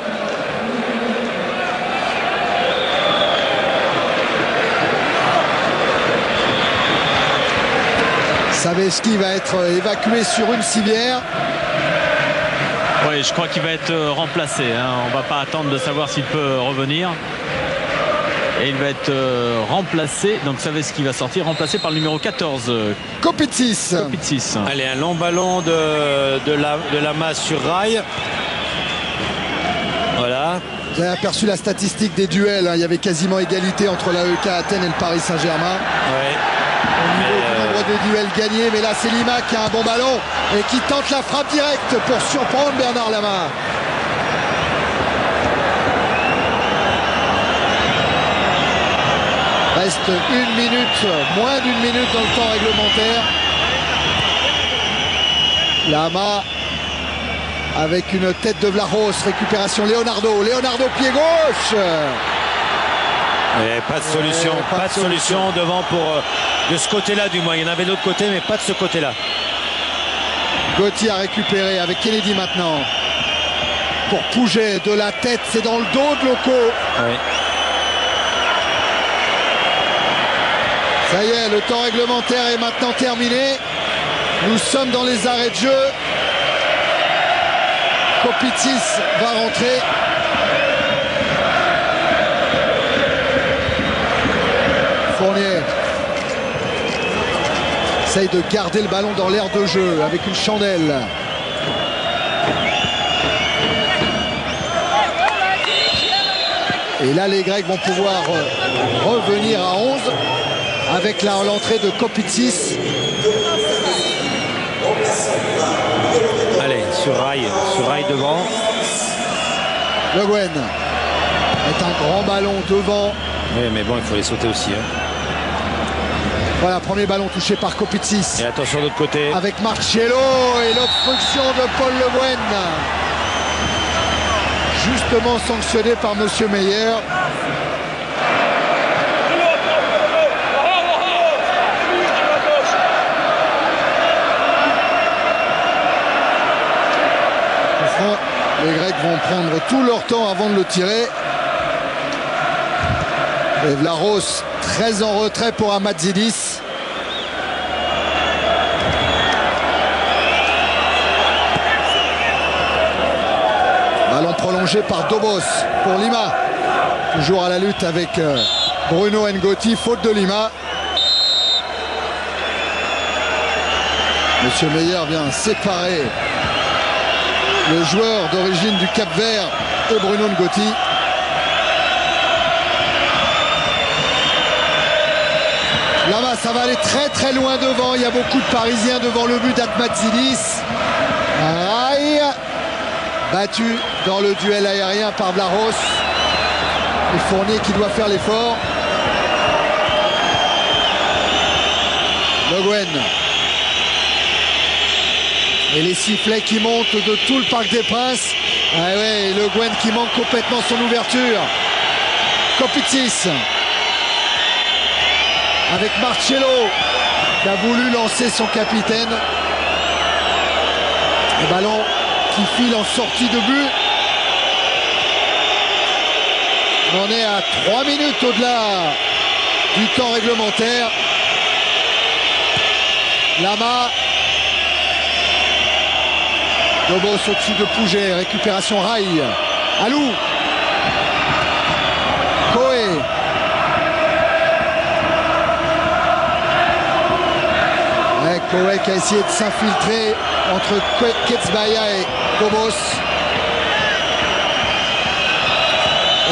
Savevski va être évacué sur une civière. Oui, je crois qu'il va être remplacé. On ne va pas attendre de savoir s'il peut revenir. Et il va être remplacé. Donc Savevski va sortir, remplacé par le numéro 14. Kopitsis. Allez, un long ballon de la masse sur Rai. Voilà. Vous avez aperçu la statistique des duels. Il y avait quasiment égalité entre l'AEK Athènes et le Paris Saint-Germain. Ouais. Au niveau du nombre de duels gagnés. Mais là, c'est Lima qui a un bon ballon et qui tente la frappe directe pour surprendre Bernard Lama. Reste 1 minute, moins d'1 minute dans le temps réglementaire. Lama avec une tête de Vlahos, récupération Leonardo. Leonardo pied gauche. Et pas de solution, pas de solution devant pour de ce côté-là du moins. Il y en avait de l'autre côté, mais pas de ce côté-là. Gauthier a récupéré avec Kennedy maintenant. Pour Pouget de la tête, c'est dans le dos de Loco. Oui. Ça y est, le temps réglementaire est maintenant terminé. Nous sommes dans les arrêts de jeu. Kopitsis va rentrer. essaye de garder le ballon dans l'aire de jeu avec une chandelle. Et là, les Grecs vont pouvoir revenir à 11 avec l'entrée de Kopitsis. Allez, sur Rail devant. Le Gwen est un grand ballon devant. Oui, mais bon, il faut les sauter aussi. Hein. Voilà, premier ballon touché par Kopitsis. Et attention de l'autre côté. Avec Marcello et l'obstruction de Paul Le Guen. Justement sanctionné par Monsieur Meyer. Les Grecs vont prendre tout leur temps avant de le tirer. Et Vlaros très en retrait pour Amadzidis. Ballon prolongé par Dobos pour Lima. Toujours à la lutte avec Bruno Ngoti, faute de Lima. Monsieur Meyer vient séparer le joueur d'origine du Cap-Vert et Bruno Ngoti. Lama, ça va aller très très loin devant. Il y a beaucoup de Parisiens devant le but d'Atmadzidis. Rail battu dans le duel aérien par Vlaros. Et Fournier qui doit faire l'effort. Le Guen. Et les sifflets qui montent de tout le Parc des Princes. Ah ouais, Le Guen qui manque complètement son ouverture. Kopitsis. Avec Marcello qui a voulu lancer son capitaine. Le ballon qui file en sortie de but. On en est à 3 minutes au-delà du temps réglementaire. Lama. Dobos au-dessus de Pouget. Récupération Rail. Alou. Koé. Koé qui a essayé de s'infiltrer entre Ketsbaya et Dobos.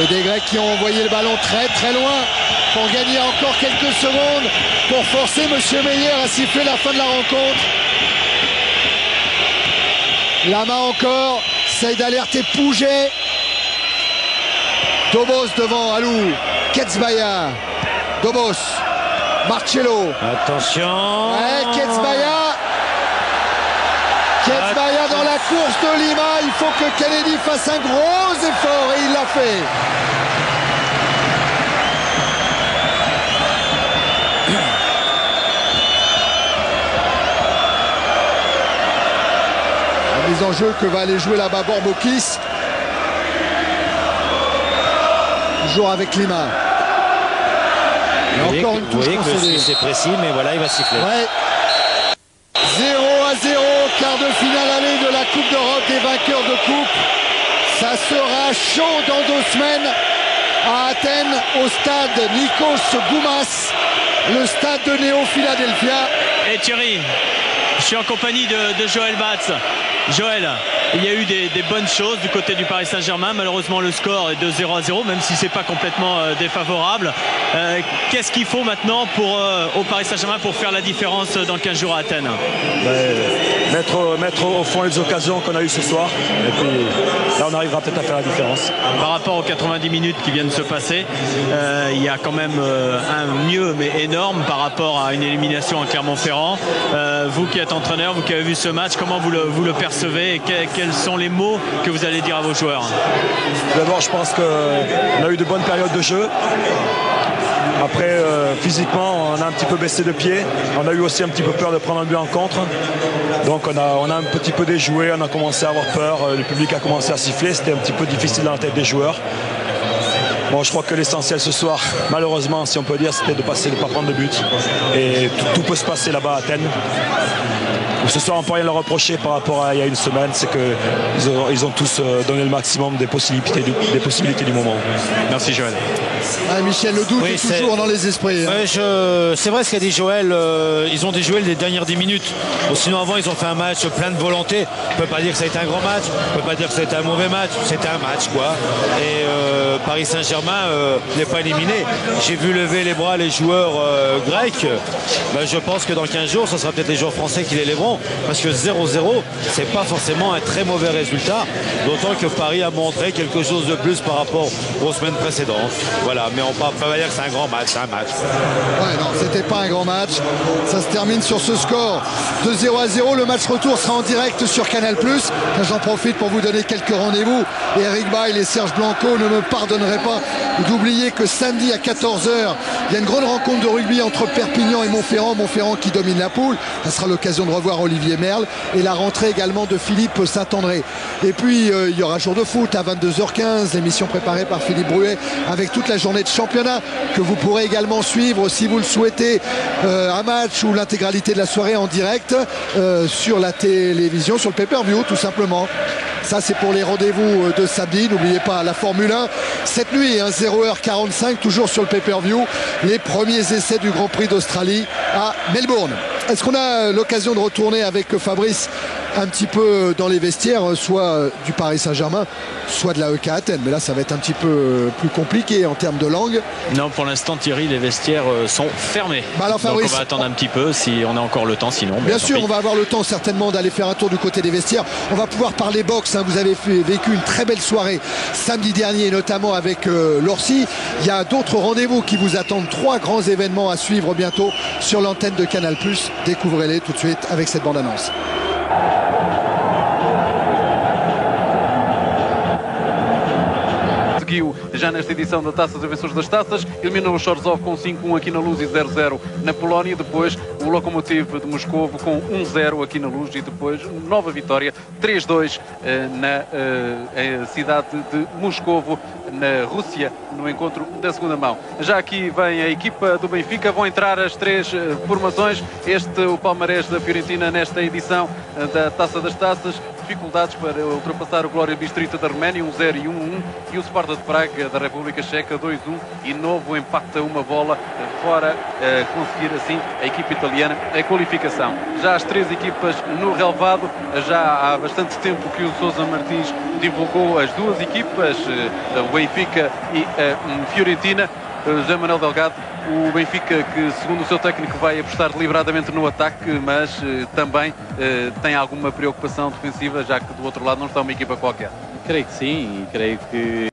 Et des Grecs qui ont envoyé le ballon très très loin pour gagner encore quelques secondes pour forcer Monsieur Meyer à siffler la fin de la rencontre. Lama encore, essaye d'alerter Pouget. Dobos devant Alou, Ketsbaya, Dobos. Marcello. Attention. Ouais, Ketsbaya. Ketsbaya dans la course de Lima. Il faut que Kennedy fasse un gros effort et il l'a fait. La mise en jeu que va aller jouer là-bas Borbokis. Toujours avec Lima. Et encore une touche concédée. C'est précis, mais voilà, il va siffler. Ouais. 0-0, quart de finale aller de la Coupe d'Europe des vainqueurs de coupe. Ça sera chaud dans 2 semaines à Athènes, au stade Nikos Goumas, le stade de Néo Philadelphia. Et Thierry, je suis en compagnie de Joël Batz. Joël, il y a eu des bonnes choses du côté du Paris Saint-Germain. Malheureusement, le score est de 0-0, même si c'est pas complètement défavorable. Qu'est-ce qu'il faut maintenant au Paris Saint-Germain pour faire la différence dans 15 jours à Athènes? Mettre au fond les occasions qu'on a eues ce soir. Et puis là, on arrivera peut-être à faire la différence. Par rapport aux 90 minutes qui viennent de se passer, il y a quand même un mieux, mais énorme, par rapport à une élimination à Clermont-Ferrand. Vous qui êtes entraîneur, vous qui avez vu ce match, comment vous le percevez et quels sont les mots que vous allez dire à vos joueurs? D'abord, je pense qu'on a eu de bonnes périodes de jeu. Après, physiquement, on a un petit peu baissé de pied. On a eu aussi un petit peu peur de prendre un but en contre. Donc on a un petit peu déjoué, on a commencé à avoir peur. Le public a commencé à siffler. C'était un petit peu difficile dans la tête des joueurs. Bon, je crois que l'essentiel ce soir, malheureusement, si on peut dire, c'était de ne pas prendre de but. Et tout peut se passer là-bas à Athènes. Ce soir, on ne peut rien leur reprocher par rapport à il y a une semaine, c'est qu'ils ont tous donné le maximum des possibilités du moment. Merci Joël. Ah, Michel, le doute est toujours dans les esprits. Ouais, c'est vrai ce qu'a dit Joël, ils ont déjoué les dernières 10 minutes. Sinon avant ils ont fait un match plein de volonté. On ne peut pas dire que ça a été un grand match, on ne peut pas dire que ça a été un mauvais match, c'était un match quoi. Et Paris Saint-Germain n'est pas éliminé. J'ai vu lever les bras les joueurs grecs. Ben, je pense que dans 15 jours, ce sera peut-être les joueurs français qui les lèveront. Parce que 0-0, c'est pas forcément un très mauvais résultat. D'autant que Paris a montré quelque chose de plus par rapport aux semaines précédentes. Voilà, mais on ne peut pas dire que c'est un grand match, c'est un match. Ouais, non, c'était pas un grand match. Ça se termine sur ce score de 0-0. Le match retour sera en direct sur Canal+. J'en profite pour vous donner quelques rendez-vous. Et Eric Bail et Serge Blanco ne me pardonneraient pas d'oublier que samedi à 14h, il y a une grande rencontre de rugby entre Perpignan et Montferrand. Montferrand qui domine la poule. Ça sera l'occasion de revoir Olivier Merle et la rentrée également de Philippe Saint-André. Et puis il y aura jour de foot à 22h15, l'émission préparée par Philippe Bruet avec toute la journée de championnat que vous pourrez également suivre si vous le souhaitez, un match ou l'intégralité de la soirée en direct sur la télévision, sur le pay-per-view tout simplement. Ça c'est pour les rendez-vous de samedi. N'oubliez pas la Formule 1 cette nuit, 0h45 toujours sur le pay-per-view, les premiers essais du Grand Prix d'Australie à Melbourne. Est-ce qu'on a l'occasion de retourner avec Fabrice un petit peu dans les vestiaires, soit du Paris Saint-Germain, soit de la EK Athènes? Mais là, ça va être un petit peu plus compliqué en termes de langue. Non, pour l'instant, Thierry, les vestiaires sont fermés. Bah alors, Fabrice, donc on va attendre un petit peu si on a encore le temps, sinon. Bien sûr, on va avoir le temps certainement d'aller faire un tour du côté des vestiaires. On va pouvoir parler boxe. Vous avez vécu une très belle soirée samedi dernier, notamment avec l'Orsi. Il y a d'autres rendez-vous qui vous attendent. 3 grands événements à suivre bientôt sur l'antenne de Canal+. Découvrez-les tout de suite avec cette bande-annonce. Seguiu já nesta edição da Taça dos Vencedores das Taças, eliminou o Chorzów com 5-1 aqui na Luz e 0-0 na Polónia, depois o Lokomotiv de Moscovo com 1-0 aqui na Luz e depois nova vitória 3-2 na cidade de Moscovo, na Rússia, no encontro da segunda mão. Já aqui vem a equipa do Benfica, vão entrar as 3 formações, o palmarés da Fiorentina nesta edição da Taça das Taças. Dificuldades para ultrapassar o Glória Bistrita da Roménia, 1-0 e 1-1, e o Sparta de Praga da República Checa, 2-1, e novo empate a uma bola fora, conseguir assim a equipa italiana a qualificação. Já as 3 equipas no relevado, já há bastante tempo que o Sousa Martins divulgou as 2 equipas, o Benfica e a Fiorentina. José Manuel Delgado, o Benfica que, segundo o seu técnico, vai apostar deliberadamente no ataque, mas também tem alguma preocupação defensiva, já que do outro lado não está uma equipa qualquer. Creio que sim, e creio que